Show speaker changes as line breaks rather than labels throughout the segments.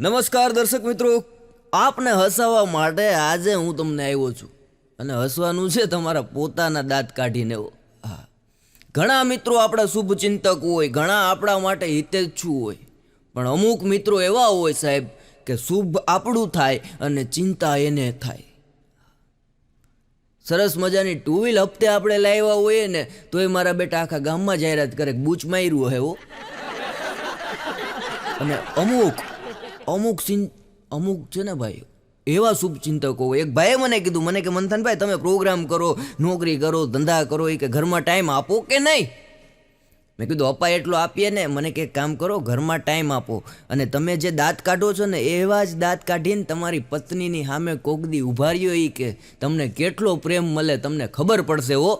નમસ્કાર દર્શક મિત્રો, આપને હસાવવા માટે આજે હું તમને આવ્યો છું અને હસવાનું છે તમારા પોતાના દાંત કાઢીને. હા, ઘણા મિત્રો આપણા શુભચિંતક હોય, ઘણા આપણા માટે હિતેચ્છુ હોય, પણ અમુક મિત્રો એવા હોય સાહેબ કે શુભ આપણું થાય અને ચિંતા એને થાય. સરસ મજાની ટુ વ્હીલ હપ્તે આપણે લાવ્યા હોઈએ ને તો એ મારા બેટા આખા ગામમાં જાહેરાત કરે બૂચ માર્યું હે હો. અને અમુક છે ને ભાઈ એવા શુભચિંતકો હોય. એક ભાઈએ મને કીધું, મને કે મંથનભાઈ તમે પ્રોગ્રામ કરો, નોકરી કરો, ધંધા કરો, એ કે ઘરમાં ટાઈમ આપો કે નહીં? મેં કીધું અપા એટલો આપીએ ને. મને કે કામ કરો, ઘરમાં ટાઈમ આપો અને તમે જે દાંત કાઢો છો ને એવા જ દાંત કાઢીને તમારી પત્નીની સામે કોકદી ઉભા રહ્યો એ કે તમને કેટલો પ્રેમ મળે તમને ખબર પડશે હો.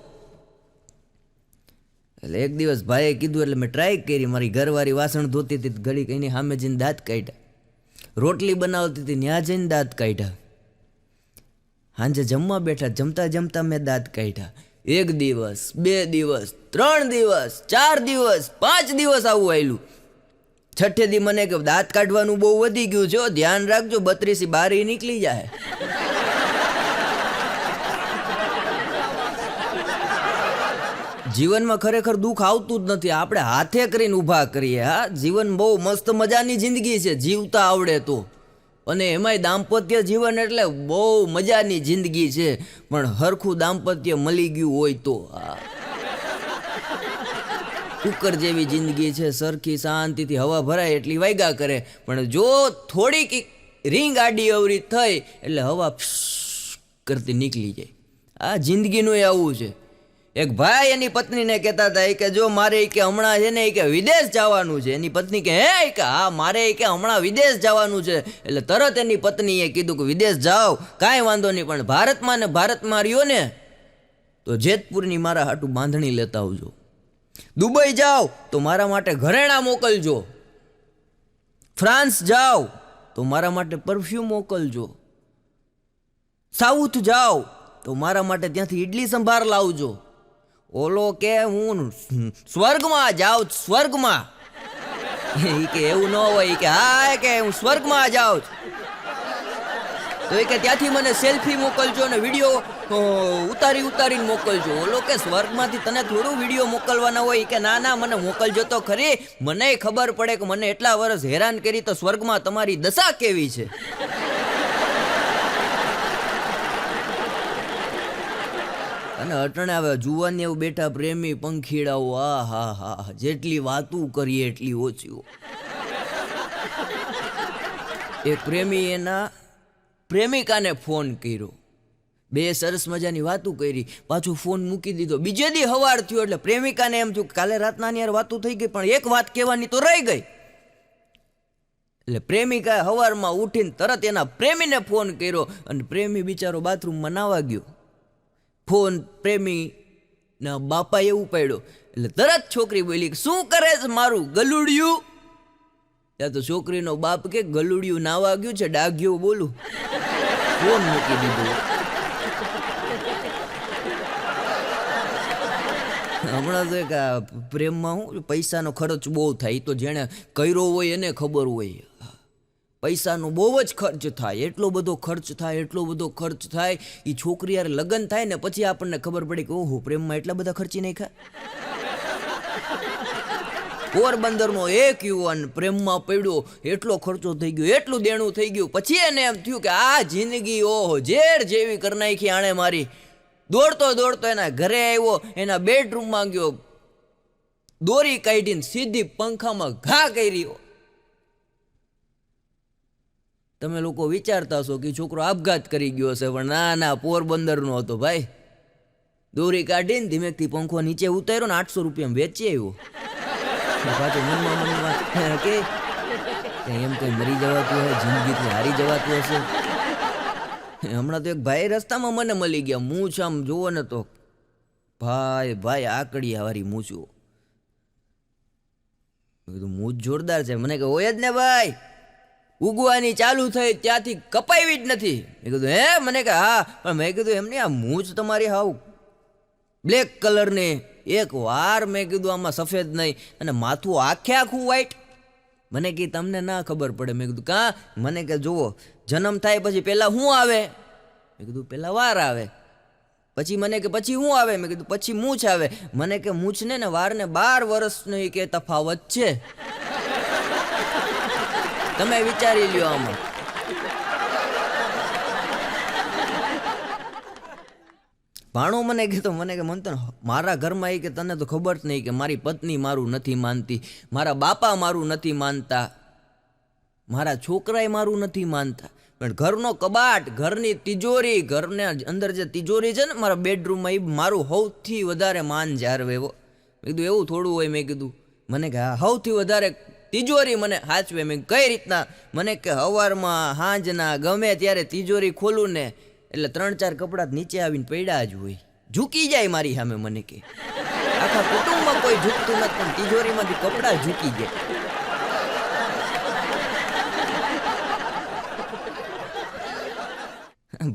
એટલે એક દિવસ ભાઈએ કીધું એટલે મેં ટ્રાય કરી. મારી ઘરવાળી વાસણ ધોતી હતી, ઘડી એની સામે જઈને દાંત કાઢ્યા. રોટલી બનાવતી હતી, ત્યાં જઈને દાંત કાઢ્યા. સાંજે જમવા બેઠા, જમતા જમતા મેં દાંત કાઢ્યા. 1 દિવસ, 2 દિવસ, 3 દિવસ, 4 દિવસ, 5 દિવસ આવું આવેલું. છઠ્ઠે દી મને કે દાંત કાઢવાનું બહુ વધી ગયું છે, ધ્યાન રાખજો 32 બારી નીકળી જાય. જીવનમાં ખરેખર દુઃખ આવતું જ નથી, આપણે હાથે કરીને ઊભા કરીએ. હા, જીવન બહુ મસ્ત મજાની જિંદગી છે જીવતા આવડે તો. અને એમાંય દાંપત્ય જીવન એટલે બહુ મજાની જિંદગી છે, પણ હરખું દાંપત્ય મળી ગયું હોય તો. કુકર જેવી જિંદગી છે, સરખી શાંતિથી હવા ભરાય એટલી વાગ્યા કરે, પણ જો થોડીક રીંગ આડી અવરી થઈ એટલે હવા કરતી નીકળી જાય. આ જિંદગીનું આવું છે. એક ભાઈ એની પત્નીને કહેતા હતા કે જો મારે કે હમણાં છે ને કે વિદેશ જવાનું છે. એની પત્ની કે હે કે હા મારે કે હમણાં વિદેશ જવાનું છે. એટલે તરત એની પત્નીએ કીધું કે વિદેશ જાઓ કાંઈ વાંધો નહીં, પણ ભારતમાં ને ભારતમાં રહ્યો ને તો જેતપુરની મારા હાટું બાંધણી લેતા આવજો. દુબઈ જાઓ તો મારા માટે ઘરેણાં મોકલજો. ફ્રાન્સ જાઓ તો મારા માટે પરફ્યુમ મોકલજો. સાઉથ જાઓ તો મારા માટે ત્યાંથી ઇડલી સંભાર લાવજો. ઓલો કે હું સ્વર્ગમાં જાઉં, સ્વર્ગમાં. એ કે એવું ન હોય કે હા કે હું સ્વર્ગમાં જાઉં તો એ કે ત્યાંથી મને સેલ્ફી મોકલજો ને વિડીયો ઉતારીને મોકલજો. ઓલો કે સ્વર્ગમાંથી તને થોડું વિડીયો મોકલવાના હોય કે ના ના મને મોકલજો તો ખરી, મને ખબર પડે કે મને એટલા વર્ષ હેરાન કરી તો સ્વર્ગમાં તમારી દશા કેવી છે. અને અટણે આવે જુવાની એવું બેઠા પ્રેમી પંખીડાઓ, આ હા હા જેટલી વાતું કરીએ એટલી ઓછી. એક પ્રેમી એના પ્રેમિકાને ફોન કર્યો, બે સરસ મજાની વાતું કરી, પાછું ફોન મૂકી દીધો. બીજે દી સવાર થયો એટલે પ્રેમિકાને એમ થયું કાલે રાતના ની યાર વાતું થઈ ગઈ પણ એક વાત કહેવાની તો રહી ગઈ. એટલે પ્રેમિકાએ સવારમાં ઉઠીને તરત એના પ્રેમીને ફોન કર્યો અને પ્રેમી બિચારો બાથરૂમમાં નાવા ગયો. ફોન પ્રેમીના બાપાએ ઉપાડ્યો એટલે તરત છોકરી બોલી શું કરે છે મારું ગલુડિયું? ત્યાં તો છોકરીનો બાપ કે ગલુડિયું નાવા ગયું છે, ડાઘ્યો બોલું. ફોન મૂકી દીધો. હમણાં તો એક પ્રેમમાં હું પૈસાનો ખર્ચ બહુ થાય, તો જેણે કર્યો હોય એને ખબર હોય. પૈસાનો બહુ જ ખર્ચ થાય, એટલો બધો ખર્ચ થાય. એ છોકરી યાર લગ્ન થાય ને પછી આપણને ખબર પડે કે ઓહો પ્રેમમાં એટલા બધા ખર્ચી નાખ્યા. પોરબંદરનો એક યુવાન પ્રેમમાં પડ્યો, એટલો ખર્ચો થઈ ગયો, એટલું દેણું થઈ ગયું. પછી એને એમ થયું કે આ જિંદગી ઓહો ઝેર જેવી કરી નાખી આણે મારી. દોડતો એના ઘરે આવ્યો, એના બેડરૂમમાં ગયો, દોરી કાઢીને સીધી પંખામાં ઘા કરી. તમે લોકો વિચારતા હશો કે છોકરો આપઘાત કરી ગયો હશે, પણ ના ના પોરબંદરનો હતો ભાઈ. દોરી કાઢીને ધીમેકથી પંખો નીચે ઉતાર્યો ને 800 રૂપિયામાં વેચી આવ્યો. પાછું મનમાં કે એમ કંઈ મરી જવાતું હશે, જિંદગીથી હારી જવાતું હશે. હમણાં તો એક ભાઈ રસ્તામાં મને મળી ગયા, મૂછ આમ જોવો ને તો ભાઈ આકડિયા વાળી મૂછો. મેં કીધું મૂછ જોરદાર છે. મને કે હોય જ ને ભાઈ, ઉગવાની ચાલુ થઈ ત્યાંથી કપાવી જ નથી. મેં કીધું હે? મને કે હા. પણ મેં કીધું એમ નહીં, આ મૂછ તમારી હાવ બ્લેક કલરની, એક વાર મેં કીધું આમાં સફેદ નહીં, અને માથું આખે આખું વ્હાઈટ. મને કે તમને ના ખબર પડે. મેં કીધું કાં? મને કે જુઓ, જન્મ થાય પછી પહેલાં શું આવે? મેં કીધું પહેલાં વાર આવે. પછી મને કે પછી શું આવે? મેં કીધું પછી મૂછ આવે. મને કે મૂછને ને વારને 12 વર્ષનો એ કે તફાવત છે. તમે વિચારી લ્યો આમાં. ભાણો મને કહેતો, મને કે મનતો મારા ઘરમાં એ કે તને તો ખબર જ નહીં કે મારી પત્ની મારું નથી માનતી, મારા બાપા મારું નથી માનતા, મારા છોકરાએ મારું નથી માનતા, પણ ઘરનો કબાટ, ઘરની તિજોરી, ઘરને અંદર જે તિજોરી છે ને મારા બેડરૂમમાં, એ મારું સૌથી વધારે માન જાળવે. મેં કીધું એવું થોડું હોય? મેં કીધું મને કે હા, સૌથી વધારે તિજોરી મને સાચવે. મેં કઈ રીતના? મને કે સવારમાં સાંજના ગમે ત્યારે તિજોરી ખોલું ને એટલે 3-4 કપડાં નીચે આવીને પડ્યા જ હોય, ઝૂકી જાય મારી સામે. મને કે આખા કુટુંબમાં કોઈ ઝૂકતું નથી, પણ તિજોરીમાંથી કપડાં ઝૂકી જાય.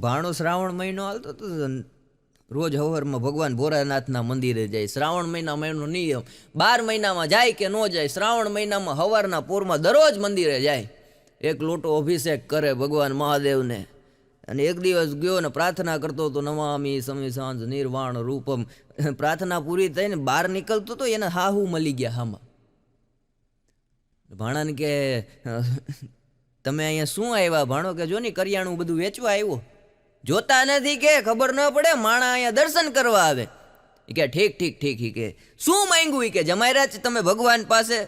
ભાણો શ્રાવણ મહિનો હાલતો હતો, રોજ સવારમાં ભગવાન ભોળાનાથના મંદિરે જાય. શ્રાવણ મહિનામાં એનો નિયમ, 12 મહિનામાં જાય કે ન જાય, શ્રાવણ મહિનામાં સવારના પોરમાં દરરોજ મંદિરે જાય, 1 લોટો અભિષેક કરે ભગવાન મહાદેવને. અને એક દિવસ ગયો ને પ્રાર્થના કરતો હતો, નમામી સમી સાંજ નિર્વાણ રૂપમ. પ્રાર્થના પૂરી થઈને બહાર નીકળતો હતો, એને હાહુ મળી ગયા હામાં. ભાણાને કે તમે અહીંયા શું આવ્યા? ભાણો કે જો ને કરિયાણું બધું વેચવા આવ્યો. જોતા નથી કે ખબર ન પડે, માણા અહીંયા દર્શન કરવા આવે. એ કે ઠીક ઠીક ઠીક. એ કે શું માંગ્યું? એ કે જમાયરા છે તમે ભગવાન પાસે.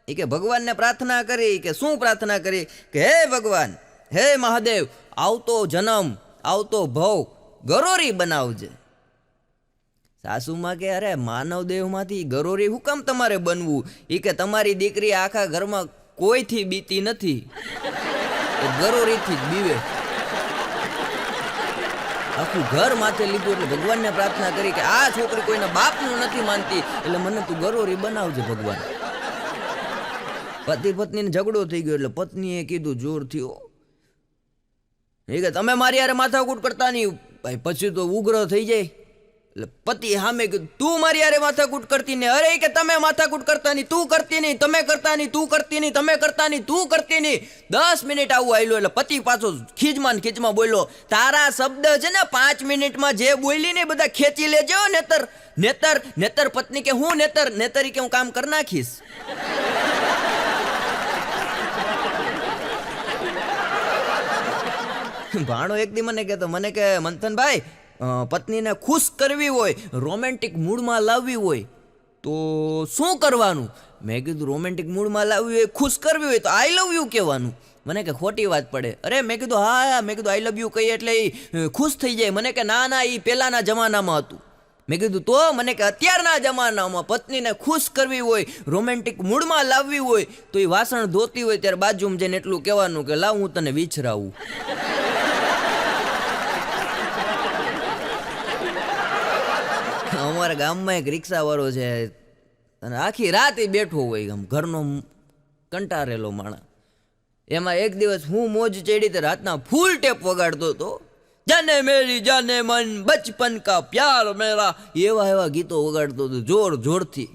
એ કે ભગવાનને પ્રાર્થના કરી. કે શું પ્રાર્થના કરી? કે હે ભગવાન, હે મહાદેવ, આવતો જન્મ, આવતો ભવ ગરોરી બનાવજે. સાસુમાં કે અરે માનવ દેહમાંથી ગરોરી હું કામ તમારે બનવું? એ કે તમારી દીકરી આખા ઘરમાં કોઈથી બીતી નથી, ગરોરીથી જ બીવે. આખું ઘર માથે લીધું. એટલે ભગવાનને પ્રાર્થના કરી કે આ છોકરી કોઈના બાપનું નથી માનતી, એટલે મને તું ગરોરી બનાવજે ભગવાન. પતિ પત્નીને ઝઘડો થઈ ગયો, એટલે પત્નીએ કીધું જોરથી, એ કે તમે મારી યારે માથાકૂટ કરતા નહીં. ભાઈ પછી તો ઉગ્ર થઈ જાય. એટલે પતિ સામે કીધું તું મારી યારે માથાકૂટ કરતી ને? અરે કે તમે માથાકૂટ કરતા નહીં, તું કરતી નહીં, તમે કરતા નહીં, તું કરતી નહીં, તમે કરતા નહીં, તું કરતી નહીં. 10 મિનિટ આવું આવેલું. એટલે પતિ પાછો ખીજમાં બોલ્યો, તારા શબ્દ છે ને 5 મિનિટમાં જે બોલી ને બધા ખેંચી લેજો. નેતર પત્ની કે હું નેતર કે હું કામ કરી નાખીશ. ભાણો એક દી મને કહેતો, મને કે મંથનભાઈ, પત્નીને ખુશ કરવી હોય, રોમેન્ટિક મૂડમાં લાવવી હોય તો શું કરવાનું? મેં કીધું રોમેન્ટિક મૂડમાં લાવવી હોય, ખુશ કરવી હોય તો આઈ લવ યુ કહેવાનું. મને કે ખોટી વાત પડે. અરે મેં કીધું હા. મેં કીધું આઈ લવ યુ કહીએ એટલે એ ખુશ થઈ જાય. મને કે ના, એ પહેલાંના જમાનામાં હતું. મેં કીધું તો? મને કે અત્યારના જમાનામાં પત્નીને ખુશ કરવી હોય, રોમેન્ટિક મૂડમાં લાવવી હોય તો એ વાસણ ધોતી હોય ત્યારે બાજુમાં જઈને એટલું કહેવાનું કે લાવ હું તને વિછરાવું. અમારા ગામમાં એક રિક્ષાવાળો છે, અને આખી રાત એ બેઠો હોય, ઘરનો કંટારેલો માણસ. એમાં એક દિવસ હું મોજ ચડી તો રાતના ફૂલ ટેપ વગાડતો હતો. જાને મેરી જાને મન બચપન કા પ્યાર મેરા, એવા ગીતો વગાડતો હતો જોરથી.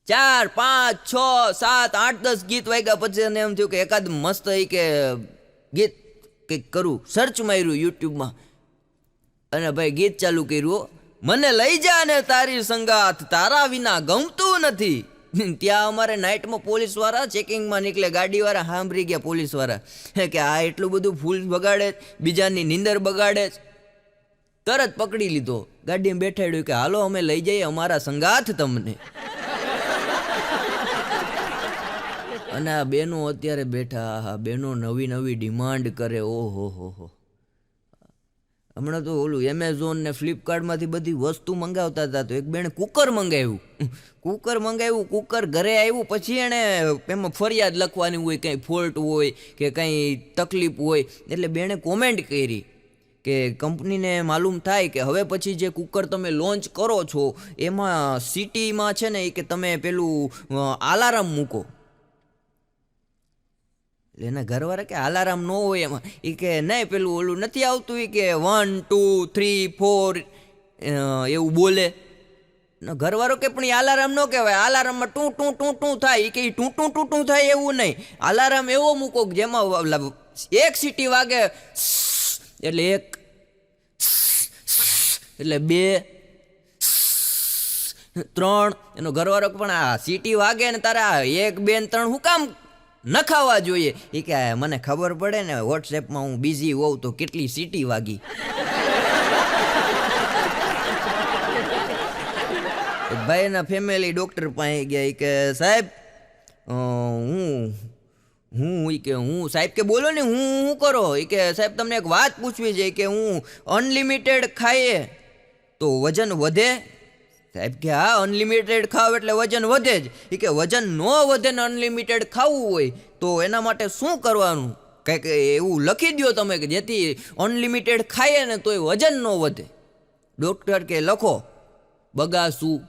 4, 5, 6, 7, 8, 10 ગીત વાગ્યા પછી એને એમ થયું કે એકાદ મસ્ત કે ગીત કંઈક કરું. સર્ચ માર્યું યુટ્યુબમાં, અને ભાઈ ગીત ચાલુ કર્યું, મને લઈ જા ને તારી સંગાથ, તારા વિના ગમતું નથી. ત્યાં અમારે નાઇટમાં પોલીસવાળા ચેકિંગમાં નીકળે, ગાડીવાળા સાંભળી ગયા પોલીસવાળા કે આ એટલું બધું ફૂલ બગાડે, બીજાની નીંદર બગાડે. તરત પકડી લીધો, ગાડીમાં બેઠાડ્યું કે હાલો અમે લઈ જઈએ અમારા સંગાથ તમને. અને આ બેનો અત્યારે બેઠા, બેનો નવી ડિમાન્ડ કરે. ઓહો. હમણાં તો ઓલું એમેઝોન ને ફ્લિપકાર્ટમાંથી બધી વસ્તુ મંગાવતા હતા, તો એક બેને કુકર મંગાવ્યું. કુકર ઘરે આવ્યું પછી એણે એમાં ફરિયાદ લખવાની હોય, કંઈ ફોલ્ટ હોય કે કંઈ તકલીફ હોય, એટલે બેને કોમેન્ટ કરી કે કંપનીને માલુમ થાય કે હવે પછી જે કુકર તમે લોન્ચ કરો છો એમાં સિટીમાં છે ને એ કે તમે પેલું અલાર્મ મૂકો. એટલે એના ઘરવાળા કે અલાર્મ ન હોય એમાં. એ કે નહીં, પેલું ઓલું નથી આવતું એ કે 1, 2, 3, 4 એવું બોલે. એનો ઘરવાળો કે પણ એ અલાર્મ ન કહેવાય, અલાર્મમાં ટું ટું ટું ટું થાય. કે ટું ટું ટું ટું થાય એવું નહીં, અલાર્મ એવો મૂકો કે જેમાં એક સીટી વાગે એટલે 1, એટલે 2, 3. એનો ઘરવાળો પણ આ સીટી વાગે ને તારા 1, 2 ને 3 હું કામ નખાવા જોઈએ? એ કે મને ખબર પડે ને વોટ્સએપમાં હું બિઝી હોઉં તો કેટલી સીટી વાગી. ભાઈના ફેમિલી ડૉક્ટર પાસે ગયા. એ કે સાહેબ હું સાહેબ કે બોલો ને, હું કરો? એ કે સાહેબ તમને એક વાત પૂછવી છે કે હું અનલિમિટેડ ખાઈએ તો વજન વધે? સાહેબ કે હા, અનલિમિટેડ ખાવ એટલે વજન વધે જ. એ કે વજન ન વધે ને અનલિમિટેડ ખાવું હોય તો એના માટે શું કરવાનું? કંઈક એવું લખી દો તમે કે જેથી અનલિમિટેડ ખાઈએ ને તોય વજન ન વધે. ડૉક્ટર કે લખો બગાસું,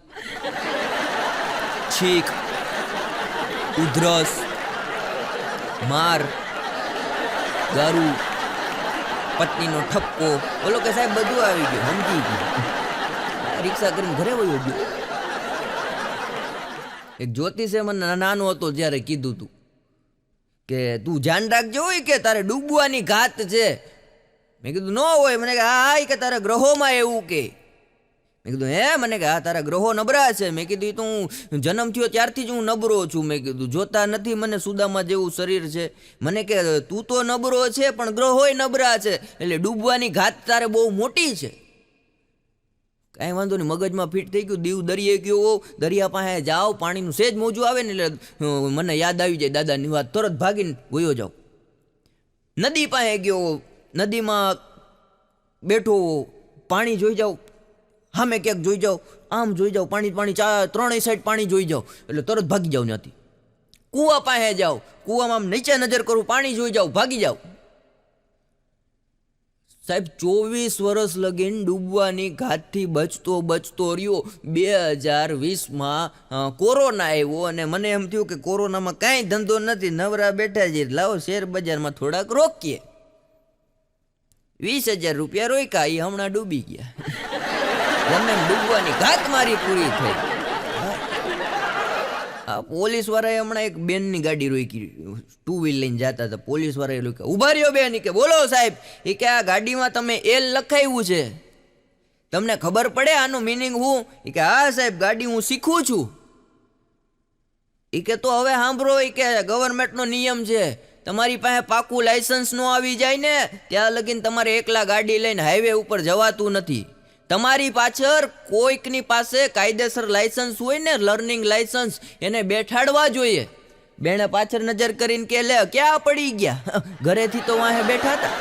છીંક, ઉધરસ, માર, ગારું, પત્નીનો ઠપકો. બોલો કે સાહેબ બધું આવી ગયું, સમજી ગયું. રિક્ષા કરીને ઘરે વયો ગયો. એક જ્યોતિષે મને નાનો હતો જ્યારે કીધું તું કે તું ધ્યાન રાખજો હોય કે તારે ડૂબવાની ઘાત છે. મેં કીધું ન હોય. મને કે હા, કે તારા ગ્રહોમાં એવું કે. મેં કીધું હે? મને કે હા, તારા ગ્રહો નબળા છે. મેં કીધું તો હું જન્મ થયો ત્યારથી જ હું નબળો છું. મેં કીધું જોતા નથી મને સુદામા જેવું શરીર છે. મને કે તું તો નબળો છે પણ ગ્રહોય નબળા છે, એટલે ડૂબવાની ઘાત તારે બહુ મોટી છે. કાંઈ વાંધો નહીં, મગજમાં ફિટ થઈ ગયું. દીવ દરિયે ગયો, દરિયા પાસે જાઓ, પાણીનું સેજ મોજું આવે ને એટલે મને યાદ આવી જાય દાદાની વાત, તરત ભાગીને વયો જાઓ. નદી પાસે ગયો, નદીમાં બેઠો, પાણી જોઈ જાઓ, સામે ક્યાંક જોઈ જાઓ, આમ જોઈ જાઓ, પાણી ત્રણેય સાઈડ પાણી જોઈ જાઓ એટલે તરત ભાગી જાઓ ત્યાંથી. કૂવા પાસે જાઓ, કૂવામાં આમ નીચે નજર કરું, પાણી જોઈ જાઓ, ભાગી જાઓ. સાહેબ 24 વર્ષ લગીન ડૂબવાની ઘાતથી બચતો રહ્યો. 2020માં કોરોના આવ્યો અને મને એમ થયું કે કોરોનામાં કાંઈ ધંધો નથી, નવરા બેઠા છે, લાવો શેર બજારમાં થોડાક રોકીએ. 20,000 રૂપિયા રોક્યા, એ હમણાં ડૂબી ગયા. ગમે ડૂબવાની ઘાત મારી પૂરી થઈ. આ પોલીસ વાળાએ હમણાં એક બેનની ગાડી રોકી, 2 વ્હીલ લઈને જતા હતા. પોલીસ વાળાએ રોક્યા, ઉભા રહ્યો બેન. કે બોલો સાહેબ. એ કે આ ગાડીમાં તમે એલ લખાવ્યું છે, તમને ખબર પડે આનું મિનિંગ હું? એ કે હા સાહેબ, ગાડી હું શીખું છું. એ કે તો હવે સાંભળો, એ કે ગવર્મેન્ટનો નિયમ છે, તમારી પાસે પાકું લાયસન્સ નો આવી જાય ને ત્યાં લગીને તમારે એકલા ગાડી લઈને હાઈવે ઉપર જવાતું નથી. તમારી પાછળ કોઈકની પાસે કાયદેસર લાયસન્સ હોય ને, લર્નિંગ લાયસન્સ, એને બેઠાડવા જોઈએ. બેને પાછળ નજર કરીને કે લે ક્યાં પડી ગયા, ઘરેથી તો વાહે બેઠા હતા.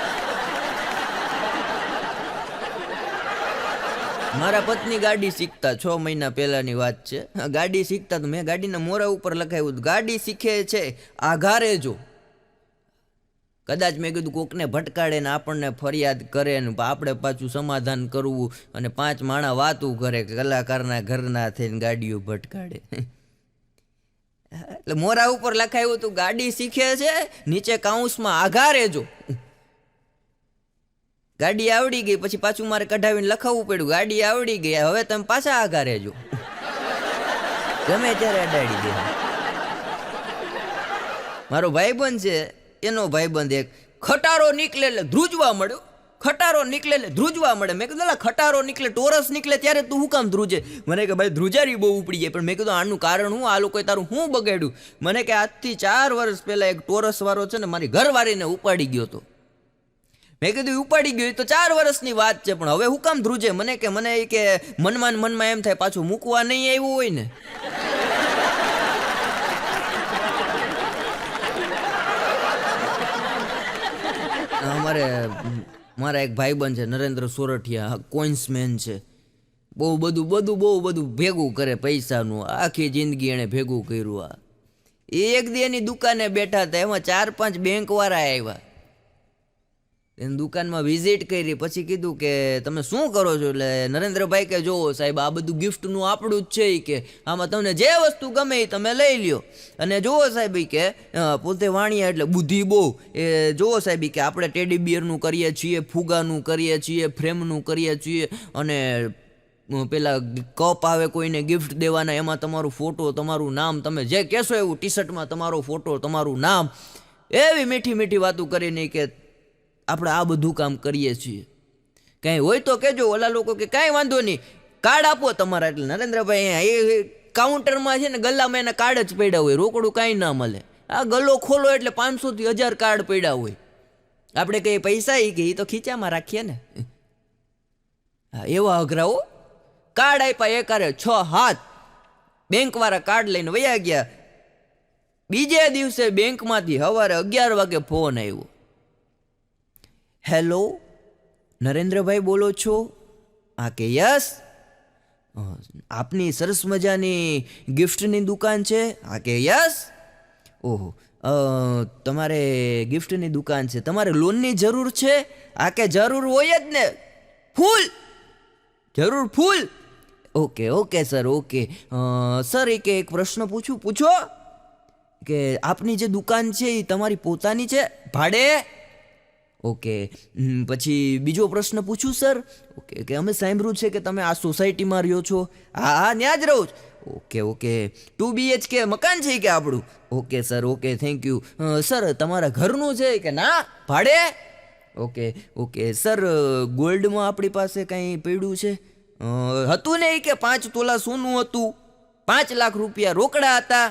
મારા પત્ની ગાડી શીખતા 6 મહિના પહેલાની વાત છે. ગાડી શીખતા તો મેં ગાડીના મોરા ઉપર લખાવ્યું ગાડી શીખે છે આઘારે જો. કદાચ મેં કીધું કોકને ભટકાડે ને આપણને ફરિયાદ કરે ને આપણે પાછું સમાધાન કરવું અને 5 માણા વાતું કરે કે કલાકારના ઘરના થઈને ગાડીઓ ભટકાડે. એટલે મોરા ઉપર લખાયું હતું ગાડી શીખે છે, નીચે કાઉન્સમાં આઘારે જો. ગાડી આવડી ગઈ પછી પાછું મારે કઢાવીને લખાવવું પડ્યું ગાડી આવડી ગઈ, હવે તમે પાછા આઘારે જો. ગમે ત્યારે અડાડી દે. મારો ભાઈબંધ છે, એનો ભાઈબંધ એક ખટારો નીકળે એટલે ધ્રુજવા મળ્યો. ખટારો નીકળે એટલે ધ્રુજવા મળે. મેં કીધું ખટારો નીકળે, ટોરસ નીકળે ત્યારે તું શું કામ ધ્રુજે? મને કે ભાઈ ધ્રુજારી બહુ ઉપડી જાય. પણ મેં કીધું આનું કારણ હું, આ લોકોએ તારું શું બગાડ્યું? મને કે આજથી 4 વર્ષ પહેલા એક ટોરસ વાળો છે ને મારી ઘરવાળીને ઉપાડી ગયો હતો. મેં કીધું ઉપાડી ગયો તો 4 વર્ષની વાત છે, પણ હવે હું કામ ધ્રુજે? મને કે મનમાં એમ થાય પાછું મૂકવા નહીં આવ્યું હોય ને. મારા એક ભાઈબંધ છે નરેન્દ્ર સોરઠિયા, કોઇન્સમેન છે. બહુ બધું ભેગું કરે પૈસાનું, આખી જિંદગી એણે ભેગું કર્યું. આ એક દી એની દુકાને બેઠા હતા, એમાં 4-5 બેંકવાળા આવ્યા. એની દુકાનમાં વિઝિટ કરી, પછી કીધું કે તમે શું કરો છો? એટલે નરેન્દ્રભાઈ કે જો સાહેબ આ બધું ગિફ્ટનું આપણું જ છે, કે આમાં તમને જે વસ્તુ ગમે એ તમે લઈ લ્યો. અને જુઓ સાહેબ કે પોતે વાણિયા એટલે બુદ્ધિ બહુ. એ જુઓ સાહેબ કે આપણે ટેડી બિયરનું કરીએ છીએ, ફુગાનું કરીએ છીએ, ફ્રેમનું કરીએ છીએ, અને પેલા કપ આવે કોઈને ગિફ્ટ દેવાના, એમાં તમારો ફોટો, તમારું નામ, તમે જે કહેશો એવું, ટી શર્ટમાં તમારો ફોટો, તમારું નામ, એવી મીઠી મીઠી વાતો કરીને કે આપણે આ બધું કામ કરીએ છીએ. કાંઈ હોય તો કહેજો. ઓલા લોકો કે કાંઈ વાંધો નહીં, કાર્ડ આપો તમારા. એટલે નરેન્દ્રભાઈ એ કાઉન્ટરમાં છે ને ગલ્લામાં એના કાર્ડ જ પડ્યા હોય, રોકડું કાંઈ ના મળે. આ ગલ્લો ખોલો એટલે 500 થી 1000 કાર્ડ પડ્યા હોય. આપણે કઈ પૈસા કે એ તો ખીચામાં રાખીએ ને. હા, એવા અઘરાઓ કાર્ડ આપ્યા એકારે 6-7 બેંકવાળા કાર્ડ લઈને વયા ગયા. બીજે દિવસે બેંકમાંથી સવારે 11 વાગે ફોન આવ્યો. હેલો, નરેન્દ્રભાઈ બોલો છો? હા કે યસ. આપની સરસ મજાની ગિફ્ટની દુકાન છે? હા કે યસ. ઓહો, તમારે ગિફ્ટની દુકાન છે, તમારે લોનની જરૂર છે? હા કે જરૂર હોય જ ને, ફૂલ જરૂર, ફૂલ. Okay okay sir, okay. Sir કે એક પ્રશ્ન પૂછું? પૂછો. કે આપની જે દુકાન છે એ તમારી પોતાની છે, ભાડે? ઓકે. પછી બીજો પ્રશ્ન પૂછું સર? ઓકે કે અમે સાંભળ્યું છે કે તમે આ સોસાયટીમાં રહ્યો છો? હા હા, ત્યાં જ રહું છું. Okay okay. 2 BHK મકાન છે કે આપણું? Okay sir, okay, thank you. Sir તમારા ઘરનું છે કે ના ભાડે? Okay okay. સર ગોલ્ડમાં આપણી પાસે કંઈ પડ્યું છે? હતું ને કે 5 તોલા સોનું હતું, 5 લાખ રૂપિયા રોકડા હતા.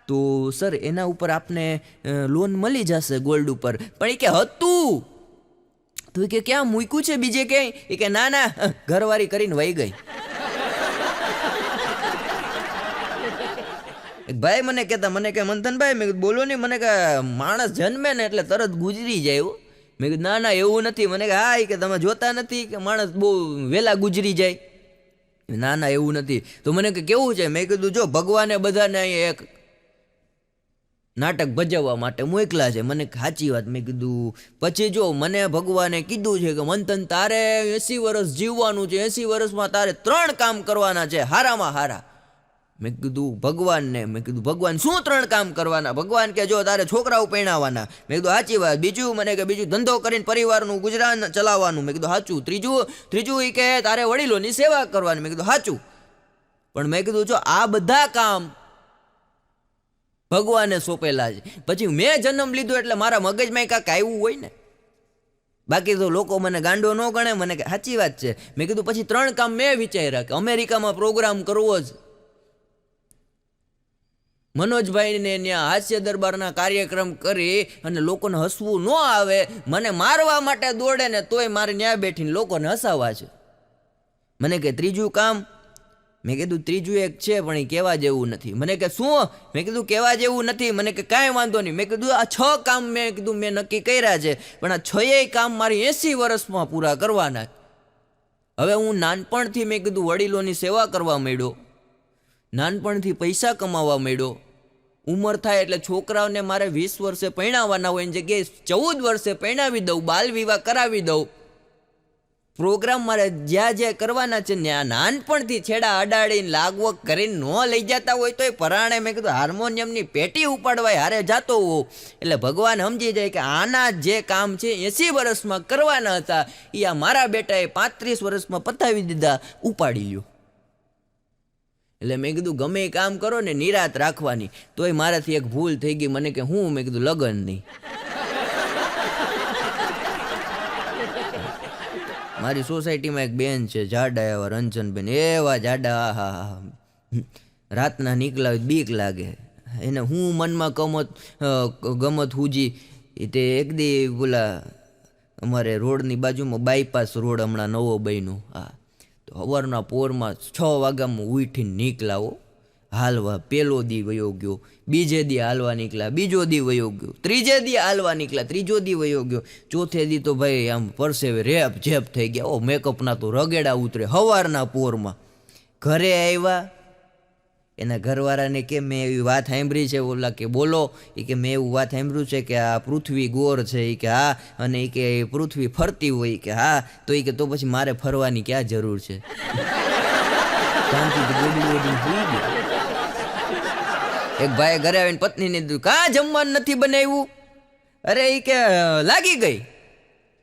તો સર એના ઉપર આપને લોન મળી જશે ગોલ્ડ ઉપર. પણ એ કે હતું તો કે ક્યાં મૂક્યું છે બીજે ક્યાંય? એ કે ના ના, ઘરવાળી કરીને વહી ગઈ. ભાઈ મને કહેતા, મને કે મંથનભાઈ, મેં કીધું બોલો નહીં. મને કે માણસ જન્મે ને એટલે તરત ગુજરી જાય એવું. મેં કીધું ના ના એવું નથી. મને કે હા, કે તમે જોતા નથી કે માણસ બહુ વહેલા ગુજરી જાય? ના ના એવું નથી. તો મને કે કેવું છે? મેં કીધું જો ભગવાને બધાને એક નાટક ભજવવા માટે મોકલા છે. મને સાચી વાત. મેં કીધું પછી જો મને ભગવાને કીધું છે કે મંથન તારે 80 વર્ષ જીવવાનું છે, 80 વર્ષમાં તારે 3 કામ કરવાના છે હારામાં હારા. મેં કીધું ભગવાનને, મેં કીધું ભગવાન શું 3 કામ કરવાના? ભગવાન કે જો તારે છોકરાઓ પરણાવવાના. મેં કીધું સાચી વાત. બીજું? મને કે બીજું ધંધો કરીને પરિવારનું ગુજરાન ચલાવવાનું. મેં કીધું સાચું. ત્રીજું એ કે તારે વડીલોની સેવા કરવાની. મેં કીધું સાચું. પણ મેં કીધું જો આ બધા કામ ભગવાને સોંપેલા છે. પછી મેં જન્મ લીધો એટલે મારા મગજમાં કાંઈક આવ્યું હોય ને, બાકી તો લોકો મને ગાંડો ન ગણે. મને કે સાચી વાત છે. મેં કીધું પછી 3 કામ મેં વિચાર્યા કે અમેરિકામાં પ્રોગ્રામ કરવો જ, મનોજભાઈને ત્યાં હાસ્ય દરબારના કાર્યક્રમ કરી અને લોકોને હસવું ન આવે, મને મારવા માટે દોડે ને તોય મારે ન્યા બેઠીને લોકોને હસાવવા છે. મને કે ત્રીજું કામ? મેં કીધું ત્રીજું એક છે પણ એ કહેવા જેવું નથી. મને કે શું? મેં કીધું કહેવા જેવું નથી. મને કે કાંઈ વાંધો નહીં. મેં કીધું આ 6 કામ મેં કીધું મેં નક્કી કર્યા છે, પણ આ 6 કામ મારી 80 વર્ષમાં પૂરા કરવાના. હવે હું નાનપણથી મેં કીધું વડીલોની સેવા કરવા માંડ્યો, નાનપણથી પૈસા કમાવા માંડ્યો. ઉંમર થાય એટલે છોકરાઓને મારે 20 વર્ષે પરણાવવાના હોય એની જગ્યાએ 14 વર્ષે પરણાવી દઉં, બાલ વિવાહ કરાવી દઉં. પ્રોગ્રામ મારે જ્યાં જ્યાં કરવાના છે ત્યાં નાનપણથી છેડા અડાડીને લાગવગ કરીને ન લઈ જતા હોય તોય પરાણે મેં કીધું હાર્મોનિયમની પેટી ઉપાડવાય હારે જાતો હોઉં. એટલે ભગવાન સમજી જાય કે આના જે કામ છે 80 વર્ષમાં કરવાના હતા એ આ મારા બેટાએ 35 વર્ષમાં પતાવી દીધા, ઉપાડી લ્યો. એટલે મેં કીધું ગમે એ કામ કરો ને નિરાત રાખવાની. તોય મારાથી એક ભૂલ થઈ ગઈ. મને કે હું? મેં કીધું લગ્ન નહીં. મારી સોસાયટીમાં એક બેન છે જાડા એવા, રંજનબેન, એવા જાડા, આહા, રાતના નીકળ્યા હોય બીક લાગે એને. હું મનમાં ગમત હુજી તે એક દી બોલા અમારે રોડની બાજુમાં બાયપાસ રોડ હમણાં નવો બન્યો, હા, તો સવારના પોરમાં 6 વાગ્યામાં ઉઠીને નીકળાવો હાલવા. પેલો દી વયો ગયો, બીજે દી હાલવા નીકળ્યા, બીજો દી વયો ગયો, ત્રીજે દી હાલવા નીકળ્યા, ત્રીજો દી વયો ગયો, ચોથે દી તો ભાઈ આમ પરસેવે રેપ જેપ થઈ ગયા. ઓ મેકઅપના તો રગેડા ઉતરે. સવારના પોરમાં ઘરે આવ્યા, એના ઘરવાળાને કે મેં એવી વાત સાંભળી છે. ઓલા કે બોલો? એ કે મેં એવું વાત સાંભળ્યું છે કે આ પૃથ્વી ગોળ છે. એ કે હા, અને એ કે પૃથ્વી ફરતી હોય. કે હા. તો એ કે તો પછી મારે ફરવાની ક્યાં જરૂર છે? શાંતિથી ગોડી ગોડી સુઈ ગયો. એક ભાઈ ઘરે આવીને પત્નીને કીધું કાં જમવાનું નથી બનાવ્યું? અરે એ કે લાગી ગઈ.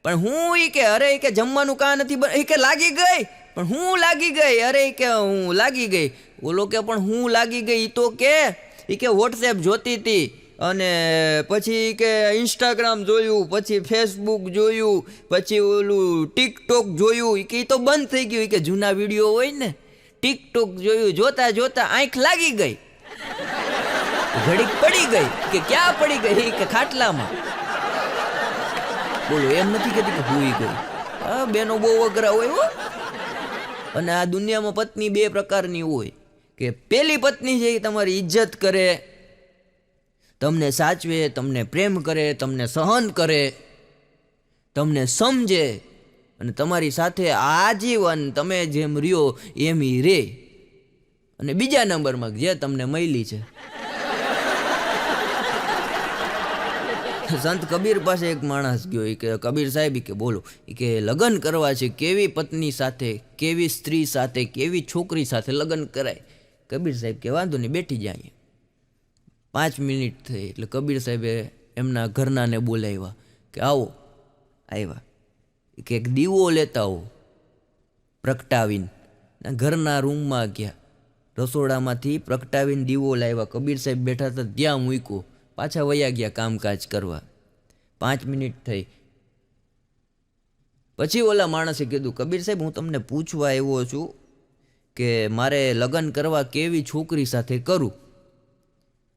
પણ હું? એ કે અરે એ કે જમવાનું કાં નથી એ કે લાગી ગઈ. પણ હું લાગી ગઈ. અરે કે હું લાગી ગઈ. ઓલો કે પણ હું લાગી ગઈ એ તો કે વોટ્સએપ જોતી હતી અને પછી કે ઇન્સ્ટાગ્રામ જોયું, પછી ફેસબુક જોયું, પછી ઓલું ટિકટોક જોયું. કે એ તો બંધ થઈ ગયું. કે જૂના વિડીયો હોય ને ટિકટોક જોયું, જોતા જોતા આંખ લાગી ગઈ. ઘડીક પડી ગઈ. કે ક્યાં પડી ગઈ? કે ખાટલામાં. બોલો, એમ નથી કહેતી કે ભૂઈ ગઈ. હા, બેનો બહુ અઘરા હોય હો. અને આ દુનિયામાં પત્ની બે પ્રકારની હોય. કે પેલી પત્ની છે એ તમારી ઇજ્જત કરે, તમને સાચવે, તમને પ્રેમ કરે, તમને સહન કરે, તમને સમજે અને તમારી સાથે આજીવન તમે જેમ રહ્યો એમ ઈ રે. અને બીજા નંબરમાં જે તમને મળી છે. સંત કબીર પાસે એક માણસ ગયો. કે કબીર સાહેબ કે બોલો, કે લગ્ન કરવા છે, કેવી પત્ની સાથે, કેવી સ્ત્રી સાથે, કેવી છોકરી સાથે લગ્ન કરાય? કબીર સાહેબ કે વાંધો નહીં, બેઠી જાય. 5 મિનિટ થઈ એટલે કબીર સાહેબે એમના ઘરનાને બોલાવ્યા. કે આવો. આવ્યા. કે એક દીવો લેતા આવો પ્રગટાવીને. ઘરના રૂમમાં ગયા, રસોડામાંથી પ્રગટાવીને દીવો લાવ્યા. કબીર સાહેબ બેઠા હતા ત્યાં મૂક્યો, પાછા વયા ગયા કામકાજ કરવા. 5 મિનિટ થઈ પછી ઓલા માણસે કીધું, કબીર સાહેબ હું તમને પૂછવા આવ્યો છું કે મારે લગ્ન કરવા કેવી છોકરી સાથે કરું?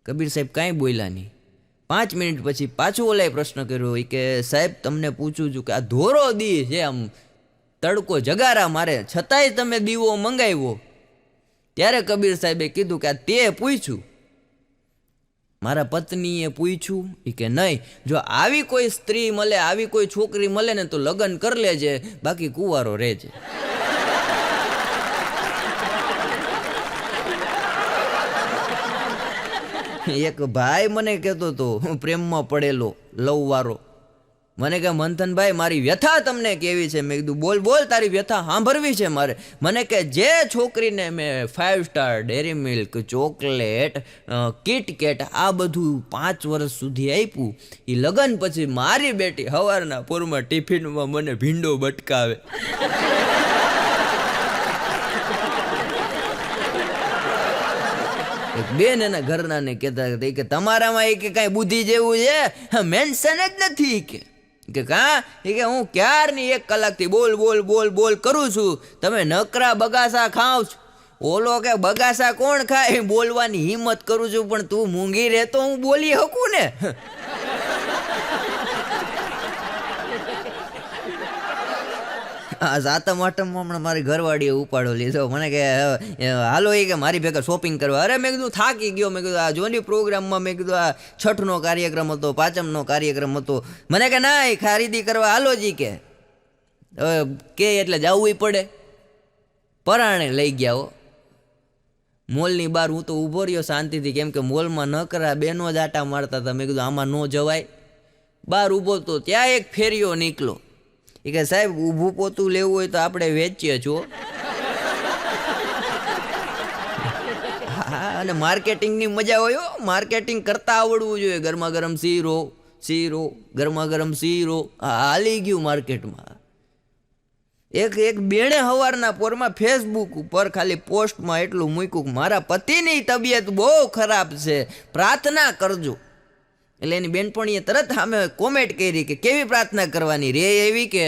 કબીર સાહેબ કાંઈ બોલ્યા નહીં. 5 મિનિટ પછી પાછું ઓલાએ પ્રશ્ન કર્યો. કે સાહેબ તમને પૂછું છું કે આ ધોરો દી છે, આમ તડકો જગારા મારે, છતાંય તમે દીવો મંગાવ્યો. ત્યારે કબીર સાહેબે કીધું કે આ તે પૂછ્યું? મારા પત્નીએ પૂછ્યું? એ કે નહીં, જો આવી કોઈ સ્ત્રી મળે, આવી કોઈ છોકરી મળે ને તો લગ્ન કરી લેજે, બાકી કુંવારો રહેજે. એક ભાઈ મને કહેતો હતો, પ્રેમમાં પડેલો લવ વાળો, મને કે મંથનભાઈ મારી વ્યથા તમને કેવી છે? મેં કીધું બોલ બોલ, તારી વ્યથા સાંભળવી છે મારે. મને કે જે છોકરીને મેં 5 star, dairy milk, chocolate, KitKat આ બધું 5 વર્ષ સુધી આપ્યું, એ લગ્ન પછી મારી બેટી સવારના પોરમાં ટિફિનમાં મને ભીંડો બટકાવે. બેન એના ઘરનાને કહેતા કે તમારામાં એ કે કાંઈ બુદ્ધિ જેવું છે? મેન્શન જ નથી. કે કાં? કે હું ક્યારની 1 કલાકથી બોલ બોલ બોલ બોલ કરું છું, તમે નકરા બગાસા ખાવ છો. ઓલો કે બગાસા કોણ ખાય? બોલવાની હિંમત કરું છું, પણ તું મૂંગી રહેતો હું બોલી શકું ને. સાતમ આઠમમાં હમણાં મારી ઘરવાળીએ ઉપાડો લીધો. મને કે હાલો એ કે મારી ભેગા શોપિંગ કરવા. અરે મેં કીધું થાકી ગયો. મેં કીધું આ જોની પ્રોગ્રામમાં, મેં કીધું આ 6ઠનો કાર્યક્રમ હતો, 5મનો કાર્યક્રમ હતો. મને કે ના, ખરીદી કરવા હાલો જી કે એટલે જવું પડે. પરાણે લઈ ગયા હો. મોલની બહાર હું તો ઊભો રહ્યો શાંતિથી, કેમ કે મોલમાં ન કરા બેનો જ આટા મારતા હતા. મેં કીધું આમાં ન જવાય. બહાર ઊભો તો ત્યાં એક ફેરિયો નીકળો. એ કે સાહેબ ઊભું પોતું લેવું હોય તો આપણે વેચીએ છો. હા, અને માર્કેટિંગની મજા હોય. માર્કેટિંગ કરતા આવડવું જોઈએ. ગરમા ગરમ શીરો, ગરમા ગરમ શીરો હાલી ગયું માર્કેટમાં. એક બેણે સવારના પોરમાં ફેસબુક ઉપર ખાલી પોસ્ટમાં એટલું મૂક્યું, મારા પતિની તબિયત બહુ ખરાબ છે, પ્રાર્થના કરજો. એટલે એની બેનપણીએ તરત સામે કોમેન્ટ કરી કે કેવી પ્રાર્થના કરવાની? રે એવી કે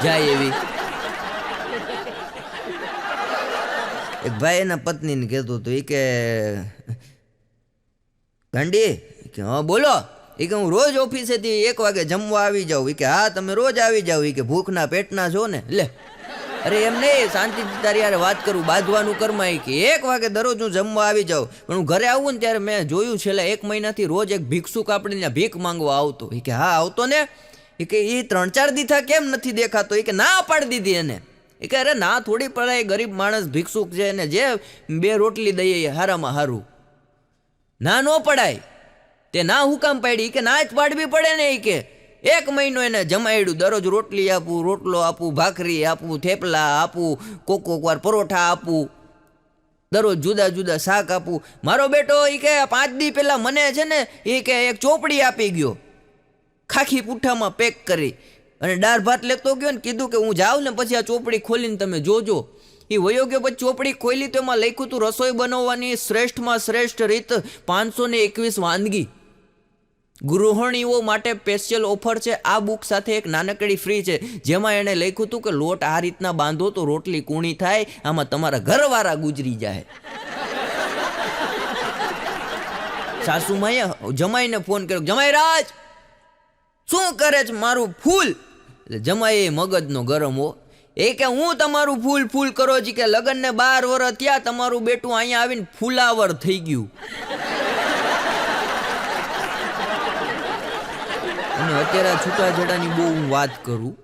જાય એવી? એક ભાઈ એના પત્નીને કહેતો હતો, એ કે ગાંડી, કે હા બોલો. એ કે હું રોજ ઓફિસેથી 1 વાગે જમવા આવી જાઉં. એ કે હા તમે રોજ આવી જાઓ. એ કે ભૂખના પેટના છો ને? લે અરે એમ નહીં, શાંતિથી તારી યાર વાત કરું, બાંધવાનું કરમાં. કે 1 વાગે દરરોજ હું જમવા આવી જાઉં, પણ હું ઘરે આવું ને ત્યારે મેં જોયું છેલ્લા 1 મહિનાથી રોજ એક ભિક્ષુક આપણે ભીખ માંગવા આવતો. એ કે હા આવતો ને. એ કે એ 3-4 દીથા કેમ નથી દેખાતો? એ કે ના પાડી દીધી એને. એ કે અરે ના થોડી પડાય, ગરીબ માણસ ભિક્ષુક છે ને જે 2 રોટલી દઈએ હારામાં હારું. ના ન પડાય. તે ના હું કામ પાડી? કે ના જ પાડવી પડે ને. એ કે 1 મહિનો એને જમાડ્યું, દરરોજ રોટલી આપું, રોટલો આપું, ભાખરી આપું, થેપલા આપું, કોક વાર પરોઠા આપું, દરરોજ જુદા જુદા શાક આપું. મારો બેટો એ કે 5 દી પહેલાં મને છે ને એ કે એક ચોપડી આપી ગયો, ખાખી પૂઠામાં પેક કરી. અને દાળ ભાત લેતો ગયો ને કીધું કે હું જાઉં ને પછી આ ચોપડી ખોલીને તમે જોજો. એ વયો ગયો પછી ચોપડી ખોલી તો એમાં લખ્યું હતું રસોઈ બનાવવાની શ્રેષ્ઠમાં શ્રેષ્ઠ રીત 521 વાનગી. ગૃહિણીઓ માટે સ્પેશિયલ ઓફર છે. આ બુક સાથે એક નાનકડી ફ્રી છે જેમાં એણે લખ્યું હતું કે લોટ આ રીતના બાંધો તો રોટલી કૂણી થાય, આમાં તમારા ઘરવાળા ગુજરી જાય. સાસુમાએ જમાઈને ફોન કર્યો, જમાઈ રાજ શું કરે છે મારું ફૂલ? એટલે જમાઈ મગજનો ગરમ હો. એ કે હું તમારું ફૂલ ફૂલ કરો છે કે લગ્નને 12 વર્ષ થયા, તમારું બેટું અહીંયા આવીને ફૂલાવર થઈ ગયું. અને અત્યારે આ છૂટાછેડાની બહુ હું વાત કરું.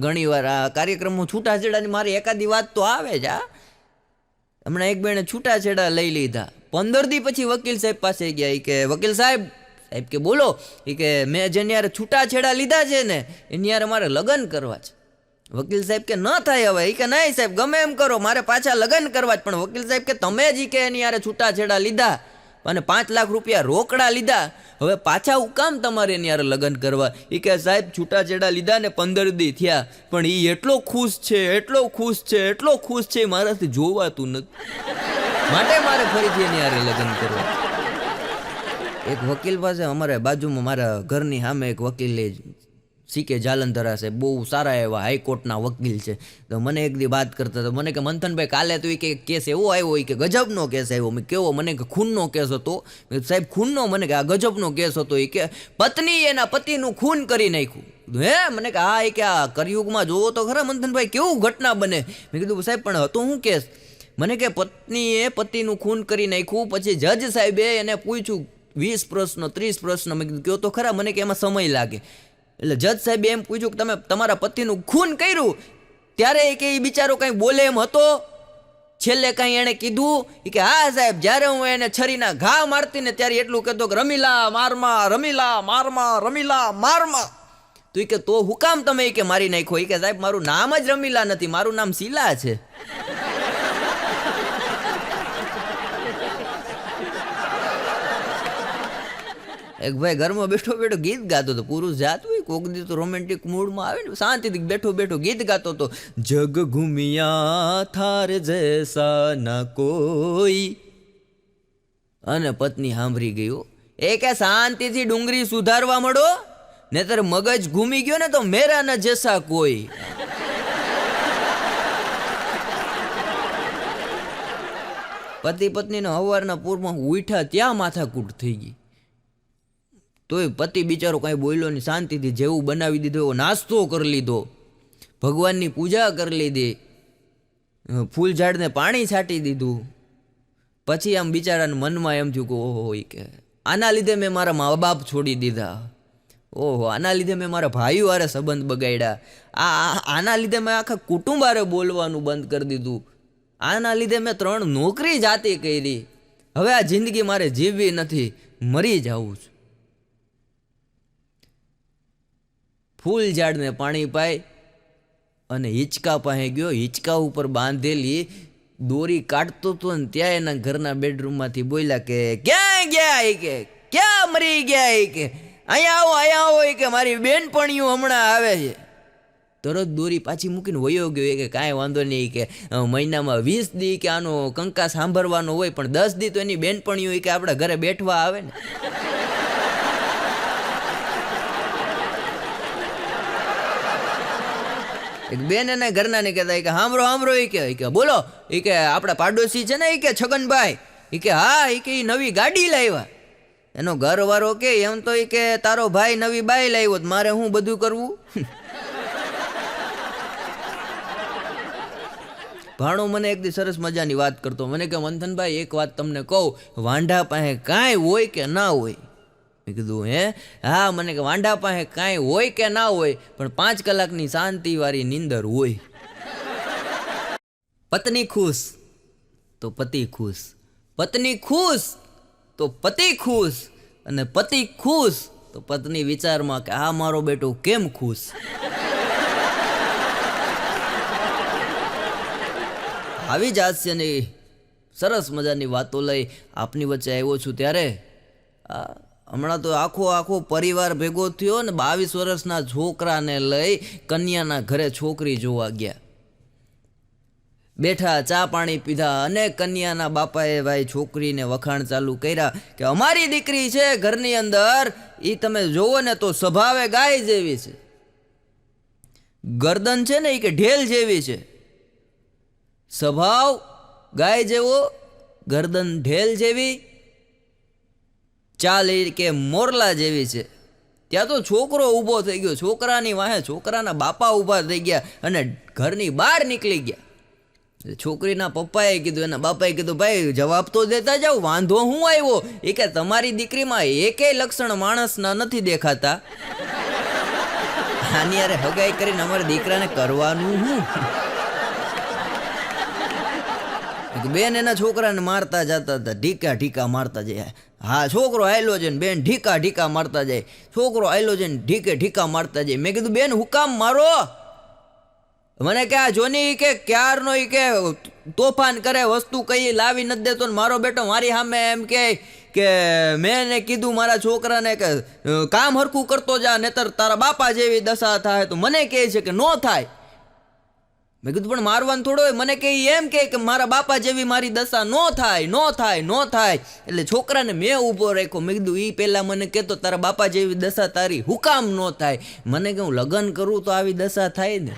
ઘણી વાર આ કાર્યક્રમમાં છૂટાછેડાની મારી એકાદી વાત તો આવે જ. હમણાં એક બેને છૂટાછેડા લઈ લીધા. 15 દી પછી વકીલ સાહેબ પાસે ગયા. કે વકીલ સાહેબ કે બોલો. એ કે મેં જેની યારે છૂટાછેડા લીધા છે ને એની યારે મારે લગ્ન કરવા છે. વકીલ સાહેબ કે ન થાય હવે. એ કે નહીં સાહેબ ગમે એમ કરો, મારે પાછા લગ્ન કરવા જ. પણ વકીલ સાહેબ કે તમે જ કે એની યારે છૂટાછેડા લીધા અને 5 લાખ રૂપિયા રોકડા લીધા, હવે પાછા હું કામ તમારે એની યારે લગ્ન કરવા? એ કે સાહેબ છૂટાછેડા લીધા ને 15 દી થયા પણ એ એટલો ખુશ છે, એટલો ખુશ છે, એટલો ખુશ છે, મારાથી જોવાતું નથી, માટે મારે ફરીથી એની યારે લગ્ન કરવા. એક વકીલ પાસે અમારે બાજુમાં મારા ઘરની સામે એક વકીલ સીકે જાલંધરા છે, બહુ સારા એવા હાઈકોર્ટના વકીલ છે. તો મને એક દી વાત કરતા હતા. મને કે મંથનભાઈ કાલે તો કે કેસ એવો આવ્યો કે ગજબનો કેસ આવ્યો. મેં કેવો? મને કે ખૂનનો કેસ હતો. સાહેબ ખૂનનો? મને કે આ ગજબનો કેસ હતો. એ કે પત્ની એના પતિનું ખૂન કરી નાખ્યું. હે? મને કે હા. એ કે આ કળિયુગમાં જોવો તો ખરા મંથનભાઈ કેવું ઘટના બને. મેં કીધું સાહેબ પણ હતો શું કેસ? મને કે પત્નીએ પતિનું ખૂન કરી નાખ્યું. પછી જજ સાહેબે એને પૂછ્યું 20 પ્રશ્ન 30 પ્રશ્ન. મેં કીધું કયો તો ખરા. મને કે એમાં સમય લાગે. એટલે જજ સાહેબે એમ પૂછ્યું કે તમે તમારા પતિનું ખૂન કર્યું ત્યારે કે એ બિચારો કંઈ બોલે એમ હતો? છેલ્લે કંઈ એણે કીધું? કે હા સાહેબ, જ્યારે હું એને છરીના ઘા મારતી ને ત્યારે એટલું કહેતો કે રમીલા મારમાં, રમીલા મારમાં, રમીલા મારમાં. તો એ કે તો હું કામ તમે કે મારી નાખ્યો? એ કે સાહેબ મારું નામ જ રમીલા નથી, મારું નામ શીલા છે. એક ભાઈ ઘરમાં બેઠો બેઠો ગીત ગાતો હતો. પુરુષ જાતું હોય કોક દી તો રોમેન્ટિક મૂડમાં આવે ને શાંતિથી બેઠો બેઠો ગીત ગાતો હતો. જગ ઘુમિયા થાર જૈસા ના કોઈ. અને પત્ની સાંભળી ગયો. એ કે શાંતિથી ડુંગળી સુધારવા મળો નહીતર મગજ ઘૂમી ગયો ને તો મેરા ન જૈસા કોઈ. પતિ પત્નીનો હવારના પૂરમાં ઉઠ્યા ત્યાં માથાકૂટ થઈ ગઈ. તોય પતિ બિચારો કાંઈ બોલ્યો નહીં, શાંતિથી જેવું બનાવી દીધું એવો નાસ્તો કરી લીધો, ભગવાનની પૂજા કરી લીધી, ફૂલ ઝાડને પાણી છાંટી દીધું. પછી આમ બિચારાને મનમાં એમ થયું કે ઓહો, કે આના લીધે મેં મારા મા બાપ છોડી દીધા, ઓહો આના લીધે મેં મારા ભાઈઓ હારે સંબંધ બગાડ્યા, આના લીધે મેં આખા કુટુંબ હારે બોલવાનું બંધ કરી દીધું, આના લીધે મેં 3 નોકરી જાતી કરી, હવે આ જિંદગી મારે જીવવી નથી, મરી જાવું છું. ફૂલ ઝાડને પાણી પાય અને હિંચકા પાસે ગયો. હિંચકા ઉપર બાંધેલી દોરી કાઢતો હતો ને ત્યાં એના ઘરના બેડરૂમમાંથી બોલ્યા કે ક્યાં ગયા? એ કે ક્યાં મરી ગયા? એ કે અહીંયા આવો કે મારી બેનપણીઓ હમણાં આવે છે. તરત દોરી પાછી મૂકીને વયો ગયો. એ કે કાંઈ વાંધો નહીં, કે મહિનામાં 20 દી કે આનો કંકા સાંભળવાનો હોય પણ 10 દી તો એની બેનપણીઓ કે આપણા ઘરે બેઠવા આવે ને. એક બેન એના ઘરના ને કહેતા કે સાંભળો કે બોલો. એ કે આપણા પાડોશી છે ને એ કે છગનભાઈ, એ કે હા, એ કે નવી ગાડી લાવ્યા. એનો ઘરવાળો કે એમ તો એ કે તારો ભાઈ નવી બાઈ લાવ્યો, મારે હું બધું કરવું? ભાણો મને એક દી સરસ મજાની વાત કરતો. મને કે મંથનભાઈ એક વાત તમને કહું, વાંઢા પાસે કાંઈ હોય કે ના હોય? મેં કીધું હે? હા. મને કે વાંઢા પાસે કાંઈ હોય કે ના હોય પણ 5 કલાકની શાંતિવાળી નીંદર હોય. પત્ની ખુશ તો પતિ ખુશ, પત્ની ખુશ તો પતિ ખુશ, અને પતિ ખુશ તો પત્ની વિચારમાં કે આ મારો બેટો કેમ ખુશ. આવી જ હાસ્યની સરસ મજાની વાતો લઈ આપની વચ્ચે આવ્યો છું. ત્યારે હમણાં તો આખો પરિવાર ભેગો થયો ને 22 વર્ષના છોકરાને લઈ કન્યાના ઘરે છોકરી જોવા ગયા. બેઠા, ચા પાણી પીધા અને કન્યાના બાપાએ ભાઈ છોકરીને વખાણ ચાલુ કર્યા કે અમારી દીકરી છે ઘરની અંદર, એ તમે જોવો ને તો સ્વભાવે ગાય જેવી છે, ગરદન છે ને એ કે ઢેલ જેવી છે, સ્વભાવ ગાય જેવો, ગરદન ઢેલ જેવી, ચાલ કે મોરલા જેવી છે. ત્યાં તો છોકરો ઊભો થઈ ગયો, છોકરાની વાહે છોકરાના બાપા ઊભા થઈ ગયા અને ઘરની બહાર નીકળી ગયા. છોકરીના પપ્પાએ કીધું, એના બાપાએ કીધું ભાઈ જવાબ તો દેતા જાઓ, વાંધો હું આવ્યો? એ કે તમારી દીકરીમાં એકેય લક્ષણ માણસના નથી દેખાતા. આની યારે હગાઈ કરીને અમારા દીકરાને કરવાનું હું? બેન એના છોકરાને મારતા જતા હતા, ઢીકા મારતા જાય. હા, છોકરો આયલો છે ને બેન ઢીકા મારતા જાય, છોકરો આયલો છે ને ઢીકા મારતા જાય. મેં કીધું બેન હુકામ મારો? મને કે આ જોની કે ક્યારનો કે તોફાન કરે, વસ્તુ કઈ લાવી નથી દેતો ને મારો બેટો મારી સામે એમ કે મેં એને કીધું મારા છોકરાને કે કામ હરખું કરતો જા નહીતર તારા બાપા જેવી દશા થાય. તો મને કહે છે કે નો થાય. મેં કીધું પણ મારવાનું થોડો હોય. મને કે એમ કે મારા બાપા જેવી મારી દશા નો થાય. એટલે છોકરાને મેં ઊભો રાખ્યો. મેં કીધું એ પહેલાં મને કહેતો તારા બાપા જેવી દશા તારી હુકામ નો થાય? મને કે હું લગ્ન કરું તો આવી દશા થાય ને.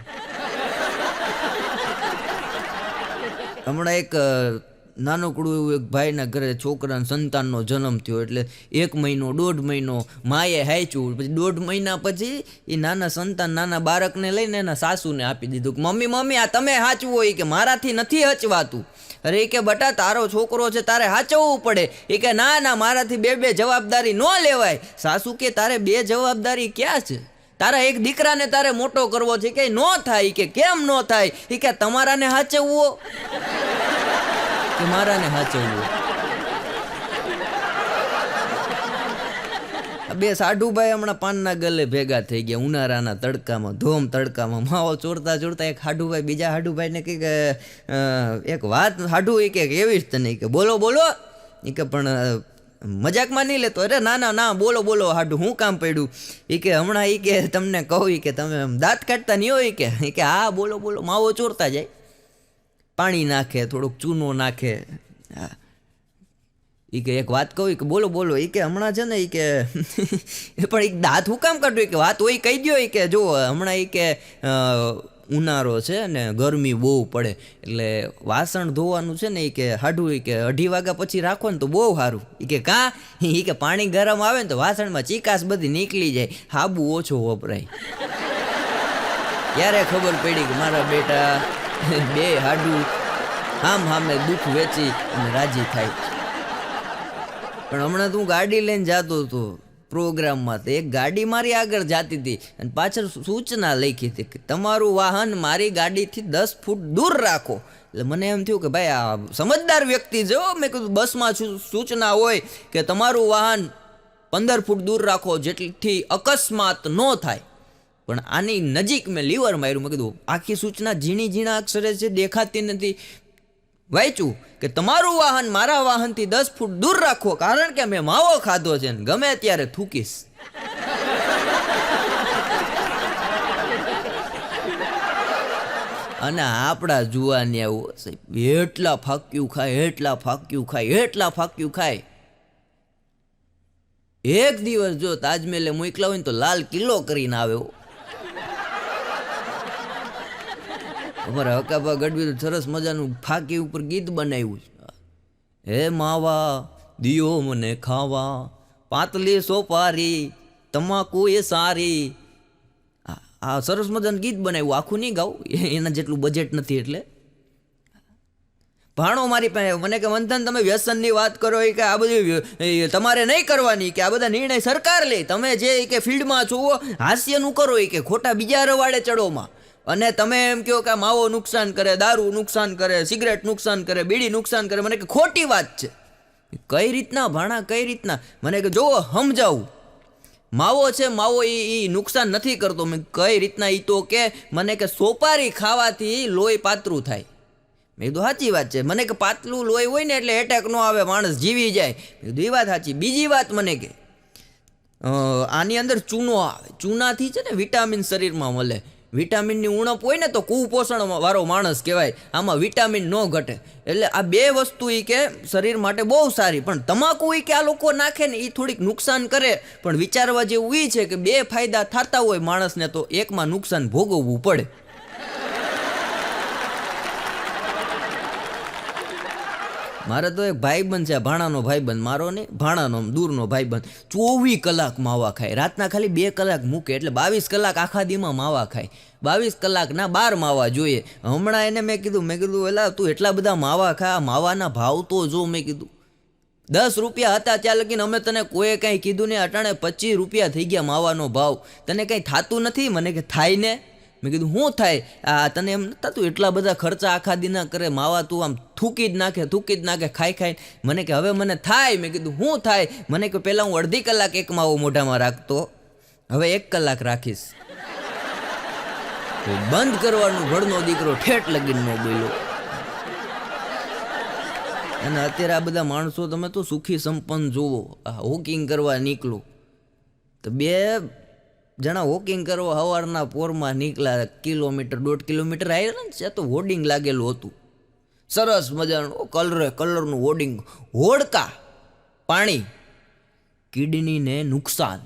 હમણાં એક નાનકડું એવું એક ભાઈના ઘરે છોકરાના સંતાનનો જન્મ થયો. એટલે 1 મહિનો 1.5 મહિનો માએ હાચ્યું. પછી 1.5 મહિના પછી એ નાના બાળકને લઈને એના સાસુને આપી દીધું કે મમ્મી આ તમે હાચવો. એ કે મારાથી નથી હચવાતું. અરે એ કે બટા તારો છોકરો છે તારે હાચવવું પડે. એ કે ના મારાથી બે જવાબદારી ન લેવાય. સાસુ કે તારે 2 જવાબદારી ક્યાં છે? તારા એક દીકરાને તારે મોટો કરવો છે કે નો થાય? કે કેમ નો થાય? એ કે તમારાને હાચવવો કે મારાને હાચવવું? બે સાઢુભાઈ હમણાં પાનના ગલે ભેગા થઈ ગયા ઉનાળાના તડકામાં, ધોમ તડકામાં. માવો ચોરતા એક હાડુભાઈ બીજા હાડુભાઈને કે એક વાત હાડુ એ કે એવી જ તને કે બોલો એ કે પણ મજાકમાં નહીં લેતો. અરે ના બોલો હાડું હું કામ પડ્યું? એ કે હમણાં એ કે તમને કહું કે તમે દાંત કાઢતા નહીં હોય કે હા બોલો માવો ચોરતા જાય, પાણી નાખે, થોડોક ચૂનો નાખે. હા એ કે એક વાત કહું કે બોલો એ કે હમણાં છે ને એ કે પણ એક દાંત હું કામ કાઢું? કે વાત હોય કહી દો. એ કે જો હમણાં એ કે ઉનાળો છે ને ગરમી બહુ પડે એટલે વાસણ ધોવાનું છે ને એ કે હાડું એ કે 2:30 વાગ્યા પછી રાખો ને તો બહુ સારું. એ કે કાં? એ કે પાણી ગરમ આવે ને તો વાસણમાં ચીકાશ બધી નીકળી જાય, હાબુ ઓછો વપરાય. ત્યારે ખબર પડી કે મારા બેટા 2 હાડું સામે દુઃખ વેચી અને રાજી થાય. પણ હમણાં તું ગાડી લઈને જતો હતો પ્રોગ્રામમાં, તો એક ગાડી મારી આગળ જતી હતી અને પાછળ સૂચના લખી હતી કે તમારું વાહન મારી ગાડીથી 10 ફૂટ દૂર રાખો. એટલે મને એમ થયું કે ભાઈ આ સમજદાર વ્યક્તિ છે. મેં કીધું બસમાં સૂચના હોય કે તમારું વાહન 15 ફૂટ દૂર રાખો જેટલી અકસ્માત ન થાય. પણ આની નજીક મેં લીવર માર્યું. મેં કીધું આખી સૂચના ઝીણા અક્ષરે છે, દેખાતી નથી. વાંચ્યું કે તમારું વાહન મારા વાહનથી 10 ફૂટ દૂર રાખો કારણ કે મેં માવો ખાધો છે ને ગમે ત્યારે થૂકીશ. અને આપણા જુવાનિયા એટલા ફાક્યું ખાય. એક દિવસ જો તાજમહેલે મોકલા હોય ને તો લાલ કિલ્લો કરીને આવ્યો. અમારા હકાભા ગઢવી સરસ મજાનું ફાકી ઉપર ગીત બનાવ્યું. હે માવા દિયો મને ખાવા, પાતલી સોપારી તમાકુ એ સારી. આ સરસ મજાનું ગીત બનાવ્યું. આખું નહીં ગાવું, એના જેટલું બજેટ નથી. એટલે ભાણો મારી પાસે મને કે મંથન તમે વ્યસનની વાત કરો કે આ બધી તમારે નહીં કરવાની, કે આ બધા નિર્ણય સરકાર લે, તમે જે કે ફિલ્ડમાં છો હાસ્યનું કરો કે ખોટા બીજા રવાડે ચડોમાં. અને તમે એમ કહો કે માવો નુકસાન કરે, દારૂ નુકસાન કરે, સિગરેટ નુકસાન કરે, બીડી નુકસાન કરે. મને કે ખોટી વાત છે. કઈ રીતના ભાણા, કઈ રીતના? મને કે જો સમજાવું, માવો છે, માવો એ નુકસાન નથી કરતો. મેં કઈ રીતના? એ તો કે મને કે સોપારી ખાવાથી લોહી પાતળું થાય. મેં કીધું સાચી વાત છે. મને કે પાતળું લોહી હોય ને એટલે એટેક ન આવે, માણસ જીવી જાય. મેં કીધું એ વાત સાચી. બીજી વાત મને કે આની અંદર ચૂનો આવે. ચૂનાથી છે ને વિટામિન શરીરમાં મળે. વિટામિનની ઉણપ હોય ને તો કુપોષણ વાળો માણસ કહેવાય. આમાં વિટામિન ન ઘટે. એટલે આ બે વસ્તુ એ કે શરીર માટે બહુ સારી. પણ તમાકુ એ કે આ લોકો નાખે ને એ થોડીક નુકસાન કરે. પણ વિચારવા જેવું એ છે કે બે ફાયદા થતા હોય માણસને તો એકમાં નુકસાન ભોગવવું પડે. મારે તો એક ભાઈબંધ છે, ભાણાનો ભાઈબંધ, મારો ને ભાણાનો દૂરનો ભાઈબંધ, 24 કલાક માવા ખાય. રાતના ખાલી 2 કલાક મૂકે એટલે 22 કલાક આખા દીમાં માવા ખાય. 22 કલાકના 12 માવા જોઈએ. હમણાં એને મેં કીધું એલા તું એટલા બધા માવા ખા, માવાના ભાવ તો જો. મેં કીધું 10 રૂપિયા હતા ત્યાં લગીને અમે તને કોઈ કાંઈ કીધું ને, અટાણે 25 રૂપિયા થઈ ગયા માવાનો ભાવ. તને કંઈ થાતું નથી? મને કે થાય ને. મેં કીધું શું થાય? તને એમ નતા તું એટલા બધા ખર્ચા આખા દીના કરે, માવા તું આમ થૂકી જ નાખે ખાઈ. મને કે હવે મને થાય. મેં કીધું શું થાય? મને કે પહેલાં હું અડધી કલાક એક માવો મોઢામાં રાખતો, હવે 1 કલાક રાખીશ. બંધ કરવાનું ભળનો દીકરો ઠેઠ લગીન ન બોલ્યો. અને અત્યારે આ બધા માણસો તમે તો સુખી સંપન્ન જોવો, વોકિંગ કરવા નીકળો તો 2 જણા વોકિંગ કરવા સવારના પોરમાં નીકળ્યા, કિલોમીટર 1.5 કિલોમીટર આવ્યા ને તો હોર્ડિંગ લાગેલું હતું સરસ મજાનું, કલરનું હોર્ડિંગ. હોડકા પાણી કિડનીને નુકસાન.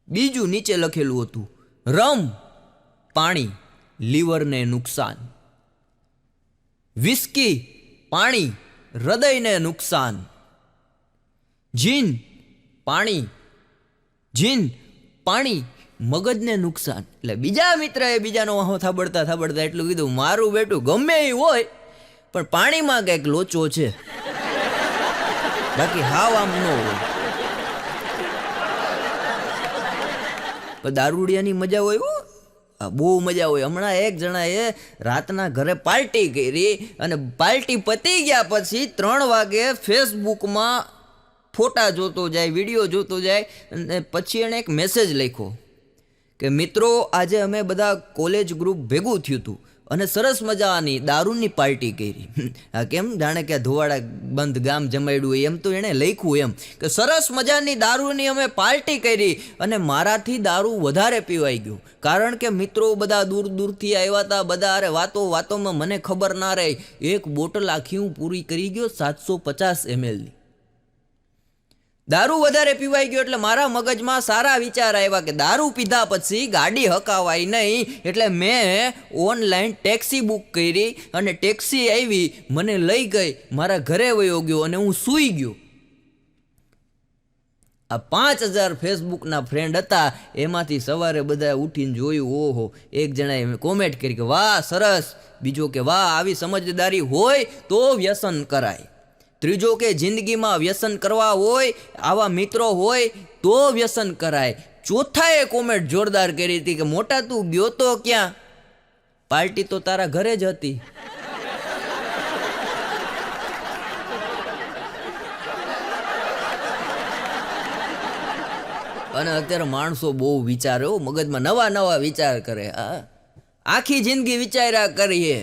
બીજું નીચે લખેલું હતું રમ પાણી લીવરને નુકસાન. વિસ્કી પાણી હૃદયને નુકસાન. જીન પાણી મગજને નુકસાન. એટલે બીજા મિત્રએ બીજાનો વાહો થાબડતા એટલું કીધું, મારું બેટું ગમે એ હોય પણ પાણીમાં કંઈક લોચો છે, બાકી હાવ આમ ન હોય. દારૂડિયાની મજા હોય, બહુ મજા હોય. હમણાં એક જણાએ રાતના ઘરે પાર્ટી કરી અને પાર્ટી પતી ગયા પછી 3 વાગે ફેસબુકમાં ફોટા જોતો જાય, વિડીયો જોતો જાય અને પછી એણે એક મેસેજ લખ્યો કે મિત્રો આજે અમે બધા કોલેજ ગ્રુપ ભેગું થયું હતું અને સરસ મજાની દારૂની પાર્ટી કરી. કેમ જાણે કે ધોવાડા બંધ ગામ જમાડ્યું હોય એમ તો એણે લખ્યું એમ કે સરસ મજાની દારૂની અમે પાર્ટી કરી અને મારાથી દારૂ વધારે પીવાઈ ગયું, કારણ કે મિત્રો બધા દૂરથી આવ્યા હતા. બધા અરે વાતોમાં મને ખબર ના રહી, 1 બોટલ આખી હું પૂરી કરી ગયો 750 ml ની. દારૂ વધારે પીવાઈ ગયો એટલે મારા મગજમાં સારા વિચાર આવ્યા કે દારૂ પીધા પછી ગાડી હકાવાય નહીં, એટલે મેં ઓનલાઈન ટેક્સી બુક કરી અને ટેક્સી આવી, મને લઈ ગઈ, મારા ઘરે વયો ગયો અને હું સૂઈ ગયો. આ 5000 ફેસબુકના ફ્રેન્ડ હતા, એમાંથી સવારે બધા ઉઠીને જોયું, ઓહો, એક જણાએ કોમેન્ટ કરી કે વાહ સરસ, બીજો કે વાહ આવી સમજદારી હોય તો વ્યસન કરાય, ત્રીજો કે જિંદગીમાં વ્યસન કરવા હોય, આવા મિત્રો હોય તો વ્યસન કરાય, ચોથાએ કોમેન્ટ જોરદાર કરી હતી કે મોટા તું ગયો તો ક્યાં, પાર્ટી તો તારા ઘરે જ હતી. અને અત્યારે માણસો બહુ વિચારે, મગજમાં નવા વિચાર કરે. આખી જિંદગી વિચાર્યા કરીએ,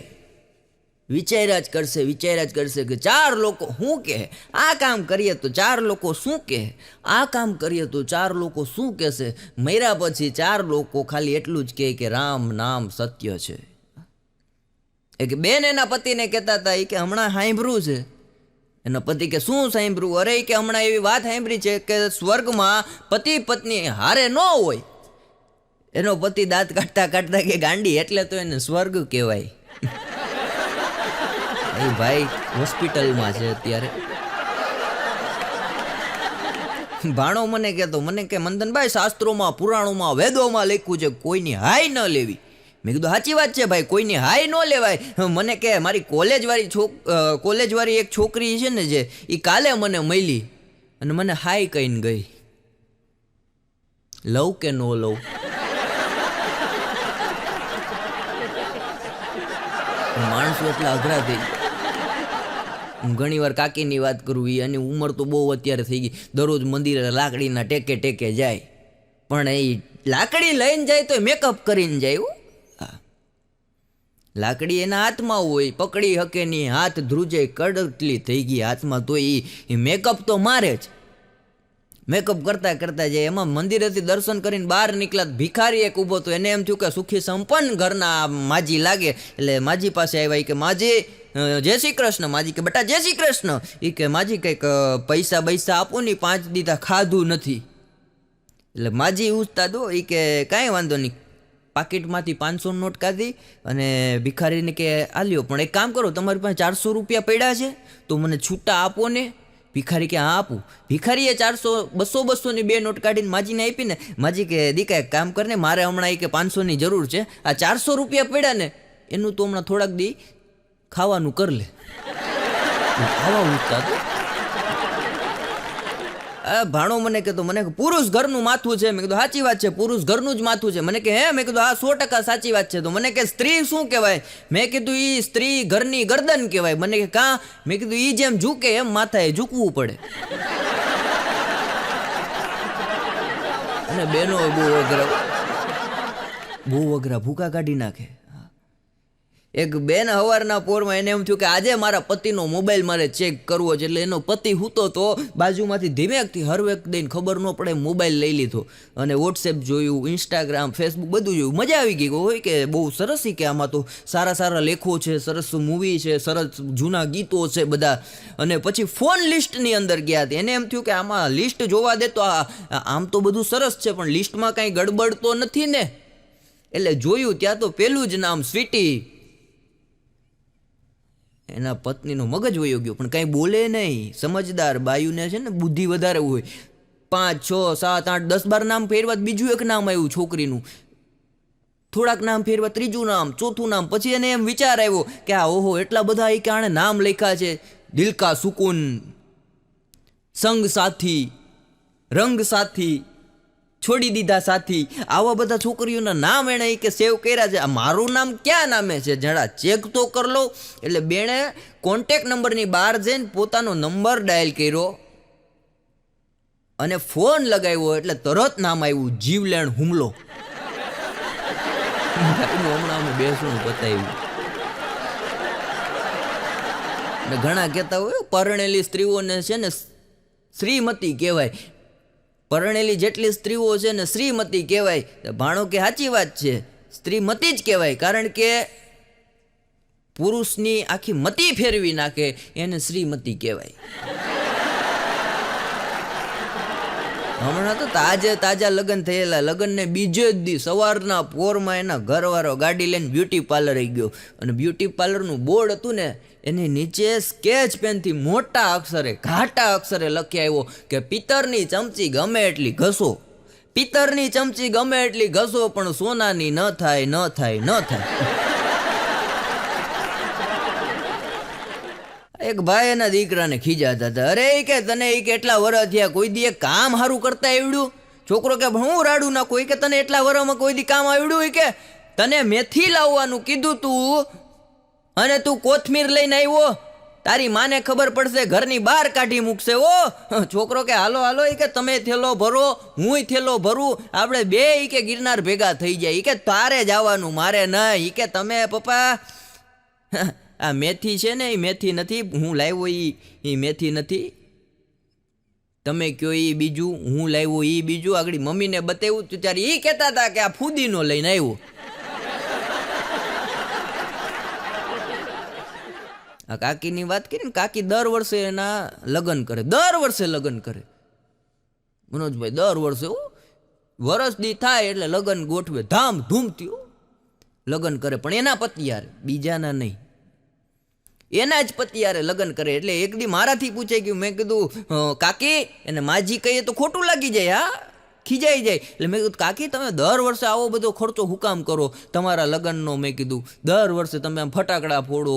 વિચાર્યા જ કરશે કે 4 લોકો શું કહે, આ કામ કરીએ તો 4 લોકો શું કહે, આ કામ કરીએ તો 4 લોકો શું કહેશે. મર્યા પછી 4 લોકો ખાલી એટલું જ કહે કે રામ નામ સત્ય છે. એક બેન એના પતિને કહેતા હતા કે હમણાં સાંભળ્યું છે. એનો પતિ કે શું સાંભળ્યું? અરે કે હમણાં એવી વાત સાંભળી છે કે સ્વર્ગમાં પતિ પત્ની હારે ન હોય. એનો પતિ દાંત કાઢતા કે ગાંડી, એટલે તો એને સ્વર્ગ કહેવાય. એ ભાઈ હોસ્પિટલમાં છે અત્યારે. ભાણો મને કે મંદનભાઈ કોઈશાસ્ત્રોમાં પુરાણોમાં વેદોમાં લખ્યું છે કોઈની હાય ન લેવી. મેં કીધું સાચી વાત છે ભાઈ, કોઈની હાય ન લેવાય. મને કે મારી કોલેજવાળી એક છોકરી છે ને જે, એ કાલે મને મળી અને મને હાય કહીને ગઈ. લવ કે નો લવ? માણસો એટલા અઘરા થઈ ગયા. હું ઘણી વાર કાકીની વાત કરું, એની ઉંમર તો બહુ અત્યારે થઈ ગઈ, દરરોજ મંદિરે લાકડીના ટેકે જાય, પણ એ લાકડી લઈને જાય તો મેકઅપ કરીને જાય. લાકડી એના હાથમાં હોય, પકડી હકે નહીં, હાથ ધ્રુજે, કડકલી થઈ ગઈ હાથમાં, તો એ મેકઅપ તો મારે જ. મેકઅપ કરતા કરતા જાય. એમાં મંદિરેથી દર્શન કરીને બહાર નીકળ્યા, ભિખારી એક ઊભો હતો. એને એમ થયું કે સુખી સંપન્ન ઘરના માજી લાગે, એટલે માજી પાસે આવ્યા. કે માજી જય શ્રી કૃષ્ણ. માજી કે બેટા જય શ્રી કૃષ્ણ. એ કે માજી કંઈક પૈસા બૈસા આપો ને, 5 દીધા ખાધું નથી. એટલે માજી ઉચતા દો. એ કે કાંઈ વાંધો નહીં. પાકીટમાંથી 500 નોટ કાઢી અને ભિખારીને કે આલ્યો, પણ એક કામ કરો, તમારી પાસે 400 રૂપિયા પડ્યા છે તો મને છૂટા આપો ને. ભિખારી કે હા આપું. ભિખારીએ 400 200 ની 2 નોટ કાઢીને માજીને આપી ને. માજી કે દીકા એક કામ કરને, મારે હમણાં કે 500ની જરૂર છે. આ 400 રૂપિયા પડ્યા ને એનું તો હમણાં થોડાક દી ખાવાનું કર લે. ખાવા ઉઠતા તો ભાણો મને કહેતો, મને પુરુષ ઘરનું માથું છે. મેં કીધું સાચી વાત છે, પુરુષ ઘરનું જ માથું છે. મને કે હે? મેં કીધું હા 100% સાચી વાત છે. તો મને કે સ્ત્રી શું કહેવાય? મેં કીધું ઈ સ્ત્રી ઘરની ગરદન કહેવાય. મને કે કાં? મેં કીધું ઈ જેમ ઝૂકે એમ માથાએ ઝૂકવું પડે. અને બેનો બહુ અઘરા ભૂકા કાઢી નાખે. એક બેન સવારના પોરમાં એને એમ થયું કે આજે મારા પતિનો મોબાઈલ મારે ચેક કરવો છે. એટલે એનો પતિ હૂતો તો બાજુમાંથી ધીમેકથી હરવેક દઈને ખબર ન પડે મોબાઈલ લઈ લીધો અને વોટ્સએપ જોયું, ઇન્સ્ટાગ્રામ, ફેસબુક બધું જોયું. મજા આવી ગઈ. હોય કે બહુ સરસ કે આમાં તો સારા સારા લેખો છે, સરસ મૂવી છે, સરસ જૂના ગીતો છે બધા. અને પછી ફોન લિસ્ટની અંદર ગયા હતા. એને એમ થયું કે આમાં લિસ્ટ જોવા દે તો આમ તો બધું સરસ છે પણ લિસ્ટમાં કાંઈ ગડબડ તો નથી ને. એટલે જોયું ત્યાં તો પેલું જ નામ સ્વીટી. એના પત્નીનો મગજ વયો ગયો પણ કાંઈ બોલે નહીં. સમજદાર બાયુને છે ને બુદ્ધિ વધારે હોય. 5, 6, 7, 8, 10, 12 નામ ફેરવા બીજું એક નામ આવ્યું છોકરીનું. થોડાક નામ ફેરવા ત્રીજું નામ, ચોથું નામ. પછી એને એમ વિચાર આવ્યો કે આ ઓહો એટલા બધા કે આણે નામ લખ્યા છે. દિલ કા સુકૂન, સંગ સાથી, રંગ સાથી, છોડી દીધા સાથી, આવા બધા છોકરીઓના નામ એણે કે સેવ કર્યા છે. આ મારું નામ ક્યાં નામે છે જરા ચેક તો કર લો. એટલે બેણે કોન્ટેક્ટ નંબરની બહાર જઈને પોતાનો નંબર ડાયલ કર્યો અને ફોન લગાવ્યો. એટલે તરત નામ આવ્યું જીવલેણ હુમલો. હમણાં અમે બેસું બતાવ્યું. ઘણા કહેતા હોય પરણેલી સ્ત્રીઓને છે ને શ્રીમતી કહેવાય. પરણેલી જેટલી સ્ત્રીઓ છે ને શ્રીમતી કહેવાય. ભાણો કે સાચી વાત છે, સ્ત્રીમતી જ કહેવાય. કારણ કે પુરુષની આખી મતી ફેરવી નાખે એને શ્રીમતી કહેવાય. હમણાં તો તાજા લગ્ન થયેલા, લગ્નને બીજે જ દી સવારના પોરમાં એના ઘરવાળો ગાડી લઈને બ્યુટી પાર્લર આવી ગયો. અને બ્યુટી પાર્લરનું બોર્ડ હતું ને એની નીચે સ્કેચ પેનથી મોટા અક્ષરે ઘાટા અક્ષરે લખી આવ્યો કે પિત્તરની ચમચી ગમે એટલી ઘસો, પિત્તરની ચમચી ગમે એટલી ઘસો પણ સોનાની ન થાય, ન થાય, ન થાય. એક ભાઈ એના દીકરાને ખીજાતા હતા. અરે કે તને કેટલા વર્ષ થયા કોઈ દી એક કામ સારું કરતા આવડ્યું? છોકરો કે હું રાડું નાખું. કે તને એટલા વર્ષમાં કોઈ દી કામ આવડ્યું? કે તને મેથી લાવવાનું કીધું તું અને તું કોથમીર લઈને આવ્યો. તારી માને ખબર પડશે ઘરની બહાર કાઢી મૂકશે. ઓ છોકરો કે હાલો હાલો. કે તમે થેલો ભરો, હુંય થેલો ભરું, આપણે બે કે ગિરનાર ભેગા થઈ જાય. કે તારે જવાનું મારે નહીં. કે તમે પપ્પા આ મેથી છે ને એ મેથી નથી, હું લાવ્યો એ મેથી નથી. તમે કયો એ બીજું, હું લાવ્યો એ બીજું. આગળ મમ્મીને બતાવ્યું ત્યારે એ કહેતા હતા કે આ ફૂદીનો લઈને આવ્યો. આ કાકીની વાત કરી ને, કાકી દર વર્ષે એના લગ્ન કરે, દર વર્ષે લગ્ન કરે. મનોજભાઈ દર વર્ષે વરસ દી થાય એટલે લગ્ન ગોઠવે, ધામધૂમથી લગ્ન કરે. પણ એના પતિ યાર, બીજાના નહીં, એના જ પતિ યારે લગ્ન કરે. એટલે એક દી મારાથી પૂછાઈ ગયું. મેં કીધું કાકી એને માજી કહીએ તો ખોટું લાગી જાય, હા ખીજાઈ જાય. એટલે મેં કીધું કાકી તમે દર વર્ષે આવો બધો ખર્ચો હુકામ કરો તમારા લગ્નનો? મેં કીધું દર વર્ષે તમે આમ ફટાકડા ફોડો,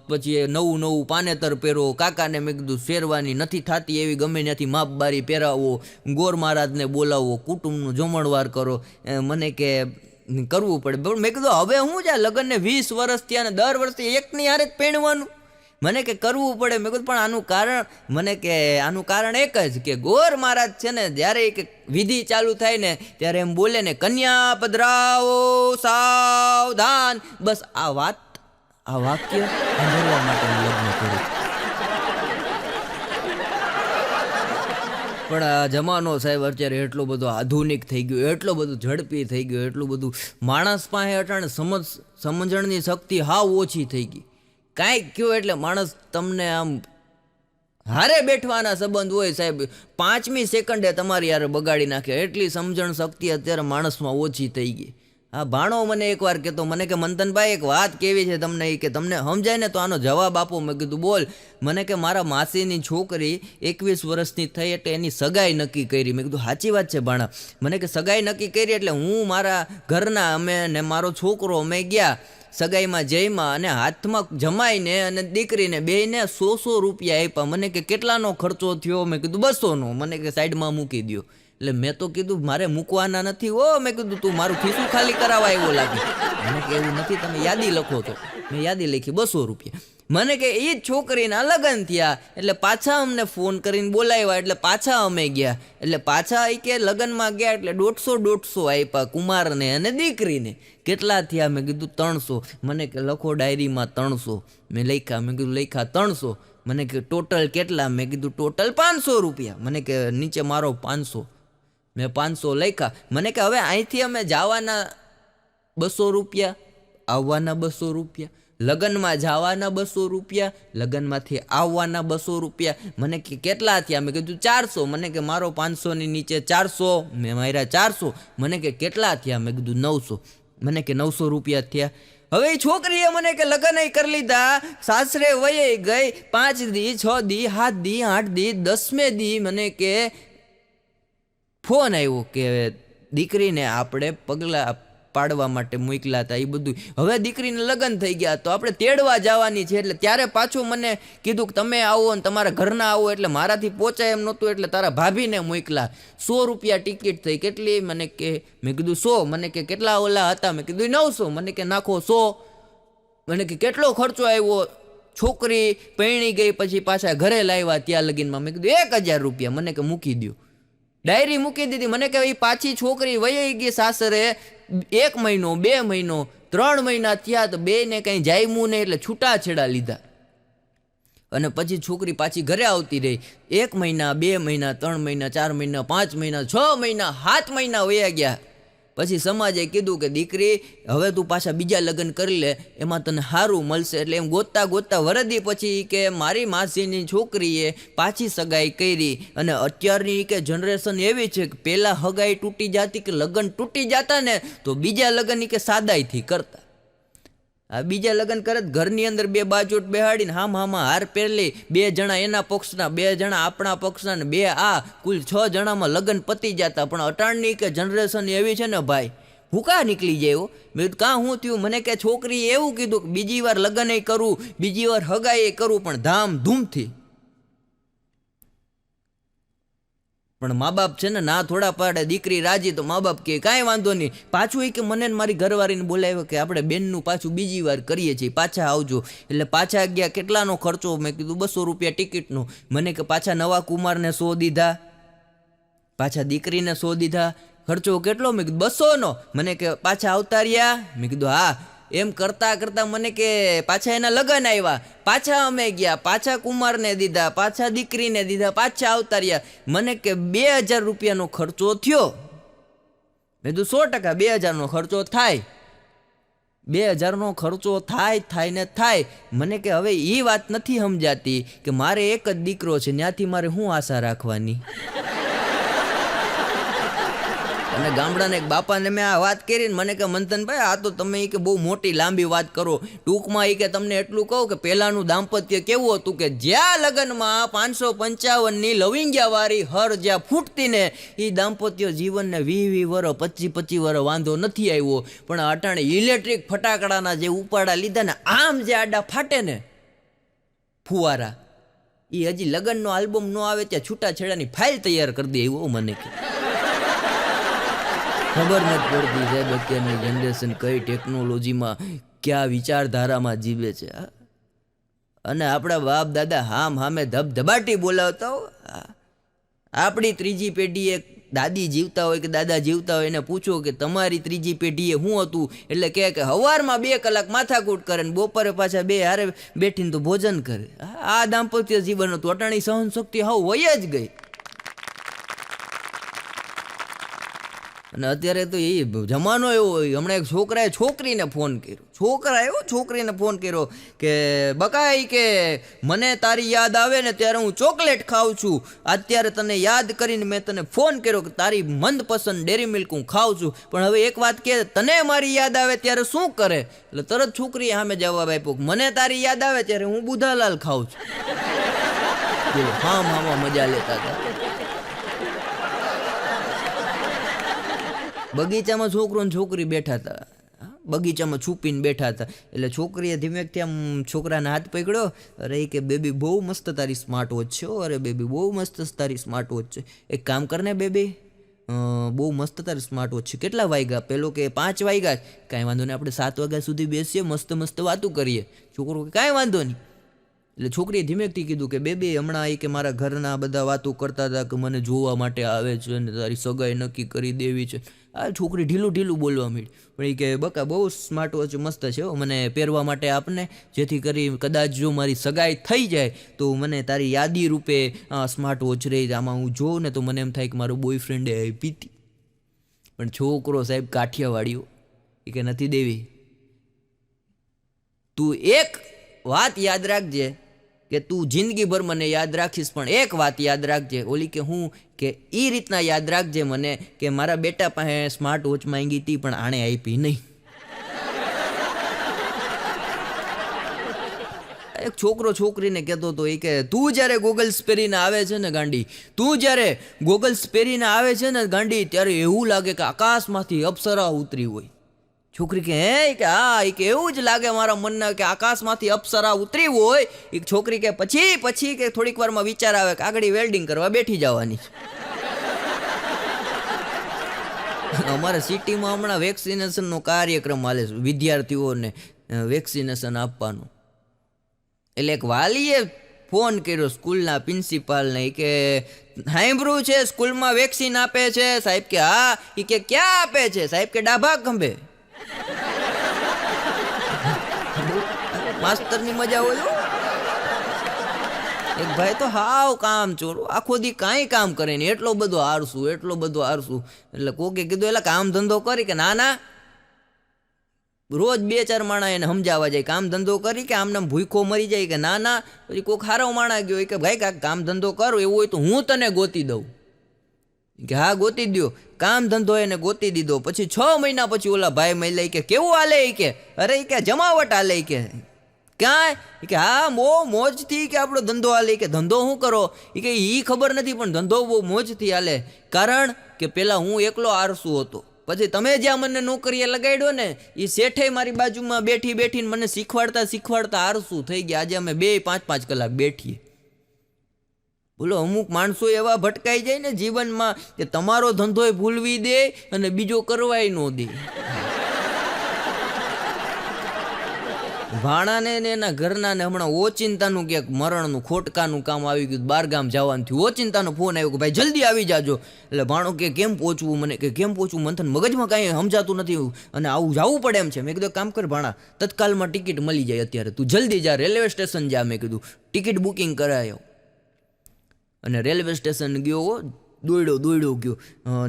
પછી નવું નવું પાનેતર પહેરો. કાકાને મેં કીધું શેરવાની નથી થતી એવી ગમે ત્યાંથી માપબારી પહેરાવો, ગોર મહારાજને બોલાવો, કુટુંબનું જમણવાર કરો. મને કે કરવું પડે. મેં કીધું હવે હું જ લગ્નને 20 વર્ષ થયા ને દર વર્ષે એકની હારે જ પહેણવાનું? મને કે કરવું પડે. મેં કીધું પણ આનું કારણ, મને કે આનું કારણ એક જ કે ગોર મહારાજ છે ને જ્યારે એક વિધિ ચાલુ થાય ને ત્યારે એમ બોલે ને કન્યા પધરાવો સાવધાન. બસ આ વાક્ય સાંભળવા માટે લગ્ન કર્યું. પણ આ જમાનો સાહેબ અત્યારે એટલો બધો આધુનિક થઈ ગયો, એટલો બધો ઝડપી થઈ ગયો, એટલું બધું માણસ પાસે અટાણે સમજણની શક્તિ હાવ ઓછી થઈ ગઈ. કાંઈક કયો એટલે માણસ તમને આમ હારે બેઠવાના સંબંધ હોય સાહેબ 5મી સેકન્ડે તમારી યાર બગાડી નાખે, એટલી સમજણ શક્તિ અત્યારે માણસમાં ઓછી થઈ ગઈ. આ ભાણો મને એકવાર કહેતો, મને કે મંથનભાઈ એક વાત કેવી છે તમને, એ કે તમને સમજાય ને તો આનો જવાબ આપો. મેં કીધું બોલ. મને કે મારા માસીની છોકરી 21 વર્ષની થઈ એટલે એની સગાઈ નક્કી કરી. મેં કીધું સાચી વાત છે ભાણા. મને કે સગાઈ નક્કી કરી એટલે હું મારા ઘરના અમે ને મારો છોકરો અમે ગયા સગાઈમાં જઈમાં અને હાથમાં જમાઈને અને દીકરીને બેયને 100 રૂપિયા આપ્યા. મને કે કેટલાનો ખર્ચો થયો? મેં કીધું 200નો. મને કે સાઈડમાં મૂકી દો. એટલે મેં તો કીધું મારે મૂકવાના નથી હો. મેં કીધું તું મારું ખિસ્સું ખાલી કરાવવા એવો લાગે. મને કે એવું નથી, તમે યાદી લખો. તો મેં યાદી લખી 200 રૂપિયા. મને કે એ જ છોકરીના લગ્ન થયા એટલે પાછા અમને ફોન કરીને બોલાવ્યા એટલે પાછા અમે ગયા. એટલે પાછા એ કે લગ્નમાં ગયા એટલે 150 આપ્યા કુમારને અને દીકરીને. કેટલા થયા? મેં કીધું 300. મને કે લખો ડાયરીમાં 300. મેં લખ્યા. મેં કીધું લખ્યા 300. મને કે ટોટલ કેટલા? મેં કીધું ટોટલ 500 રૂપિયા. મને કે નીચે મારો 500. મેં 500 લખ્યા. મને કે હવે અહીંથી અમે જવાના 200 રૂપિયા, આવવાના 200 રૂપિયા, લગ્નમાં જવાના 200 રૂપિયા, લગ્નમાંથી આવવાના 200 રૂપિયા. મને કે કેટલા થયા? મેં કીધું 400. મને કે મારો 500ની નીચે 400. મેં માર્યા 400. મને કે કેટલા થયા? મેં કીધું 900. મને કે 900 રૂપિયા થયા. હવે એ છોકરીએ મને કે લગ્ન કરી લીધા, સાસરે વયે ગઈ. 5 દી 6 દી 7 દી 8 દી 10મે દી મને કે ફોન આવ્યો કે દીકરીને આપણે પગલાં પાડવા માટે મોકલા હતા. એ બધું હવે દીકરીને લગ્ન થઈ ગયા તો આપણે તેડવા જવાની છે. એટલે ત્યારે પાછું મને કીધું કે તમે આવો ને તમારા ઘરના આવો. એટલે મારાથી પહોંચાય એમ નહોતું એટલે તારા ભાભીને મોકલા. 100 રૂપિયા ટિકિટ થઈ. કેટલી? મને કે મેં કીધું 100. મને કે કેટલા ઓલા હતા? મેં કીધું 900. મને કે નાખો 100. મને કે કેટલો ખર્ચો આવ્યો? છોકરી પરણી ગઈ પછી પાછા ઘરે લાવ્યા ત્યાં લગીનમાં. મેં કીધું 1000 રૂપિયા. મને કે મૂકી દો. ડાયરી મૂકી દીધી. મને કે પાછી છોકરી વહી ગઈ સાસરે. 1 મહિનો 2 મહિનો 3 મહિના થયા તો બેને કંઈ જામ્યું નહીં એટલે છૂટાછેડા લીધા. અને પછી છોકરી પાછી ઘરે આવતી રહી. 1 મહિના 2 મહિના 3 મહિના 4 મહિના 5 મહિના 6 મહિના 7 મહિના વયા ગયા. પછી સમાજે કીધું કે દીકરી હવે તું પાછા બીજા લગ્ન કરી લે, એમાં તને સારું મળશે. એટલે એમ ગોતતા ગોતતા વરદી પછી કે મારી માસીની છોકરીએ પાછી સગાઈ કરી. અને અત્યારની કે જનરેશન એવી છે કે પહેલાં હગાઈ તૂટી જતી કે લગ્ન તૂટી જતા ને તો બીજા લગ્ન કે સાદાઈથી કરતા. આ બીજા લગ્ન કરે ઘરની અંદર 2 બાજોટ બેહાડીને હામાં હાર પહેરલી, 2 જણા એના પક્ષના 2 જણા આપણા પક્ષના ને 2 આ કુલ 6 જણામાં લગ્ન પતી જતા. પણ અટાણની કે જનરેશન એવી છે ને ભાઈ, હું કાં નીકળી જાય. મેં કાં હું થયું? મને કે છોકરીએ એવું કીધું કે બીજી વાર લગ્ન કરું, બીજી વાર હગાઈ કરું પણ ધામધૂમથી. પણ મા બાપ છે ને ના થોડા પાડે. દીકરી રાજી તો મા બાપ કે કાંઈ વાંધો નહીં. પાછું એ કે મને મારી ઘરવાળીને બોલાવ્યો કે આપણે બેનનું પાછું બીજી વાર કરીએ છીએ, પાછા આવજો. એટલે પાછા ગયા. કેટલાનો ખર્ચો? મેં કીધું 200 રૂપિયા ટિકિટનો. મને કે પાછા નવા કુમારને 100 દીધા, પાછા દીકરીને 100 દીધા. ખર્ચો કેટલો? મેં કીધું 200નો. મને કે પાછા આવતા રહ્યા? મેં કીધું હા. એમ કરતાં કરતાં મને કે પાછા એના લગ્ન આવ્યા. પાછા અમે ગયા, પાછા કુમારને દીધા, પાછા દીકરીને દીધા, પાછા આવતા રહ્યા. મને કે 2000 રૂપિયાનો ખર્ચો થયો. મેં કીધું 100% 2000નો ખર્ચો થાય. 2000નો ખર્ચો થાય ને થાય. મને કે હવે એ વાત નથી સમજાતી કે મારે એક જ દીકરો છે, ત્યાંથી મારે શું આશા રાખવાની. અને ગામડાના એક બાપાને મેં આ વાત કરીને મને કે મંથનભાઈ આ તો તમે કે બહુ મોટી લાંબી વાત કરો. ટૂંકમાં કે તમને એટલું કહું કે પહેલાંનું દાંપત્ય કેવું હતું કે જ્યાં લગ્નમાં 555ની લવિંગિયાવાળી હર જ્યાં ફૂટતી ને એ દાંપત્ય જીવનને 20 વર્ષ 25 વર્ષ વાંધો નથી આવ્યો. પણ અટાણે ઇલેક્ટ્રિક ફટાકડાના જે ઉપાડા લીધા ને આમ જે આડા ફાટે ને ફુવારા, એ હજી લગ્નનો આલ્બમ ન આવે ત્યાં છૂટાછેડાની ફાઇલ તૈયાર કરી દે એવું મને કે. ખબર નથી પડતી સાહેબ અત્યારની જનરેશન કઈ ટેકનોલોજીમાં કયા વિચારધારામાં જીવે છે. અને આપણા બાપ દાદા હામે ધબધબાટી બોલાવતા હો. આપણી ત્રીજી પેઢીએ દાદી જીવતા હોય કે દાદા જીવતા હોય એને પૂછો કે તમારી ત્રીજી પેઢીએ શું હતું, એટલે કહે કે સવારમાં 2 કલાક માથાકૂટ કરે ને બપોરે પાછા 2 હારે બેઠીને તો ભોજન કરે. આ દાંપત્ય જીવન હતું. અટાણી સહનશક્તિ હાવ વય જ ગઈ. અને અત્યારે તો એ જમાનો એવો હોય. હમણાં એક છોકરાએ છોકરીને ફોન કર્યો, છોકરીને ફોન કર્યો કે બકાઈ કે મને તારી યાદ આવે ને ત્યારે હું ચોકલેટ ખાઉં છું. અત્યારે તને યાદ કરીને મેં તને ફોન કર્યો કે તારી મનપસંદ ડેરી મિલ્ક હું ખાઉં છું. પણ હવે એક વાત કે તને મારી યાદ આવે ત્યારે શું કરે? એટલે તરત છોકરીએ સામે જવાબ આપ્યો મને તારી યાદ આવે ત્યારે હું બુધાલાલ ખાઉં છું. હા મામા મજા લેતા હતા. બગીચામાં છોકરો ને છોકરી બેઠા હતા, બગીચામાં છુપીને બેઠા હતા. એટલે છોકરીએ ધીમેકથી આમ છોકરાના હાથ પકડ્યો. અરે કે બેબી બહુ મસ્ત તારી સ્માર્ટ વોચ છે. અરે બેબી બહુ મસ્ત તારી સ્માર્ટ વોચ છે. એક કામ કરને બેબી, બહુ મસ્ત તારી સ્માર્ટ વોચ છે. કેટલા વાગ્યા? પેલો કે 5 વાગ્યા. કાંઈ વાંધો નહીં, આપણે 7 વાગ્યા સુધી બેસીએ, મસ્ત મસ્ત વાતું કરીએ. છોકરો કે કાંઈ વાંધો નહીં. એટલે છોકરીએ ધીમેકથી કીધું કે બેબી હમણાં કે મારા ઘરના બધા વાતો કરતા હતા કે મને જોવા માટે આવે છે અને તારી સગાઈ નક્કી કરી દેવી છે. આ છોકરી ઢીલું બોલવા માંડી. પણ એ કે બકા બહુ સ્માર્ટ વોચ મસ્ત છે, મને પહેરવા માટે આપને, જેથી કરી કદાચ જો મારી સગાઈ થઈ જાય તો મને તારી યાદી રૂપે સ્માર્ટ વોચ રહી. આમાં હું જોઉં ને તો મને એમ થાય કે મારો બોયફ્રેન્ડે આપી હતી. પણ છોકરો સાહેબ કાઠિયાવાડીઓ એ કે નથી દેવી. તું એક વાત યાદ રાખજે કે તું જિંદગીભર મને યાદ રાખીશ, પણ એક વાત યાદ રાખજે. ઓલી કે હું કે એ રીતના યાદ રાખજે મને કે મારા બેટા પાસે સ્માર્ટ વોચ માંગી હતી પણ આણે આપી નહીં. એક છોકરો છોકરીને કહેતો હતો એ કે તું જ્યારે ગોગલ્સ પહેરીને આવે છે ને ગાંડી, તું જ્યારે ગોગલ્સ પહેરીને આવે છે ને ગાંડી, ત્યારે એવું લાગે કે આકાશમાંથી અપ્સરા ઉતરી હોય. છોકરી કે હે કે હા, એ કે એવું જ લાગે મારા મનને કે આકાશમાંથી અપ્સરા ઉતરી હોય. એક છોકરી કે પછી કે થોડીક વારમાં વિચાર આવે કે આગળ વેલ્ડિંગ કરવા બેઠી જવાની છે. અમારા સિટીમાં હમણાં વેક્સિનેશનનો કાર્યક્રમ હાલે છે, વિદ્યાર્થીઓને વેક્સિનેશન આપવાનું. એટલે એક વાલીએ ફોન કર્યો સ્કૂલના પ્રિન્સિપાલને કે સાંભળ્યું છે સ્કૂલમાં વેક્સિન આપે છે? સાહેબ કે હા. એ કે ક્યાં આપે છે? સાહેબ કે ડાભા ખંભે. માસ્તરની મજા હોય. એક ભાઈ તો હાવ કામ ચોરો, આખો દી કાંઈ કામ કરે ને એટલો બધો આરસું. એટલે કોકે કીધું એટલે કામ ધંધો કરી કે ના, રોજ 2-4 માણા એને સમજાવવા જાય કામ ધંધો કરી કે આમને ભૂખો મરી જાય કે ના. પછી કોઈક હારો માણા ગયો કે ભાઈ કાંઈક કામ ધંધો કરો, એવું હોય તો હું તને ગોતી દઉં. કે હા ગોતી દો. કામ ધંધો એને ગોતી દીધો. પછી 6 મહિના પછી ઓલા ભાઈ મળે કે કેવું હાલે? કે અરે કે જમાવટ હાલે. કે ક્યાં? કે હા બહુ મોજથી કે આપણો ધંધો હાલે. કે ધંધો શું કરો? કે એ ખબર નથી પણ ધંધો બહુ મોજથી હાલે. કારણ કે પેલા હું એકલો આરસુ હતો, પછી તમે જ્યાં મને નોકરીએ લગાડ્યો ને એ શેઠે મારી બાજુમાં બેઠીને મને શીખવાડતા આરસુ થઈ ગયા. આજે અમે 2-5 કલાક બેઠીએ. બોલો, અમુક માણસો એવા ભટકાઈ જાય ને જીવનમાં કે તમારો ધંધોય ભૂલવી દે અને બીજો કરવાય ન દે. ભાણાને ને એના ઘરના ને હમણાં ઓચિંતાનું ક્યાંક મરણનું ખોટકાનું કામ આવી ગયું, બારગામ જવાનું થયું. ઓચિંતાનો ફોન આવ્યો કે ભાઈ જલ્દી આવી જાજો. એટલે ભાણો કે કેમ પહોંચવું? મને કે કેમ પહોંચવું? મને મગજમાં કાંઈ સમજાતું નથી અને આવું જવું પડે એમ છે. મેં કીધું કામ કર ભાણા, તત્કાલમાં ટિકિટ મળી જાય અત્યારે, તું જલ્દી જા, રેલવે સ્ટેશન જા. મેં કીધું ટિકિટ બુકિંગ કરાયો અને રેલવે સ્ટેશન ગયો. દોડ્યો ગયો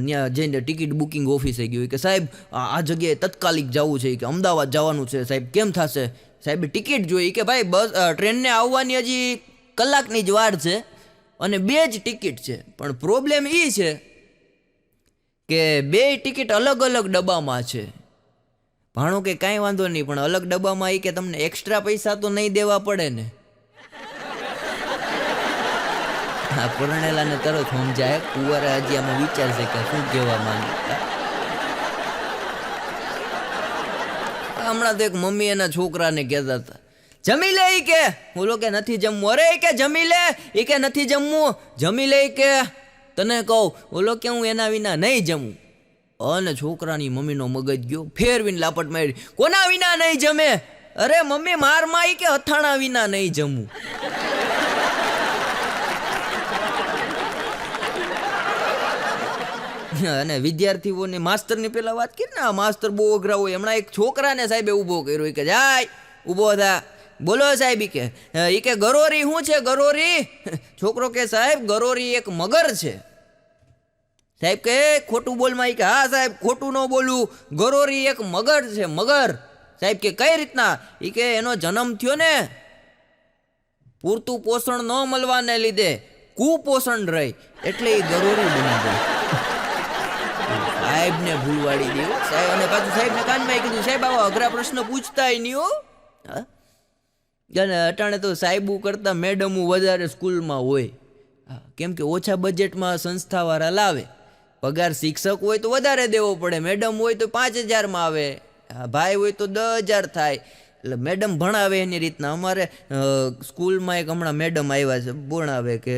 ત્યાં જઈને ટિકિટ બુકિંગ ઓફિસે ગયો કે સાહેબ આ જગ્યાએ તત્કાલિક જવું છે, કે અમદાવાદ જવાનું છે સાહેબ, કેમ થશે? સાહેબ ટિકિટ જોઈ. કે ભાઈ બસ ટ્રેનને આવવાની હજી કલાકની જ વાર છે અને 2 જ ટિકિટ છે, પણ પ્રોબ્લેમ એ છે કે 2 ટિકિટ અલગ ડબ્બામાં છે. ભાણો કે કાંઈ વાંધો નહીં, પણ અલગ ડબ્બામાં એ કે તમને એક્સ્ટ્રા પૈસા તો નહીં દેવા પડે ને. હા, પરણેલાને તરત સમજાય, કુંવરે હજી આમાં વિચારશે કે શું કહેવા માંગે. હમણાં તો એક મમ્મી એના છોકરાને કહેતા હતા જમી લે. ઈ કે બોલો કે નથી જમવું. અરે કે જમી લે. એ કે નથી જમવું. જમી લે. કે તને કહું બોલો કે હું એના વિના નહીં જમું. અને છોકરાની મમ્મીનો મગજ ગયો, ફેરવીને લાપટ મારી, કોના વિના નહીં જમે? અરે મમ્મી મારમાં. કે અથાણા વિના નહીં જમવું. અને વિદ્યાર્થીઓને માસ્તરની પેલા વાત કરી ને, માસ્તર બહુ અઘરા હોય. હમણાં એક છોકરાને સાહેબે ઊભો કર્યો કે જાય ઊભો થા. બોલો સાહેબ. એ કે ગરોરી શું છે? ગરોરી? છોકરો કે સાહેબ ગરોરી એક મગર છે. સાહેબ કે ખોટું બોલમાં કે હા સાહેબ ખોટું ન બોલું, ગરોરી એક મગર છે, મગર. સાહેબ કે કઈ રીતના? એ કે એનો જન્મ થયો ને પૂરતું પોષણ ન મળવાને લીધે કુપોષણ રહી એટલે એ ગરોરી બની ગઈ. સાહેબ ને ભૂલવાડી દીધું સાહેબ, અને પાછું સાહેબને કાનમાં કીધું સાહેબ આવા અઘરા પ્રશ્ન પૂછતાય નહીં હો. અટાણે તો સાહેબુ કરતા મેડમો વધારે સ્કૂલમાં હોય, કેમ કે ઓછા બજેટમાં સંસ્થાવાળા લાવે. પગાર શિક્ષક હોય તો વધારે દેવો પડે, મેડમ હોય તો 5,000માં આવે, ભાઈ હોય તો 10,000 થાય. એટલે મેડમ ભણાવે એની રીતના. અમારે સ્કૂલમાં એક હમણાં મેડમ આવ્યા છે, ભણાવે કે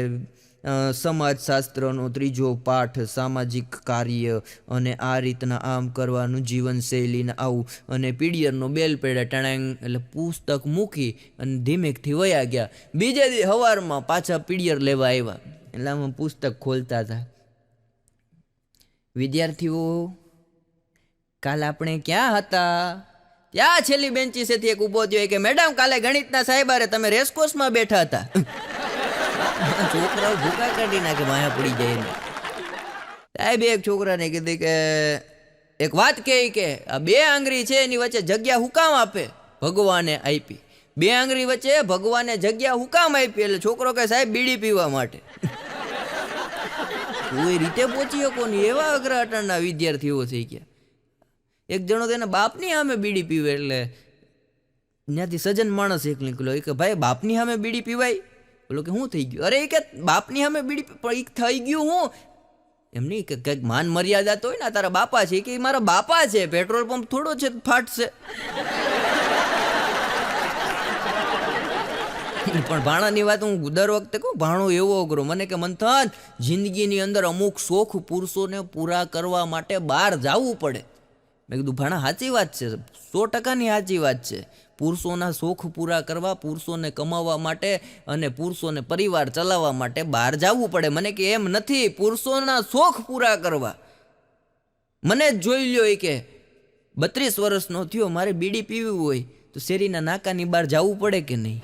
સમાજશાસ્ત્રનો 3જો પાઠ સામાજિક કાર્ય, અને આ રીતના આમ કરવાનું જીવનશૈલીને આવું, અને પીડિયરનો બેલ પેડા ટણાંગ એટલે પુસ્તક મૂકી અને ધીમેકથી વયા ગયા. બીજે દી સવારમાં પાછા પીડિયર લેવા આવ્યા, એટલે આમાં પુસ્તક ખોલતા હતા. વિદ્યાર્થીઓ કાલ આપણે ક્યાં હતા? ત્યાં છેલ્લી બેન્ચીસેથી એક ઊભો થયો કે મેડમ કાલે ગણિતના સાહેબારે તમે રેસકોર્સમાં બેઠા હતા. છોકરાઓ ભૂકા કાઢી નાખે, માયા પડી જાય. સાહેબ એક છોકરાને કીધી કે એક વાત કહે કે આ 2 આંગળી છે એની વચ્ચે જગ્યા હું કામ આપે? ભગવાને આપી. 2 આંગળી વચ્ચે ભગવાને જગ્યા હું કામ આપી? એટલે છોકરો કહે સાહેબ બીડી પીવા માટે. કોઈ રીતે પહોંચી શકો નહીં, એવા અઘરા અટાણના વિદ્યાર્થીઓ થઈ ગયા. એક જણો તો એના બાપની સામે બીડી પીવે, એટલે ત્યાંથી સજ્જન માણસ એક નીકળ્યો કે ભાઈ બાપની સામે બીડી પીવાય? બોલો કે શું થઈ ગયું? અરે કે બાપની સામે બીડી થઈ ગયું હું? એમ નહીં કે કંઈક માન મર્યાદા તો હોય ને, તારા બાપા છે કે મારા બાપા છે, પેટ્રોલ પંપ થોડો છે ફાટશે. પણ ભાણાની વાત હું દર વખતે કહું, ભાણો એવો અઘરો. મને કે મંથન, જિંદગીની અંદર અમુક શોખ પુરુષોને પૂરા કરવા માટે બહાર જવું પડે. મેં કીધું ભાણા સાચી વાત છે, 100%ની સાચી વાત છે. પુરુષોના શોખ પૂરા કરવા, પુરુષોને કમાવા માટે અને પુરુષોને પરિવાર ચલાવવા માટે બહાર જવું પડે. મને કે એમ નથી, પુરુષોના શોખ પૂરા કરવા. મને જ જોઈ લ્યો એ કે 32 વર્ષનો થયો, મારે બીડી પીવી હોય તો શેરીના નાકાની બહાર જવું પડે કે નહીં?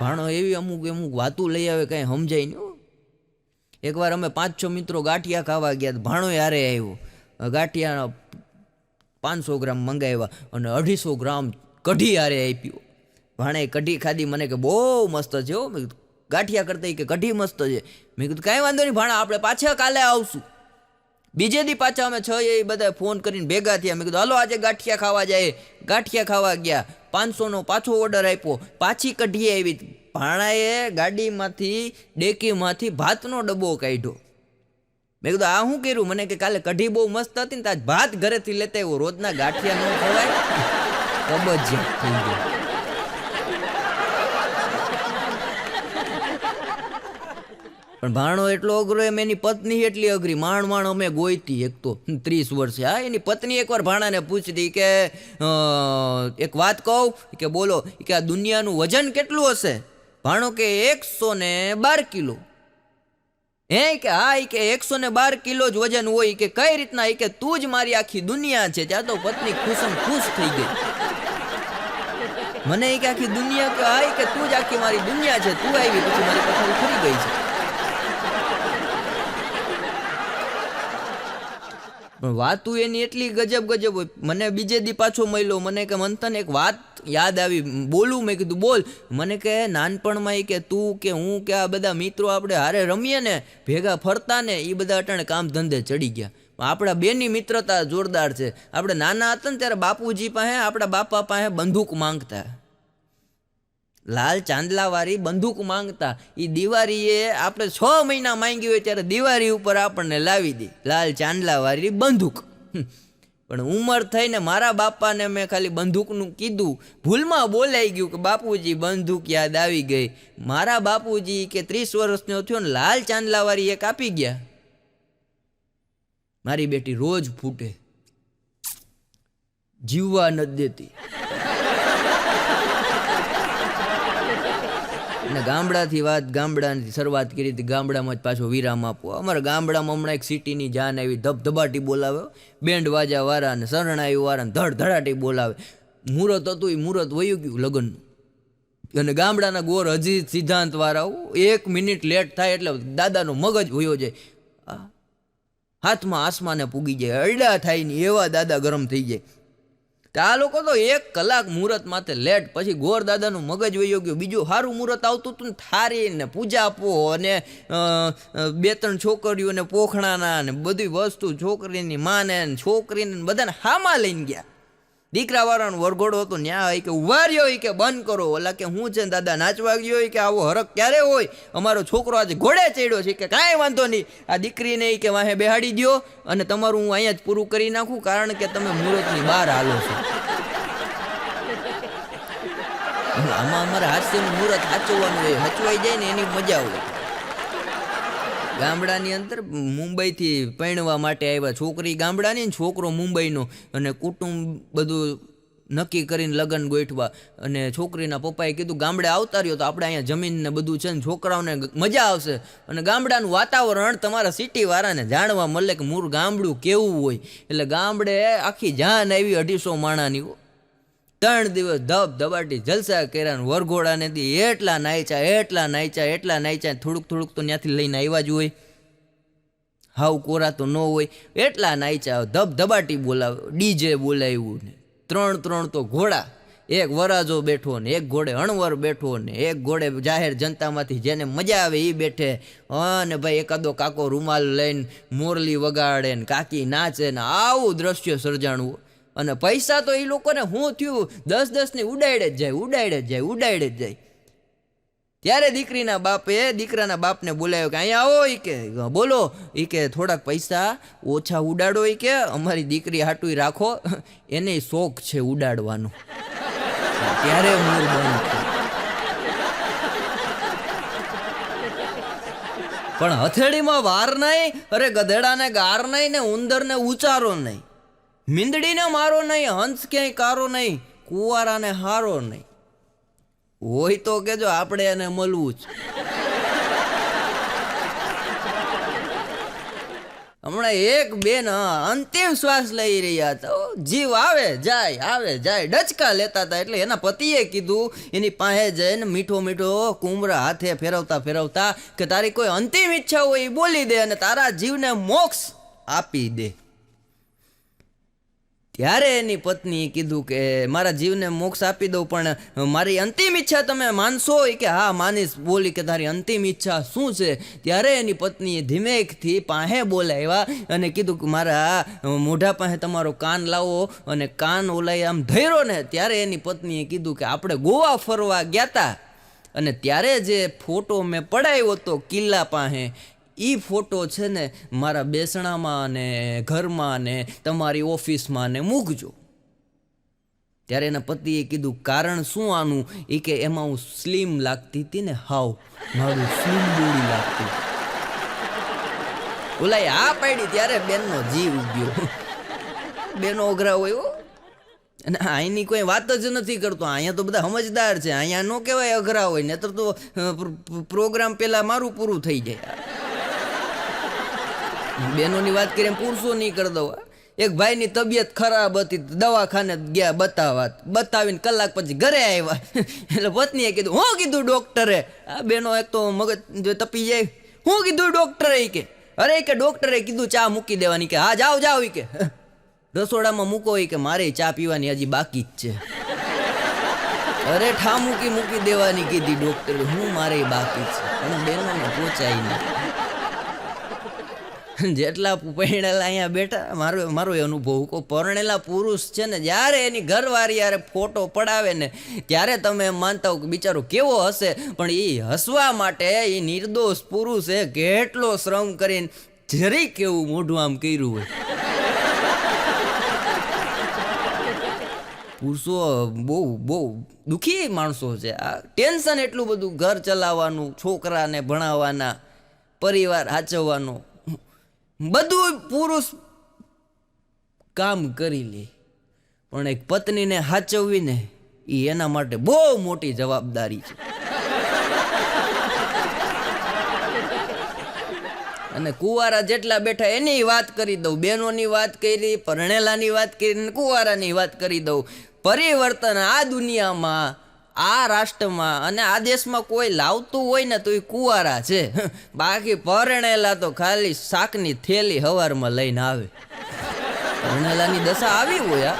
ભાણો એવી અમુક વાતું લઈ આવે કાંઈ સમજાય નહીં. એકવાર અમે 5-6 મિત્રો ગાંઠિયા ખાવા ગયા, ભાણો યારે આવ્યો. ગાંઠિયા 500 ગ્રામ મંગાવ્યા અને 250 ગ્રામ કઢી યારે આપ્યો. ભાણે કઢી ખાધી, મને કે બહુ મસ્ત છે હો. મેં કીધું ગાંઠિયા કરતા કે કઢી મસ્ત છે. મેં કીધું કાંઈ વાંધો નહીં ભાણા, આપણે પાછા કાલે આવશું. બીજે દી પાછા અમે 6 એ બધા ફોન કરીને ભેગા થયા. મેં કીધું હાલો આજે ગાંઠિયા ખાવા જાય. ગાંઠિયા ખાવા ગયા, 500નો પાછો ઓર્ડર આપ્યો, પાછી કઢી આવી. ભાણાએ ગાડીમાંથી ડેકીમાંથી ભાતનો ડબ્બો કાઢ્યો. મેં કીધું આ શું કર્યું? મને કે કાલે કઢી બહુ મસ્ત હતી ને, તાજ ભાત ઘરેથી લેતા આવ્યો. રોજના ગાંઠિયા ન ખવાય, કબજિયાત થઈ ગઈ. પણ ભાણો એટલો અઘરો એમ, એની પત્ની એટલી અઘરી. માણ અમે ગોઈતી એક તો 30 વર્ષે. હા, એની પત્ની એકવાર ભાણાને પૂછતી કે એક વાત કહું? કે બોલો. કે આ દુનિયાનું વજન કેટલું હશે? ભાણો કે 112 કિલો. હે કે હા, કે 112 કિલો જ વજન હોય. કે કઈ રીતના? કે તું જ મારી આખી દુનિયા છે. ત્યાં તો પત્ની ખુશ થઈ ગઈ. મને કે આખી દુનિયા કે હા, કે તું જ આખી મારી દુનિયા છે, તું આવી પછી મારી પથારી ફરી ગઈ છે. પણ વાતું એની એટલી ગજબ હોય. મને બીજે દી પાછો મળ્યો, મને કે મંથન એક વાત યાદ આવી, બોલું? મેં કીધું બોલ. મને કે નાનપણમાં કે તું કે હું કે આ બધા મિત્રો આપણે હારે રમીએ ને, ભેગા ફરતા ને, એ બધા અટાણે કામ ધંધે ચડી ગયા. આપણા બેની મિત્રતા જોરદાર છે. આપણે નાના હતા ને ત્યારે બાપુજી પાસે, આપણા બાપા પાસે બંદૂક માંગતા, લાલ ચાંદલાવાળી બંદૂક માંગતા. એ દિવાળીએ આપણે 6 મહિના માંગી હોય ત્યારે દિવાળી ઉપર આપણને લાવી દે લાલ ચાંદલાવાળી બંદૂક. પણ ઉંમર થઈને મારા બાપાને મેં ખાલી બંદૂકનું કીધું, ભૂલમાં બોલાઈ ગયું કે બાપુજી બંદૂક યાદ આવી ગઈ. મારા બાપુજી કે 30 વર્ષનો થયો ને લાલ ચાંદલાવાળી એક આપી ગયા. મારી બેટી રોજ ફૂટે, જીવવા નથી દેતી. અને ગામડાની શરૂઆત કરી હતી. ગામડામાં જ પાછો વિરામ આપવો. અમારા ગામડામાં હમણાં એક સિટીની જાન આવી, ધબધબાટી બોલાવે, બેન્ડ વાજા વાળા અને શરણાઈ વાળા ધડધડાટી બોલાવે. મુહૂર્ત હતું, એ મુહૂર્ત વયું ગયું લગ્નનું. અને ગામડાના ગોર હજી સિદ્ધાંત વાળા 1 મિનિટ લેટ થાય એટલે દાદાનો મગજ વયો જાય, હાથમાં આસમાને પૂગી જાય, અરડા થાય ને એવા દાદા ગરમ થઈ જાય. તો આ લોકો તો 1 કલાક મુહૂર્ત માથે લેટ, પછી ગોર દાદાનું મગજ વયો ગયું. બીજું સારું મુહૂર્ત આવતું હતું ને, થારી ને પૂજા આપો અને 2-3 છોકરીઓને પોખણાના ને બધી વસ્તુ, છોકરીની માને છોકરીને બધાને હામાં લઈને ગયા. દીકરાવાળાનો વરઘોડો હતો, ન્યા કે ઉભા રહ્યો કે બંધ કરો. ઓલા કે હું છે દાદા નાચવા ગયો કે આવો હરક ક્યારે હોય, અમારો છોકરો આજે ઘોડે ચડ્યો છે કે કાંઈ વાંધો નહીં, આ દીકરીને કે વાહે બેહાડી દો અને તમારું હું અહીંયા જ પૂરું કરી નાખું, કારણ કે તમે મુહૂર્તની બહાર હાલો છો. આમાં અમારે હાસ્યનું મુહૂર્ત સાચવવાનું હોય, હચવાઈ જાય ને એની મજા હોય. ગામડાની અંદર મુંબઈથી પરણવા માટે આવ્યા, છોકરી ગામડાની ને છોકરો મુંબઈનો, અને કુટુંબ બધું નક્કી કરીને લગ્ન ગોઠવા. અને છોકરીના પપ્પાએ કીધું ગામડે આવતા રહ્યો તો આપણે અહીંયા જમીન ને બધું છે ને છોકરાઓને મજા આવશે, અને ગામડાનું વાતાવરણ તમારા સિટીવાળાને જાણવા મળે કે મૂળ ગામડું કેવું હોય. એટલે ગામડે આખી જાન આવી 250 માણાની. 3 દિવસ ધબધબાટી જલસા કર્યા. વરઘોડાને એટલા નાચ્યા, થોડુંક તો ત્યાંથી લઈને આવ્યા જ હોય, હાવ કોરા તો ન હોય, એટલા નાચ્યા, ધબધબાટી બોલાવે, ડીજે બોલાવ્યું ને 3 તો ઘોડા, એક વરાજો બેઠો ને એક ઘોડે અણવર બેઠો ને એક ઘોડે જાહેર જનતામાંથી જેને મજા આવે એ બેઠે. અને ભાઈ એકાદો કાકો રૂમાલ લઈને મોરલી વગાડે ને કાકી નાચે ને આવું દ્રશ્ય સર્જાણવું. અને પૈસા તો એ લોકોને શું થયું, 10 ને ઉડાડે જ જાય. ત્યારે દીકરાના બાપને બોલાવ્યો કે અહીંયા આવો, એ કે બોલો, એ કે થોડાક પૈસા ઓછા ઉડાડો, એ કે અમારી દીકરી હાટું રાખો, એને શોખ છે ઉડાડવાનો. ત્યારે મૂળ બંધ. પણ હથેળીમાં વાર નહીં, અરે ગધેડાને ગાર નહીં ને ઉંદરને ઉચારો નહીં, મીંદડીને મારો નહીં, હંસ ક્યાંય કારો નહીં, કુંવારાને હારો નહીં. હોય તો કેજો, આપણે એને મળવું જ. હમણાં એક બેન અંતિમ શ્વાસ લઈ રહ્યા હતા, જીવ આવે જાય ડચકા લેતા હતા. એટલે એના પતિએ કીધું એની પાસે જઈને મીઠો કુમરા હાથે ફેરવતા કે તારી કોઈ અંતિમ ઈચ્છા હોય એ બોલી દે અને તારા જીવને મોક્ષ આપી દે. ત્યારે એની પત્નીએ કીધું કે મારા જીવને મોક્ષ આપી દઉં, પણ મારી અંતિમ ઈચ્છા તમે માનશો? કે હા માનીશ. બોલી કે તારી અંતિમ ઈચ્છા શું છે? ત્યારે એની પત્નીએ ધીમેકથી પાસે બોલાવ્યા અને કીધું કે મારા મોઢા પાસે તમારો કાન લાવો, અને કાન ઓલાય આમ ધર્યો ને ત્યારે એની પત્નીએ કીધું કે આપણે ગોવા ફરવા ગયા હતા, અને ત્યારે જે ફોટો મેં પડાવ્યો હતો કિલ્લા પાસે, એ ફોટો છે ને મારા બેસણામાં ને ઘરમાં ને તમારી ઓફિસમાં ને મૂકજો. ત્યારે એના પતિએ કીધું કારણ શું આનું? એ કે એમાં હું સ્લિમ લાગતી હતી ને, હાવ મારું સ્લિમ બોડી લાગતી. ઓલા આ પાડી ત્યારે બેનનો જીવ ઉગ્યો. બેનો અઘરા હોય હો. અને અહીંની કોઈ વાત જ નથી કરતો, અહીંયા તો બધા સમજદાર છે, અહીંયા ન કહેવાય અઘરા હોય, નહીતર તો પ્રોગ્રામ પેલા મારું પૂરું થઈ જાય. બહેનોની વાત કરીએ પુરુષો નહીં કરી દઉં. એક ભાઈની તબિયત ખરાબ હતી, દવાખાને ગયા બતાવીને કલાક પછી ઘરે આવ્યા. એટલે પત્નીએ કીધું હું કીધું ડોક્ટરે? આ બેનો એક તો મગજ જો તપી જાય. હું કીધું ડોક્ટરે? કે અરે કે ડોક્ટરે કીધું ચા મૂકી દેવાની. કે હા જાઓ કે રસોડામાં મૂકો. કે મારે ચા પીવાની હજી બાકી જ છે. અરે ઠા મૂકી દેવાની કીધી ડોક્ટરે, હું મારે બાકી છે. પણ બેનોને પહોંચાઈ નહીં. જેટલા પરણેલા અહીંયા બેઠા, મારો અનુભવ કહો, પરણેલા પુરુષ છે ને જ્યારે એની ઘરવાળી યારે ફોટો પડાવે ને ત્યારે તમે એમ માનતા હો કે બિચારો કેવો હશે, પણ એ હસવા માટે એ નિર્દોષ પુરુષે કેટલો શ્રમ કરીને જરી કેવું મોઢું આમ કર્યું હોય. પુરુષો બહુ દુઃખી માણસો છે. આ ટેન્શન એટલું બધું, ઘર ચલાવવાનું, છોકરાને ભણાવવાના, પરિવાર સાચવવાનો, બધું પુરુષ કામ કરી લે, પણ એક પત્નીને સાચવવી ને એ એના માટે બહુ મોટી જવાબદારી છે. અને કુંવારા જેટલા બેઠા એની વાત કરી દઉં, બહેનોની વાત કરી, પરણેલાની વાત કરી, કુંવારાની વાત કરી દઉં. પરિવર્તન આ દુનિયામાં આ રાષ્ટ્રમાં અને આ દેશમાં કોઈ લાવતું હોય ને તો એ કુંવારા છે, બાકી પરણેલા તો ખાલી શાકની થેલી હવારમાં લઈને આવે. પરણેલાની દશા આવી હોય.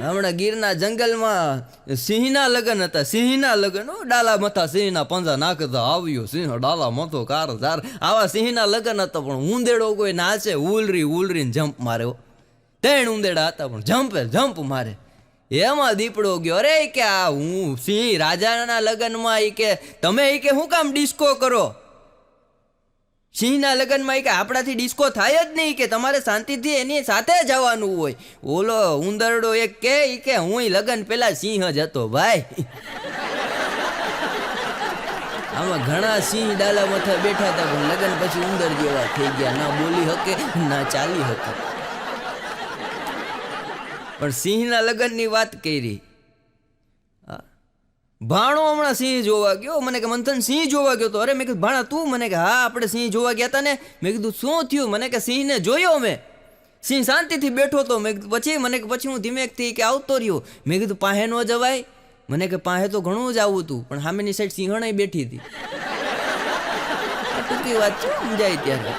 હમણાં ગીરના જંગલમાં સિંહના લગ્ન હતા, સિંહના લગ્ન, ડાલા મથા સિંહના પંજા નાખતા આવ્યો સિંહ ડાલા મથો કાર ધાર, આવા સિંહના લગ્ન હતા. પણ ઉંદેડો કોઈ નાચે ઉલરીને જમ્પ મારે. 3 ઉંદેડા હતા પણ જમ્પ મારે. એમાં દીપડો ગયો, અરે કે આ હું સિંહ રાજાના લગ્નમાં એ કે તમે એ કે હું કામ ડિસ્કો કરો? સિંહના લગ્નમાં એ કે આપણાથી ડિસ્કો થાય જ નહીં, કે તમારે શાંતિથી એની સાથે જવાનું હોય. ઓલો ઉંદરડો એક કે હું લગ્ન પેલા સિંહ જ હતો ભાઈ. આમાં ઘણા સિંહ ડાલા માથે બેઠા હતા પણ લગ્ન પછી ઉંદર જેવા થઈ ગયા, ના બોલી શકે ના ચાલી શકે. પણ સિંહના લગ્નની વાત કરી. ભાણો હમણાં સિંહ જોવા ગયો, મને કે મંથન સિંહ જોવા ગયો તો. અરે મેં કીધું ભાણા તું? મને કે હા આપણે સિંહ જોવા ગયા હતા ને. મેં કીધું શું થયું? મને કે સિંહને જોયો મેં, સિંહ શાંતિથી બેઠો હતો. મેં કીધું પછી હું ધીમેકથી કે આવતો રહ્યો. મેં કીધું પાસે ન જવાય? મને કે પાસે તો ઘણું જ આવું હતું પણ સામેની સાઈડ સિંહણ બેઠી હતી. ટૂંકી વાત છે, સમજાય ત્યારે.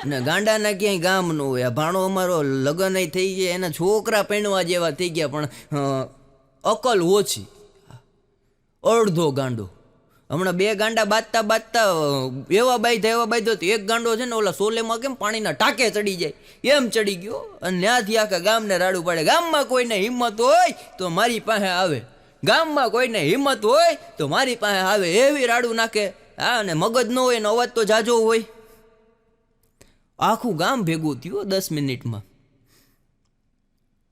ને ગાંડાના ક્યાંય ગામ ન હોય. ભાણો અમારો લગ્ન થઈ ગયા, એના છોકરા પહેણવા જેવા થઈ ગયા પણ અકલ ઓછી, અડધો ગાંડો. હમણાં 2 ગાંડા બાજતા એવા બાંધ્યો તો એક ગાંડો છે ને ઓલા સોલેમાં કેમ પાણીના ટાંકે ચડી જાય એમ ચડી ગયો અને ત્યાંથી આખા ગામને રાડું પાડે. ગામમાં કોઈને હિંમત હોય તો મારી પાસે આવે, ગામમાં કોઈને હિંમત હોય તો મારી પાસે આવે, એવી રાડું નાખે. હા, અને મગજ ન હોય એનો અવાજ તો જાજો હોય. આખું ગામ ભેગું થયું 10 મિનિટમાં.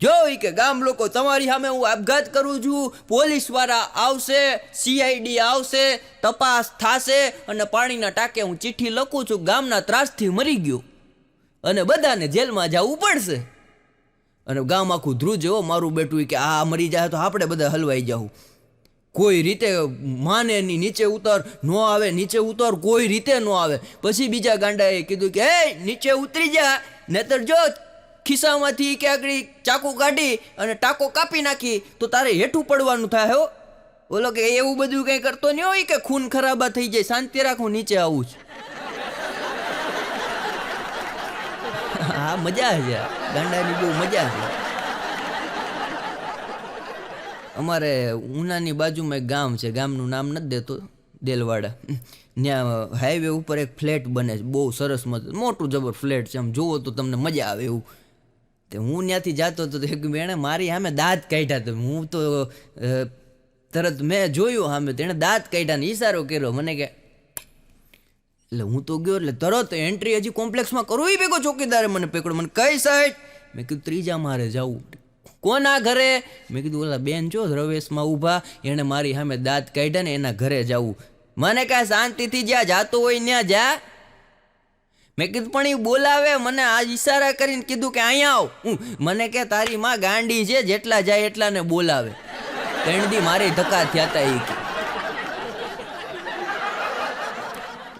જોઈ કે ગામ લોકો તમારી સામે હું આપઘાત કરું છું, પોલીસ વાળા આવશે, CID આવશે, તપાસ થશે અને પાણીના ટાંકે હું ચિઠ્ઠી લખું છું ગામના ત્રાસથી મરી ગયો અને બધાને જેલમાં જવું પડશે. અને ગામ આખું ધ્રુજ, મારું બેટું કે આ મરી જાય તો આપણે બધા હલવાઈ જાઉં. કોઈ રીતે માને નહીં, નીચે ઉતર, ન આવે નીચે ઉતર, કોઈ રીતે ન આવે. પછી બીજા ગાંડાએ કીધું કે એ નીચે ઉતરી જા, નહીતર જો ખિસ્સામાંથી કે આગળ ચાકુ કાઢી અને ટાંકો કાપી નાખી તો તારે હેઠું પડવાનું થાય. હો બોલો કે એવું બધું કંઈ કરતો નહીં હોય કે ખૂન ખરાબા થઈ જાય, શાંતિ રાખું, નીચે આવું જ. હા, મજા છે ગાંડાની, બહુ મજા છે. અમારે ઉનાની બાજુમાં એક ગામ છે, ગામનું નામ નથી દેતો, દેલવાડા. ત્યાં હાઈવે ઉપર એક ફ્લેટ બને છે, બહુ સરસ મોટું જબર ફ્લેટ છે, આમ જુઓ તો તમને મજા આવે એવું. તે હું ત્યાંથી જતો હતો તો એક એણે મારી સામે દાંત કાઢ્યા હતા. હું તો તરત મેં જોયું સામે, તેણે દાંત કાઢ્યા ને ઈશારો કર્યો મને કે, એટલે હું તો ગયો એટલે તરત એન્ટ્રી હજી કોમ્પ્લેક્સમાં કરું એ ભેગો ચોકીદારે મને પકડ્યો. મને કઈ સાઈડ? મેં કીધું 3જા મારે જવું. કોના ઘરે? મેં કીધું ઓલા બેન જો રવેશમાં ઊભા, એણે મારી સામે દાંત કાઢ્યા ને એના ઘરે જવું. મને કાંઈ શાંતિથી જ્યાં જાતો હોય ત્યાં જા. મેં કીધું પણ એ બોલાવે મને, આ ઈશારા કરીને કીધું કે અહીંયા આવ. મને કે તારી માં ગાંડી છે, જેટલા જાય એટલાને બોલાવે. 3 દી મારે ધક્કા થયા હતા.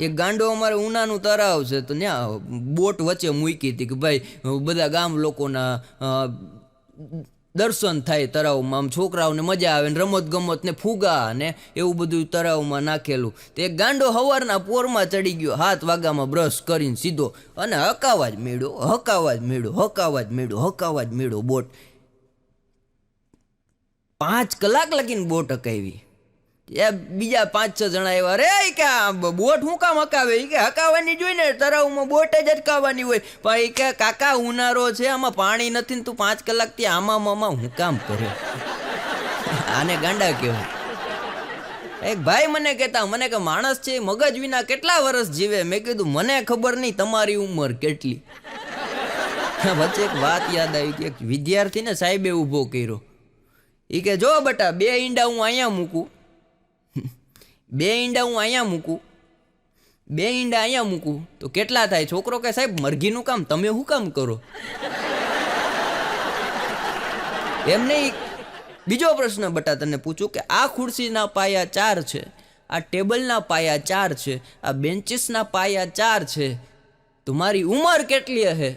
એક ગાંડો અમારે ઉનાનું તળાવ છે તો ત્યાં બોટ વચ્ચે મૂકી હતી કે ભાઈ બધા ગામ લોકોના દર્શન થાય તળાવમાં, આમ છોકરાઓને મજા આવે ને રમત ગમત ને ફુગા ને એવું બધું તળાવમાં નાખેલું. તે એક ગાંડો સવારના પોરમાં ચડી ગયો, 7 વાગ્યામાં બ્રશ કરીને સીધો અને હકાવા જ મેળ્યો બોટ. 5 કલાક લગીને બોટ હકાવી. એ બીજા 5-6 જણા એવા, રે કે બોટ હું કામ હકાવે? એ કે હકાવાની જોઈ ને તળાવમાં બોટ જ અટકાવવાની હોય. પણ એ કે કાકા ઉનાળો છે, આમાં પાણી નથી ને તું 5 કલાકથી આમાં હું કામ કરે? આને ગાંડા કહેવાય. એક ભાઈ મને કહેતા, મને કે માણસ છે મગજ વિના કેટલા વર્ષ જીવે? મેં કીધું મને ખબર નહીં તમારી ઉંમર કેટલી. વચ્ચે એક વાત યાદ આવી કે એક વિદ્યાર્થીને સાહેબે ઊભો કર્યો. એ કે જો બટા 2 ઈંડા હું અહીંયા મૂકું, 2 ઈંડા હું અહીંયા મૂકું, 2 ઈંડા અહીંયા મૂકું તો કેટલા થાય? છોકરો કે સાહેબ મરઘીનું કામ તમે શું કામ કરો? એમ નહીં. બીજો પ્રશ્ન બટા તને પૂછું કે આ ખુરશીના પાયા 4 છે, આ ટેબલના પાયા 4 છે, આ બેન્ચીસના પાયા 4 છે, તો મારી ઉંમર કેટલી હશે?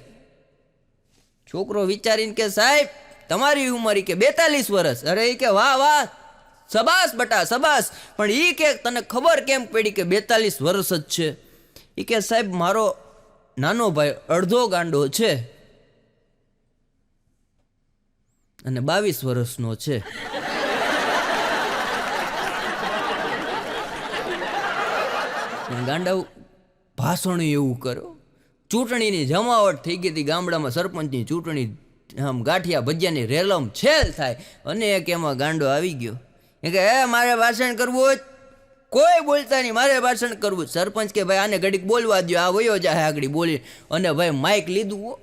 છોકરો વિચારીને કે સાહેબ તમારી ઉંમર ઈ કે 42 વર્ષ. અરે ઈ કે વાહ વાહ, સબાસ બટા સબાસ. પણ ઈ કે તને ખબર કેમ પડી કે 42 વર્ષ જ છે? ઈ કે સાહેબ મારો નાનો ભાઈ અડધો ગાંડો છે અને 22 વર્ષનો છે. ગાંડા ભાષણ એવું કરો. ચૂંટણીની જમાવટ થઈ ગઈ હતી ગામડામાં, સરપંચની ચૂંટણી, આમ ગાંઠિયા ભજીયાની રેલમ છેલ થાય અને એક એમાં ગાંડો આવી ગયો. એ કે મારે ભાષણ કરવું હોય, કોઈ બોલતા નહીં, મારે ભાષણ કરવું. સરપંચ કે ભાઈ આને ઘડીક બોલવા દો, આ વયો જાય આગળ બોલી. અને ભાઈ માઇક લીધું,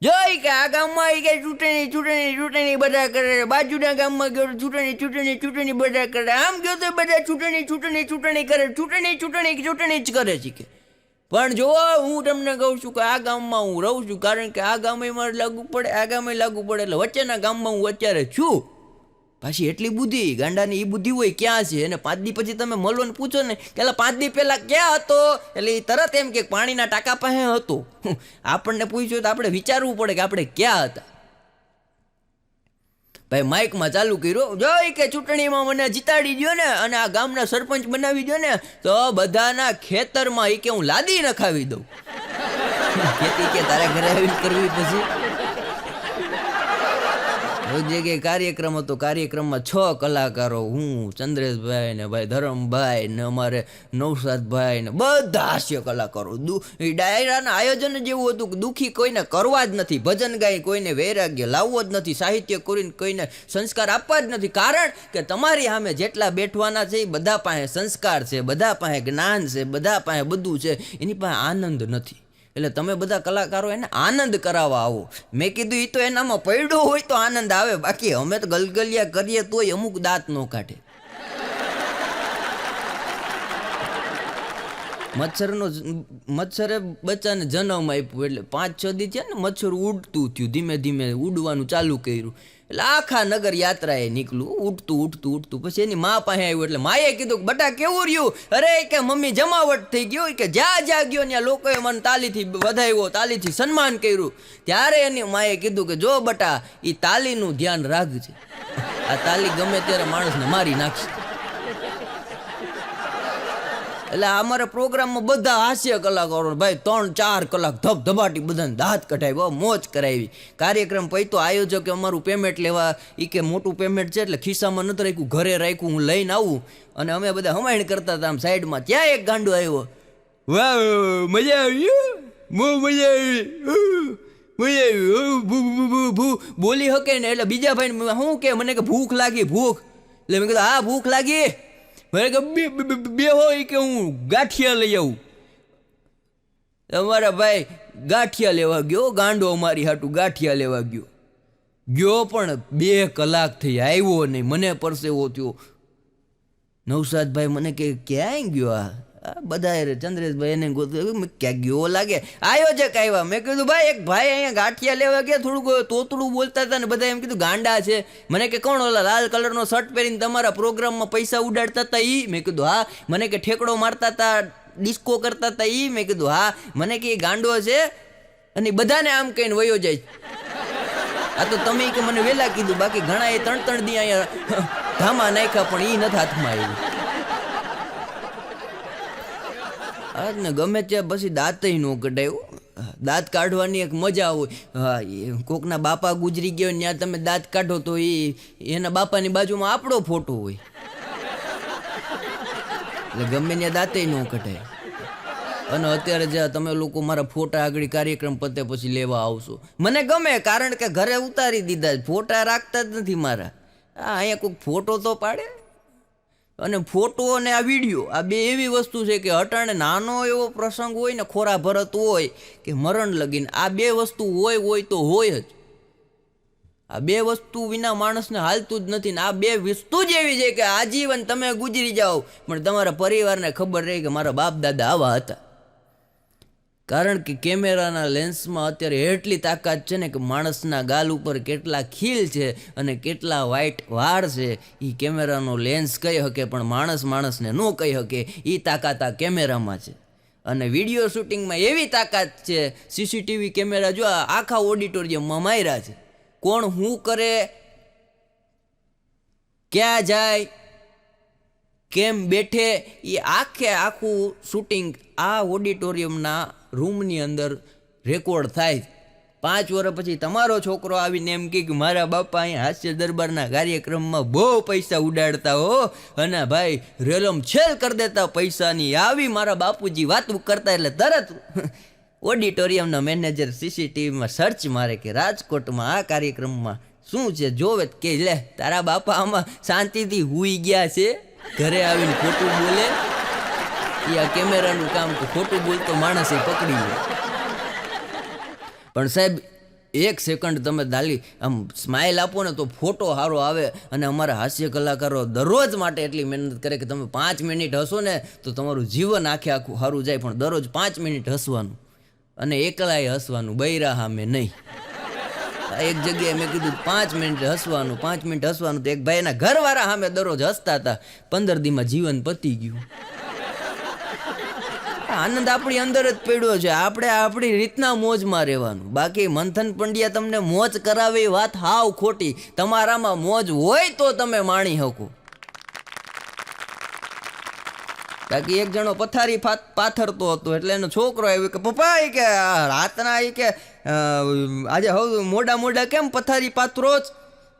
જોઈ કે આ ગામમાં કે ચૂંટણી ચૂંટણી ચૂંટણી બધા કરે, બાજુના ગામમાં ગયો ચૂંટણી ચૂંટણી ચૂંટણી બધા કરે, આમ ગયો તો બધા ચૂંટણી ચૂંટણી ચૂંટણી કરે, ચૂંટણી ચૂંટણી ચૂંટણી જ કરે છે કે. પણ જો હું તમને કહું છું કે આ ગામમાં હું રહું છું, કારણ કે આ ગામે મારે લાગુ પડે, આ ગામે લાગુ પડે, એટલે વચ્ચેના ગામમાં હું અત્યારે છું. પાછી એટલી બુદ્ધિ ગાંડાની, એ બુદ્ધિ હોય ક્યાં છે? અને 5 દી પછી તમે મળો ને પૂછો ને કે 5 દી પહેલા ક્યાં હતો, એટલે એ તરત એમ કે પાણીના ટાંકા પાસે હતો. આપણને પૂછ્યું તો આપણે વિચારવું પડે કે આપણે ક્યાં હતા. ભાઈ માઇકમાં ચાલુ કર્યું, જોઈ કે ચૂંટણીમાં મને જીતાડી દો ને અને આ ગામના સરપંચ બનાવી દો ને તો બધાના ખેતરમાં એ કે હું લાદી નખાવી દઉં. ખેતી કે તારે ઘરે આવીને કરવી પછી. જગ્યાએ કાર્યક્રમ હતો, કાર્યક્રમમાં 6 કલાકારો, હું, ચંદ્રેશભાઈ ને ભાઈ ધરમભાઈ ને અમારે નૌશાદભાઈ ને બધા હાસ્ય કલાકારો. ડાયરાના આયોજન જ એવું હતું કે દુઃખી કોઈને કરવા જ નથી, ભજન ગાઈ કોઈને વૈરાગ્ય લાવવો જ નથી, સાહિત્ય કરીને કોઈને સંસ્કાર આપવા જ નથી. કારણ કે તમારી સામે જેટલા બેઠવાના છે એ બધા પાસે સંસ્કાર છે, બધા પાસે જ્ઞાન છે, બધા પાસે બધું છે, એની પાસે આનંદ નથી. એટલે તમે બધા કલાકારો એને આનંદ કરાવવા આવો. મેં કીધું એ તો એનામાં પડ્યો હોય તો આનંદ આવે, બાકી અમે તો ગલગલિયા કરીએ તોય અમુક દાંત ન કાઢે. મચ્છરે બચ્ચાને જન્મ આપ્યો એટલે 5-6 દી છે ને મચ્છર ઉડતું થયું, ધીમે ધીમે ઉડવાનું ચાલુ કર્યું. એટલે આખા નગર યાત્રાએ નીકળ્યું, ઉડતું. પછી એની મા પાસે આવ્યું એટલે માએ કીધું કે બટા કેવું રહ્યું? અરે કે મમ્મી જમાવટ થઈ ગયો, કે જ્યાં ગયો ત્યાં લોકોએ મને તાલીથી વધાવ્યો, તાલીથી સન્માન કર્યું. ત્યારે એની માએ કીધું કે જો બટા એ તાલીનું ધ્યાન રાખજે, આ તાલી ગમે ત્યારે માણસને મારી નાખશે. એટલે અમારા પ્રોગ્રામમાં બધા હાસ્ય કલાકારો ભાઈ 3-4 કલાક ધબધબાટી બધાને દાંત કઢાવ્યો, મોજ કરાવી. કાર્યક્રમ પૈતો આયોજકે અમારું પેમેન્ટ લેવા, એ કે મોટું પેમેન્ટ છે એટલે ખિસ્સામાં નથી રાખ્યું, ઘરે રાખ્યું, હું લઈને આવું. અને અમે બધા હમાયણ કરતા હતા આમ સાઈડમાં. ત્યાં એક ગાંડો આવ્યો, વાહ મજા આવી, બહુ મજા આવી, બોલી હકે ને. એટલે બીજા ભાઈ શું કે મને કે ભૂખ લાગી, ભૂખ. એટલે મેં કીધું હા ભૂખ લાગી, મને કે બે હોય કે હું ગાંઠિયા લઈ આવું. અમારા ભાઈ ગાંઠિયા લેવા ગયો, ગાંડો અમારી હાટું ગાંઠિયા લેવા ગયો પણ 2 કલાક થઈ આવ્યો નહીં. મને પરસેવો થયો. નૌશાદભાઈ મને કે ક્યાંય ગયો આ બધા? ચંદ્રેશભાઈ એને ગોતું, ક્યાં ગયો લાગે. આયોજક આવ્યા, મેં કીધું ભાઈ એક ભાઈ અહીંયા ગાંઠિયા લેવા ગયા, થોડુંક તોતડું બોલતા હતા ને બધા એમ કીધું ગાંડા છે. મને કે કોણ ઓલા લાલ કલરનો શર્ટ પહેરીને તમારા પ્રોગ્રામમાં પૈસા ઉડાડતા હતા ઈ? મેં કીધું હા. મને કે ઠેકડો મારતા હતા, ડિસ્કો કરતા હતા ઈ? મેં કીધું હા. મને કે ગાંડો છે અને બધાને આમ કહીને વયો જાય. આ તો તમે કે મને વહેલા કીધું, બાકી ઘણા એ 3-3 દી અહીંયા ધામા નાખ્યા પણ ઈ નથી હાથમાં આવ્યું. હા ને ગમે ત્યાં પછી દાંતય ન કઢાયું. દાંત કાઢવાની એક મજા હોય. હા કોકના બાપા ગુજરી ગયો ત્યાં તમે દાંત કાઢો તો એના બાપાની બાજુમાં આપણો ફોટો હોય, એટલે ગમે ત્યાં દાંતય ન કઢાય. અને અત્યારે જે તમે લોકો મારા ફોટા આગળ કાર્યક્રમ પતે પછી લેવા આવશો, મને ગમે, કારણ કે ઘરે ઉતારી દીધા, ફોટા રાખતા જ નથી મારા. હા અહીંયા કોઈક ફોટો તો પાડે. અને ફોટો અને આ વિડીયો, આ બે એવી વસ્તુ છે કે અટાણે નાનો એવો પ્રસંગ હોય ને, ખોરા ભરત હોય કે મરણ લગીને, આ 2 વસ્તુ હોય તો હોય જ. આ 2 વસ્તુ વિના માણસને હાલતું જ નથી. ને આ 2 વસ્તુ જ એવી છે કે આજીવન તમે ગુજરી જાઓ પણ તમારા પરિવારને ખબર રહે કે મારા બાપ દાદા આવા હતા. કારણ કે કેમેરાના લેન્સમાં અત્યારે એટલી તાકાત છે ને કે માણસના ગાલ ઉપર કેટલા ખીલ છે અને કેટલા વ્હાઈટ વાળ છે એ કેમેરાનો લેન્સ કહી શકે, પણ માણસને ન કહી શકે. એ તાકાત આ કેમેરામાં છે. અને વિડીયો શૂટિંગમાં એવી તાકાત છે, સીસીટીવી કેમેરા જો આખા ઓડિટોરિયમમાં માર્યા છે. કોણ શું કરે, ક્યાં જાય, કેમ બેઠે, એ આખું શૂટિંગ આ ઓડિટોરિયમના રૂમની અંદર રેકોર્ડ થાય. 5 વર્ષ પછી તમારો છોકરો આવીને એમ કે મારા બાપા અહીં હાસ્ય દરબારના કાર્યક્રમમાં બહુ પૈસા ઉડાડતા હો, અને ભાઈ રેલમ છેલ કરી દેતા પૈસાની, આવી મારા બાપુજી વાતું કરતા. એટલે તરત ઓડિટોરિયમના મેનેજર સીસીટીવીમાં સર્ચ મારે કે રાજકોટમાં આ કાર્યક્રમમાં શું છે, જોવે કે લે તારા બાપા આમાં શાંતિથી હુઈ ગયા છે, ઘરે આવીને ખોટું બોલે. એ આ કેમેરાનું કામ તો ખોટું બોલતો માણસે પકડી લે. પણ સાહેબ 1 સેકન્ડ તમે દાલી આમ સ્માઇલ આપો ને તો ફોટો સારો આવે. અને અમારા હાસ્ય કલાકારો દરરોજ માટે એટલી મહેનત કરે કે તમે 5 મિનિટ હસો ને તો તમારું જીવન આખું સારું જાય. પણ દરરોજ 5 મિનિટ હસવાનું, અને એકલાય હસવાનું, બૈરા સામે નહીં. એક જગ્યાએ મેં કીધું 5 મિનિટ હસવાનું, 5 મિનિટ હસવાનું, તો એક ભાઈના ઘરવાળા સામે દરરોજ હસતા હતા. 15 દીમાં જીવન પતી ગયું. આનંદ આપણી અંદર જ પડ્યો છે, આપણે આપણી રીતના મોજમાં રહેવાનું. બાકી મંથન પંડ્યા તમને મોજ કરાવે એ વાત હાવ ખોટી. તમારામાં મોજ હોય તો તમે માણી શકો. બાકી એક જણો પથારી પાથરતો હતો, એટલે એનો છોકરો આવ્યો કે પપ્પા એ કે રાતના એ કે આજે હવે મોડા કેમ પથારી પાથરો જ?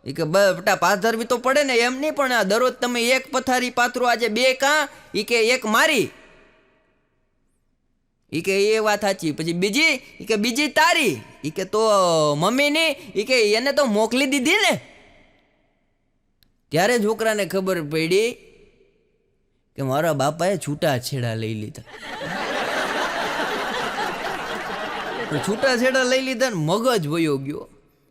એ કે બેટા પાથરવી તો પડે ને, એમ નહીં, પણ આ દરરોજ તમે એક પથારી પાથરો, આજે 2 કાં? એ કે એક મારી. એ કે એ વાત સાચી. પછી બીજી? એ કે બીજી તારી. એ કે તો મમ્મીની? એ કે એને તો મોકલી દીધી ને. ત્યારે છોકરાને ખબર પડી કે મારા બાપાએ છૂટાછેડા લઈ લીધા. છૂટાછેડા લઈ લીધા ને મગજ વયો ગયો.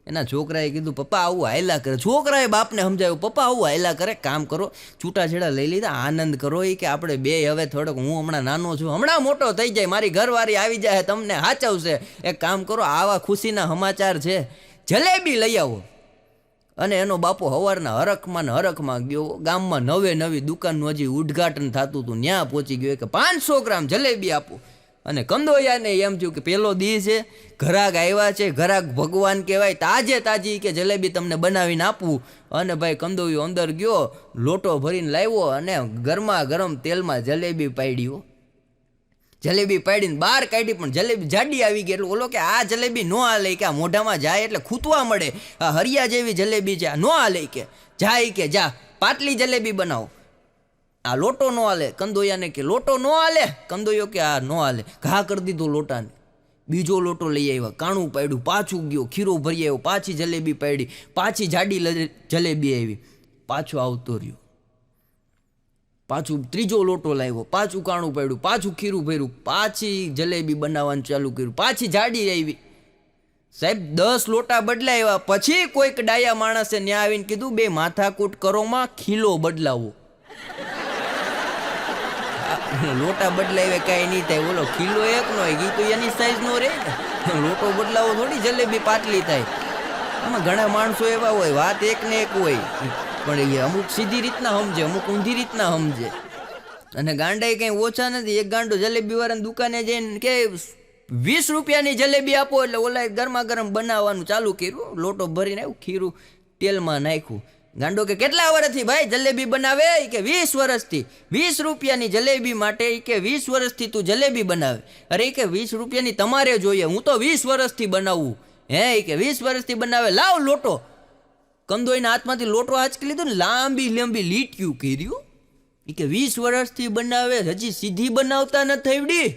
એના છોકરાએ કીધું પપ્પા આવું હાયલા કરે. છોકરાએ બાપને સમજાવ્યું પપ્પા આવું હાયલા કરે, કામ કરો, છૂટાછેડા લઈ લીધા, આનંદ કરો. એ કે આપણે 2 હવે થોડોક, હું હમણાં નાનો છું, હમણાં મોટો થઈ જાય, મારી ઘરવાળી આવી જાય, તમને સાચવશે. એક કામ કરો, આવા ખુશીના સમાચાર છે, જલેબી લઈ આવો. અને એનો બાપો સવારના હરખમાં ગયો. ગામમાં નવી દુકાનનું હજી ઉદ્ઘાટન થતું હતું, ત્યાં પહોંચી ગયો કે 500 ગ્રામ જલેબી આપો. અને કંદોયાને એમ થયું કે પહેલો દી છે, ઘરાક આવ્યા છે, ઘરાક ભગવાન કહેવાય, તાજી કે જલેબી તમને બનાવીને આપવું. અને ભાઈ કંદોયો અંદર ગયો, લોટો ભરીને લાવ્યો, અને ગરમા ગરમ તેલમાં જલેબી પાડ્યો. જલેબી પાડીને બહાર કાઢી, પણ જલેબી જાડી આવી ગઈ. એટલે ઓલો કે આ જલેબી નો હાલે, કે આ મોઢામાં જાય એટલે ખૂતવા મળે, આ હરિયા જેવી જલેબી છે, આ નો હાલે. કે જાય, કે જા પાટલી જલેબી બનાવો. આ લોટો નો હાલે. કંદોયાને કે લોટો નો હાલે. કંદોયો કે આ નો હાલે. ઘા કરી દીધો લોટાને. બીજો લોટો લઈ આવ્યા, કાણું પાડ્યું, પાછું ગયો, ખીરો ભરી આવ્યો, પાછી જલેબી પાડી, પાછી જાડી જલેબી આવી, પાછો આવતો રહ્યો. પાછું ત્રીજો લોટો લાવ્યો, પાછું કાણું પાડ્યું, પાછું ખીરું ભર્યું, પાછી જલેબી બનાવવાનું ચાલુ કર્યું, પાછી જાડી આવી. સાહેબ 10 લોટા બદલાવ્યા. પછી કોઈક ડાયા માણસે ન્યા આવીને કીધું 2 માથાકૂટ કરોમાં ખીલો બદલાવો. લોટા બદલાવે કાંઈ નહીં થાય, બોલો ખીલો એકનો હોય, તો એની સાઈઝ નો રહે ને. લોટો બદલાવો થોડી જલેબી પાટલી થાય. આમાં ઘણા માણસો એવા હોય, વાત એક ને એક હોય, પણ એ અમુક સીધી રીતના સમજે, અમુક ઊંધી રીતના સમજે. અને ગાંડા કંઈ ઓછા નથી. એક ગાંડો જલેબી વાળાની દુકાને જઈને કે 20 રૂપિયાની જલેબી આપો, એટલે ઓલા ગરમા ગરમ બનાવવાનું ચાલુ કર્યું. લોટો ભરીને આવ્યું, ખીરું તેલમાં નાખ્યું. ગાંડો કે કેટલા વર્ષથી ભાઈ જલેબી બનાવે? કે 20 વર્ષથી. 20 રૂપિયાની જલેબી માટે કે 20 વર્ષથી તું જલેબી બનાવે? અરે કે 20 રૂપિયાની તમારે જોઈએ, હું તો 20 વર્ષથી બનાવું. હે કે 20 વર્ષથી બનાવે, લાવ લોટો. કંદોઈના હાથમાંથી લોટો આંચકી લીધો ને લાંબી લીટીયું કર્યું. એ કે 20 વર્ષથી બનાવે, હજી સીધી બનાવતા નથી આવડી.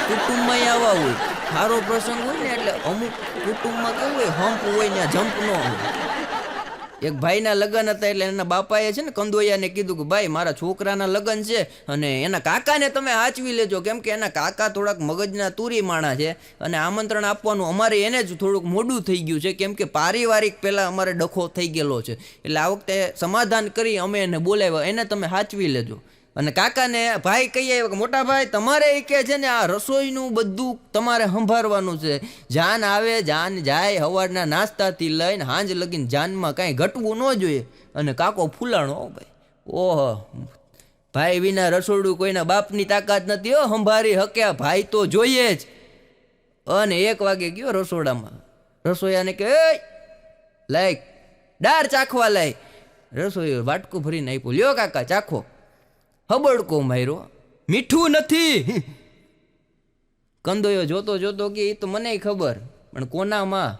કુટુંબમાં આવા હોય, સારો પ્રસંગ હોય ને એટલે અમુક કુટુંબમાં કેવું હોય, હમ્પ હોય ને જમ્પ ન હોય. એક ભાઈના લગ્ન હતા, એટલે એના બાપાએ છે ને કંદોયાને કીધું કે ભાઈ મારા છોકરાના લગ્ન છે, અને એના કાકાને તમે સાચવી લેજો, કેમ કે એના કાકા થોડાક મગજના તુરી માણા છે, અને આમંત્રણ આપવાનું અમારે એને જ થોડુંક મોડું થઈ ગયું છે, કેમ કે પારિવારિક પહેલાં અમારે ડખો થઈ ગયેલો છે, એટલે આ વખતે સમાધાન કરી અમે એને બોલાવ્યા, એને તમે સાચવી લેજો. અને કાકાને ભાઈ કહી આવ્યો કે મોટા ભાઈ તમારે એ કે છે ને આ રસોઈનું બધું તમારે સંભાળવાનું છે, જાન આવે જાન જાય, સવારના નાસ્તાથી લઈને સાંજ લગીને જાનમાં કાંઈ ઘટવું ન જોઈએ. અને કાકો ફૂલાણો ભાઈ, ઓહો ભાઈ વિના રસોડું કોઈના બાપની તાકાત નથી હો, સંભાળી હક્યા ભાઈ તો જોઈએ જ. અને 1 વાગે ગયો રસોડામાં, રસોઈયાને કે લાય દાળ ચાખવા લાય. રસોઈ વાટકું ભરીને આપ્યું. લ્યો કાકા ચાખો. હબડકો માર્યો, મીઠું નથી. કંદોયો જોતો જોતો કે એ તો મને ખબર, પણ કોનામાં?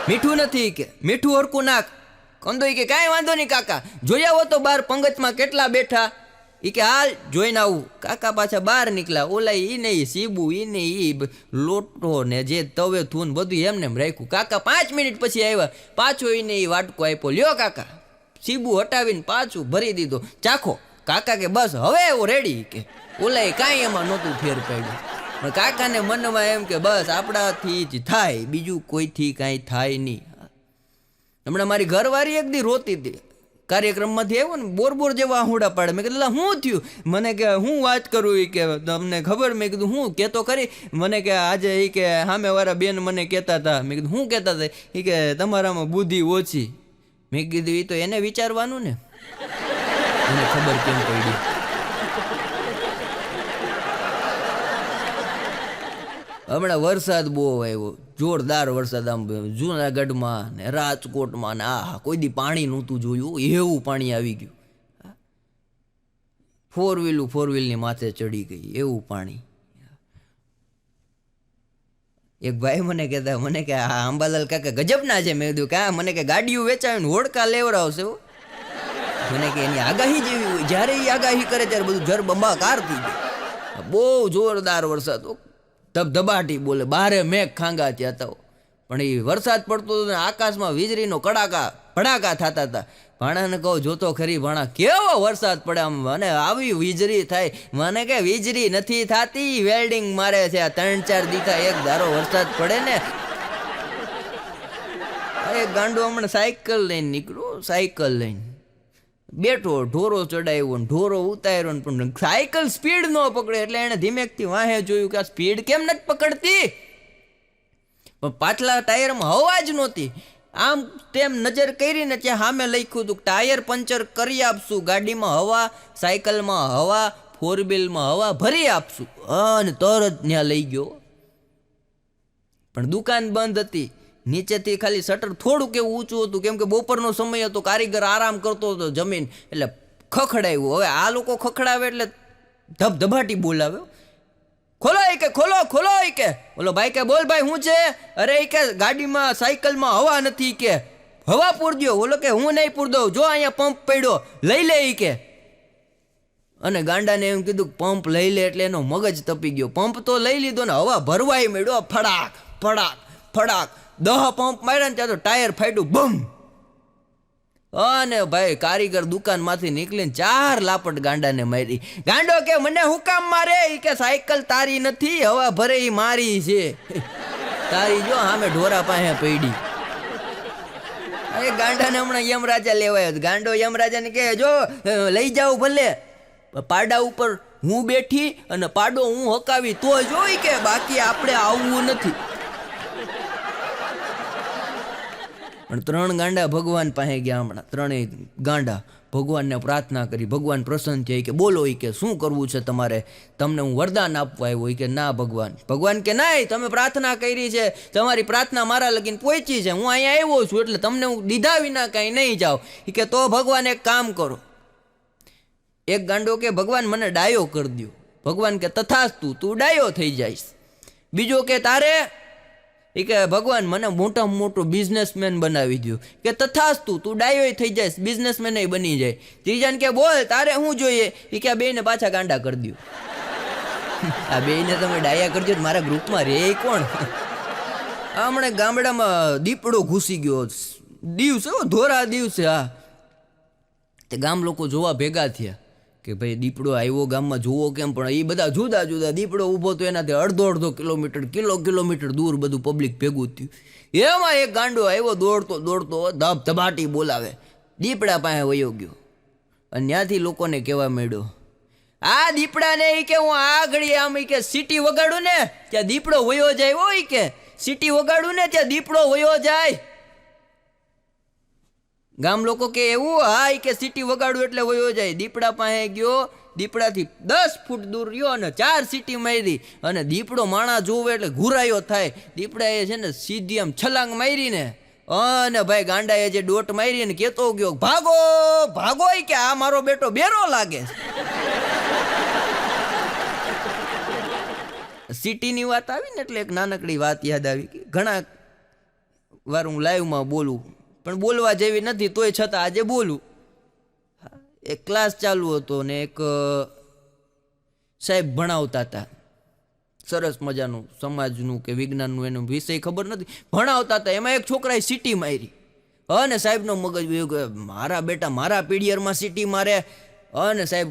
મીઠું નથી કે મીઠું હરકું નાખ. કંદોઈ કે કાંઈ વાંધો નહીં કાકા, જોઈ આવો તો બાર પંગતમાં કેટલા બેઠા. એ કે હાલ જોઈને આવું. કાકા પાછા બહાર નીકળ્યા. ઓલા ઈ નહીં સીબુ, ઈ નહીં ઈ લોટો ને જે તવે થૂન બધું એમને એમ રાખ્યું. કાકા 5 મિનિટ પછી આવ્યા. પાછો એને એ વાટકો આપ્યો. લ્યો કાકા. સીબુ હટાવીને પાછું ભરી દીધો. ચાખો. કાકા કે બસ હવે એવું રેડી. કે ઓલા કાંઈ એમાં નહોતું ફેર પાડ્યું. પણ કાકાને મનમાં એમ કે બસ આપણાથી જ થાય, બીજું કોઈથી કાંઈ થાય નહીં. હમણાં મારી ઘરવાળી એક દી રોતી હતી. કાર્યક્રમમાંથી આવ્યો ને બોર જેવા આહુડા પાડે. મેં કીધું શું થયું? મને કે હું વાત કરું. એ કે તમને ખબર? મેં કીધું હું કહેતો ખરી. મને કે આજે એ કે સામેવાળા બેન મને કહેતા હતા. મેં કીધું શું કહેતા હતા? એ કે તમારામાં બુદ્ધિ ઓછી. મેં કીધું એ તો એને વિચારવાનું ને, મને ખબર કેમ પડી. હમણાં વરસાદ બહુ આવ્યો, જોરદાર વરસાદ. આમ જૂનાગઢમાં ને રાજકોટમાં ને આ કોઈ દી પાણી નહોતું જોયું એવું પાણી આવી ગયું. ફોર વ્હીલની માથે ચડી ગઈ એવું પાણી. એક ભાઈ મને કહેતા, મને કે આ અંબાલાલ કાકા ગજબના છે. મેં કીધું કા? મને કે ગાડીઓ વેચાવીને હોડકા લેવડાવશે. મને કે એની આગાહી જેવી હોય, જ્યારે એ આગાહી કરે ત્યારે બધું જરબંબાકાર થઈ જાય. બહુ જોરદાર વરસાદ, ધબધબાટી બોલે. બારે મેઘ ખાંગા ત્યાં હતા. પણ એ વરસાદ પડતો હતો ને આકાશમાં વીજળીનો ભડાકા થતા હતા. ભાણાને કહું જોતો ખરી ભાણા કેવો વરસાદ પડે આમ, અને આવી વીજળી થાય. મને કે વીજળી નથી થતી, વેલ્ડિંગ મારે છે. આ 3-4 દીથા એક ધારો વરસાદ પડે ને. એક ગાંડો હમણાં સાયકલ લઈને નીકળ્યો. સાયકલ લઈને બેઠો, ઢોરો ચડાવ્યો ને ઢોરો ઉતાર્યો ને, પણ સાયકલ સ્પીડ ન પકડે એટલે એને ધીમેકથી વાહે જોયું કે આ સ્પીડ કેમ નથી પકડતી. પણ પાછલા ટાયરમાં હવા જ નહોતી. આમ તેમ નજર કરીને ત્યાં સામે લખ્યું હતું ટાયર પંચર કરી આપશું, ગાડીમાં હવા, સાયકલમાં હવા, 4 વ્હીલમાં હવા ભરી આપશું. અને તરત ત્યાં લઈ ગયો. પણ દુકાન બંધ હતી. નીચેથી ખાલી શટર થોડુંક એવું ઊંચું હતું, કેમ કે બપોરનો સમય હતો, કારીગર આરામ કરતો હતો જમીન, એટલે ખખડાવ્યું. હવે આ લોકો ખખડાવે એટલે ધબધબાટી બોલાવ્યો. ખોલો એ કે ખોલો ખોલો એ કે. બોલો ભાઈ કે બોલ ભાઈ શું છે? અરે એ કે ગાડીમાં સાયકલમાં હવા નથી કે હવા પૂરજો. બોલો કે હું નહીં પૂર દઉં, જો અહીંયા પંપ પડ્યો લઈ લે એ કે. અને ગાંડાને એમ કીધું પંપ લઈ લે, એટલે એનો મગજ તપી ગયો. પંપ તો લઈ લીધો ને હવા ભરવાઈ મળ્યો. ફડાક ફડાક ફડાક 10 પંપ માર્યા ને ત્યાં તો ટાયર ફાટ્યું બમ. અને ભાઈ કારીગર દુકાનમાંથી નીકળીને 4 લાપટ ગાંડાને મારી. ગાંડો કે મને હું કામ મારે? એ કે સાયકલ તારી નથી, હવા ભરે એ મારી છે. તારી જો સામે ઢોરા પાસે પડી. એ ગાંડાને હમણાં યમરાજા લેવાયો. ગાંડો યમરાજાને કહે જો લઈ જાવ ભલે, પાડા ઉપર હું બેઠી અને પાડો હું હકાવી તો જોઈ કે, બાકી આપણે આવવું નથી. પણ 3 ગાંડા ભગવાન પાસે ગયા. હમણાં 3 ગાંડા ભગવાનને પ્રાર્થના કરી. ભગવાન પ્રસન્ન થયા કે બોલો એ કે શું કરવું છે તમારે? તમને હું વરદાન આપવા આવ્યો. કે ના ભગવાન. ભગવાન કે ના, તમે પ્રાર્થના કરી છે, તમારી પ્રાર્થના મારા લગીને પહોંચી છે, હું અહીંયા આવ્યો છું, એટલે તમને હું દીધા વિના કાંઈ નહીં જાઉં. એ કે તો ભગવાન એક કામ કરો. એક ગાંડો કે ભગવાન મને ડાયો કરી દો. ભગવાન કે તથાસ્તુ, તું ડાયો થઈ જઈશ. બીજો કે તારે એ કે ભગવાન મને મોટામાં મોટો બિઝનેસમેન બનાવી દો. કે તથાસ્તુ, તું ડાયો થઈ જાય, બિઝનેસમેન બની જાય. ત્રીજાને કે બોલ તારે શું જોઈએ? એ કે આ બેને પાછા ગાંડા કરી દો. આ બેને તમે ડાયા કરજો મારા ગ્રુપમાં રે કોણ? હમણાં ગામડામાં દીપડો ઘૂસી ગયો. દિવસે ધોરા દિવસે. હા, તે ગામ લોકો જોવા ભેગા થયા કે ભાઈ દીપડો આવ્યો ગામમાં જોવો કેમ. પણ એ બધા જુદા જુદા. દીપડો ઊભો તો એનાથી અડધો કિલોમીટર કિલોમીટર દૂર બધું પબ્લિક ભેગું થયું. એમાં એક ગાંડો આવ્યો દોડતો દોડતો ધબધબાટી બોલાવે. દીપડા પાસે વયો ગયો અને ત્યાંથી લોકોને કહેવા માંડ્યો આ દીપડાને એ કે હું આ ઘડી આમ કે સીટી વગાડું ને ત્યાં દીપડો વયો જાય. હોય કે સીટી વગાડું ને ત્યાં દીપડો વયો જાય. ગામ લોકો કે એવું? હા કે સીટી વગાડું એટલે વયો જાય. દીપડા પાસે ગયો, દીપડાથી 10 ફૂટ દૂર રહ્યો અને 4 સીટી મારી. અને દીપડો માણા જોવે એટલે ઘુરાયો થાય. દીપડાએ છે ને સીધી આમ છલાંગ મારીને અને ભાઈ ગાંડાએ જે ડોટ મારી ને કેતો ગયો, ભાગો ભાગો, કે આ મારો બેટો બેરો લાગે. સિટીની વાત આવી ને એટલે એક નાનકડી વાત યાદ આવી કે ઘણા વાર હું લાઈવમાં બોલું પણ બોલવા જેવી નથી, તોય છતાં આજે બોલું. એક ક્લાસ ચાલુ હતો ને એક સાહેબ ભણાવતા હતા, સરસ મજાનું સમાજનું કે વિજ્ઞાનનું એનો વિષય ખબર નથી, ભણાવતા હતા. એમાં એક છોકરાએ સીટી મારી અને સાહેબનો મગજ મારા બેટા મારા પીડિયરમાં સીટી મારે. અને સાહેબ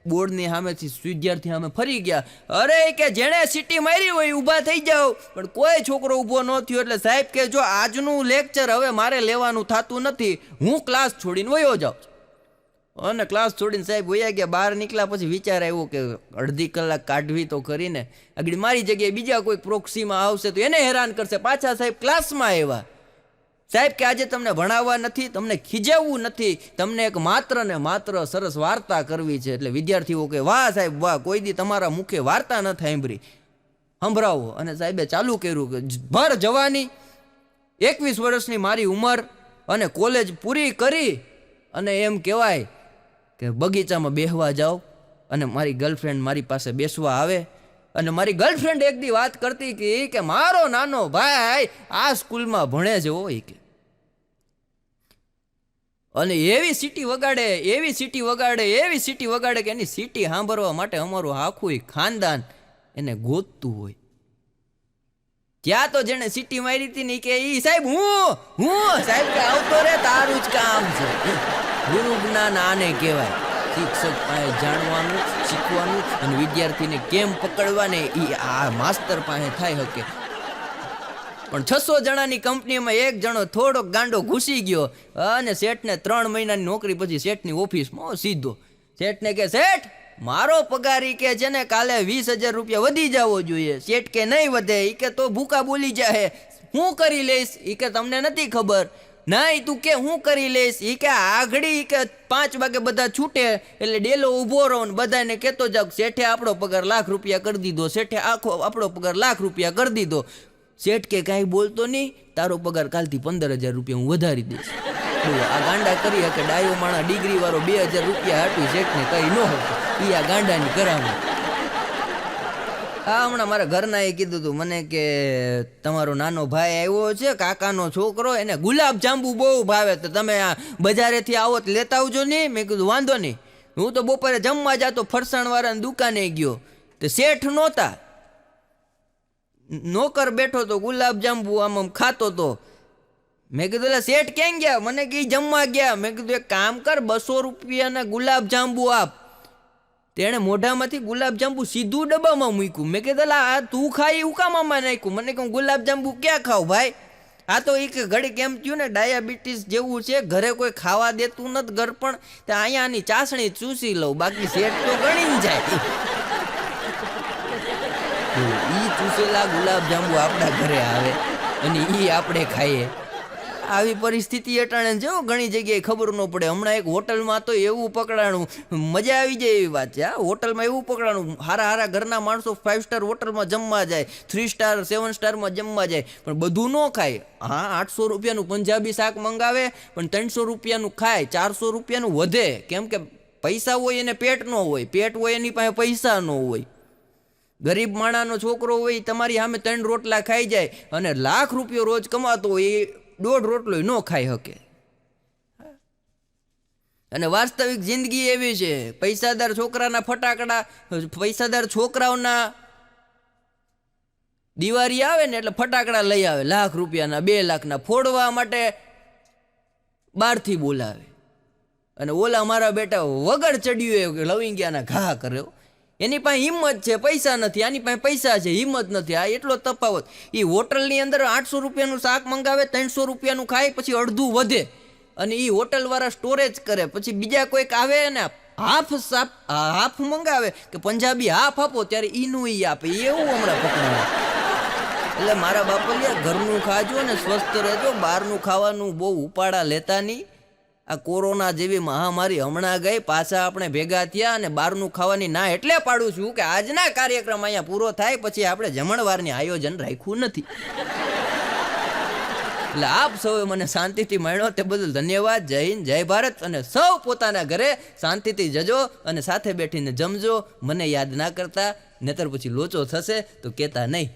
બોર્ડની સામેથી વિદ્યાર્થી સામે ફરી ગયા. અરે કે જેણે સીટી મારી હોય ઊભા થઈ જાઓ. પણ કોઈ છોકરો ઊભો ન થયો. એટલે સાહેબ કે જો આજનું લેક્ચર હવે મારે લેવાનું થતું નથી, હું ક્લાસ છોડીને વયો જાઉં. અને ક્લાસ છોડીને સાહેબ વયા ગયા. બહાર નીકળ્યા પછી વિચાર આવ્યો કે અડધી કલાક કાઢવી તો કરીને, આગળ મારી જગ્યાએ બીજા કોઈ પ્રોક્સીમાં આવશે તો એને હેરાન કરશે. પાછા સાહેબ ક્લાસમાં આવ્યા. સાહેબ કે આજે તમને ભણાવવા નથી, તમને ખીજાવવું નથી, તમને એક માત્ર ને માત્ર સરસ વાર્તા કરવી છે. એટલે વિદ્યાર્થીઓ કે વાહ સાહેબ વાહ, કોઈ દી તમારા મુખે વાર્તા ન સાંભળી, સંભળાવો. અને સાહેબે ચાલુ કર્યું કે ભર જવાની 21 વર્ષની મારી ઉંમર અને કોલેજ પૂરી કરી અને એમ કહેવાય કે બગીચામાં બેસવા જાઓ અને મારી ગર્લફ્રેન્ડ મારી પાસે બેસવા આવે. અને મારી ગર્લફ્રેન્ડ એક દી વાત કરતી કે મારો નાનો ભાઈ આ સ્કૂલમાં ભણે છે હોય કે, અને એવી સીટી વગાડે એવી સીટી વગાડે એવી સીટી વગાડે કે એની સીટી સાંભળવા માટે અમારું આખું ખાનદાન એને ગોતતું હોય. ત્યાં તો જેને સીટી મારી હતી ને કે ઈ સાહેબ હું સાહેબ કે આવતો રે, તારું જ કામ છે. ગુરુ જ્ઞાન આને કહેવાય. શિક્ષક પાસે જાણવાનું શીખવાનું અને વિદ્યાર્થીને કેમ પકડવાને એ આ માસ્તર પાસે થાય શકે. પણ 600 જણાની કંપનીમાં એક જણો થોડોક ગાંડો ઘૂસી ગયો અને શેઠને 3 મહિનાની નોકરી પછી શેઠની ઓફિસમાં સીધો. શેઠને કે શેઠ મારો પગારી કે છે ને કાલે 20,000 રૂપિયા વધી જવો જોઈએ. શેઠ કે નહીં વધે. એ કે તો ભૂકા બોલી જાય, હું કરી લઈશ. એ કે તમને નથી ખબર. નહીં તું કે હું કરી લઈશ. એ કે આગળી કે 5 વાગે બધા છૂટે એટલે ડેલો ઊભો રહો ને બધાને કહેતો જાવ શેઠે આપણો પગાર ₹1,00,000 કરી દીધો, શેઠે આપણો પગાર ₹1,00,000 કરી દીધો. શેઠ કે કાંઈ બોલતો નહીં, તારો પગાર કાલથી 15,000 રૂપિયા હું વધારી દઈશ. આ ગાંડા કરી કે ડાયો માણા ડિગ્રી વાળો 2,000 રૂપિયા હાટું શેઠને કઈ ન હતો. એ આ ગાંડાની કરામત. હા હમણાં મારા ઘરના એ કીધું હતું મને કે તમારો નાનો ભાઈ આવ્યો છે, કાકાનો છોકરો, એને ગુલાબ જાંબુ બહુ ભાવે, તો તમે આ બજારેથી આવો તો લેતા આવજો નહીં. મેં કીધું વાંધો નહીં. હું તો બપોરે જમવા જતો ફરસાણવાળાની દુકાને ગયો તો શેઠ નહોતા, નોકર બેઠો તો ગુલાબ જાંબુ આમ ખાતો તો. મેં કીધું એટલે શેઠ ક્યાં ગયા? મને કે જમવા ગયા. મેં કીધું એક કામ કર, 200 રૂપિયાના ગુલાબ જાંબુ આપ. તેણે મોઢામાંથી ગુલાબ જાંબુ સીધું ડબ્બામાં મૂક્યું. મેં કીધું આ તું ખાઈ ઉકામામાં નાખ્યું. મને કહું ગુલાબ જાંબુ ક્યાં ખાવ ભાઈ? આ તો એક ઘડી કેમ થયું ને ડાયાબિટીસ જેવું છે, ઘરે કોઈ ખાવા દેતું નથી ઘર પણ, તો અહીંયા આની ચાસણી ચૂસી લઉં, બાકી શેઠ તો ગણી જાય. ઈ ચૂસેલા ગુલાબ જાંબુ આપણા ઘરે આવે અને ઈ આપણે ખાઈએ. આવી પરિસ્થિતિ અટાણે જો ઘણી જગ્યાએ ખબર ન પડે. હમણાં એક હોટલમાં તો એવું પકડાણું, મજા આવી જાય એવી વાત છે. હોટલમાં એવું પકડાણું, હારા ઘરના માણસો 5 સ્ટાર હોટલમાં જમવા જાય, 3 સ્ટાર 7 સ્ટારમાં જમવા જાય, પણ બધું ન ખાય. હા 800 રૂપિયાનું પંજાબી શાક મંગાવે પણ 300 રૂપિયાનું ખાય, 400 રૂપિયાનું વધે. કેમ કે પૈસા હોય એને પેટ ન હોય, પેટ હોય એની પાસે પૈસા ન હોય. ગરીબ માણાનો છોકરો હોય તમારી સામે 3 રોટલા ખાઈ જાય અને ₹1,00,000 રોજ કમાતો હોય એ 1.5 રોટલો ન ખાઈ શકે. અને વાસ્તવિક જિંદગી એવી છે, પૈસાદાર છોકરાના ફટાકડા, પૈસાદાર છોકરાઓના દિવાળી આવે ને એટલે ફટાકડા લઈ આવે ₹1,00,000 2 લાખના, ફોડવા માટે બહારથી બોલાવે. અને ઓલા મારા બેટા વગર ચડ્યું એ લવિંગિયાના ઘા કર્યો. એની પાસે હિંમત છે, પૈસા નથી. આની પાસે પૈસા છે, હિંમત નથી. આ એટલો તફાવત. એ હોટલની અંદર 800 રૂપિયાનું શાક મંગાવે, 300 રૂપિયાનું ખાય, પછી અડધું વધે અને એ હોટલવાળા સ્ટોરેજ કરે. પછી બીજા કોઈક આવે ને હાફ મંગાવે કે પંજાબી હાફ આપો, ત્યારે ઈનું ઈ આપે. એવું હમણાં પકડાય. એટલે મારા બાપલિયા ઘરનું ખાજો ને સ્વસ્થ રહેજો, બહારનું ખાવાનું બહુ ઉપાડા લેતા નહીં. આ કોરોના જેવી મહામારી હમણાં ગઈ, પાછા આપણે ભેગા થયા અને બહારનું ખાવાની ના એટલે પાડું છું કે આજના કાર્યક્રમ અહીંયા પૂરો થાય પછી આપણે જમણવારની આયોજન રાખ્યું નથી. એટલે આપ સૌએ મને શાંતિથી મળ્યો તે બદલ ધન્યવાદ. જય હિન્દ, જય ભારત. અને સૌ પોતાના ઘરે શાંતિથી જજો અને સાથે બેઠીને જમજો. મને યાદ ના કરતા, નહીતર પછી લોચો થશે તો કહેતા નહીં.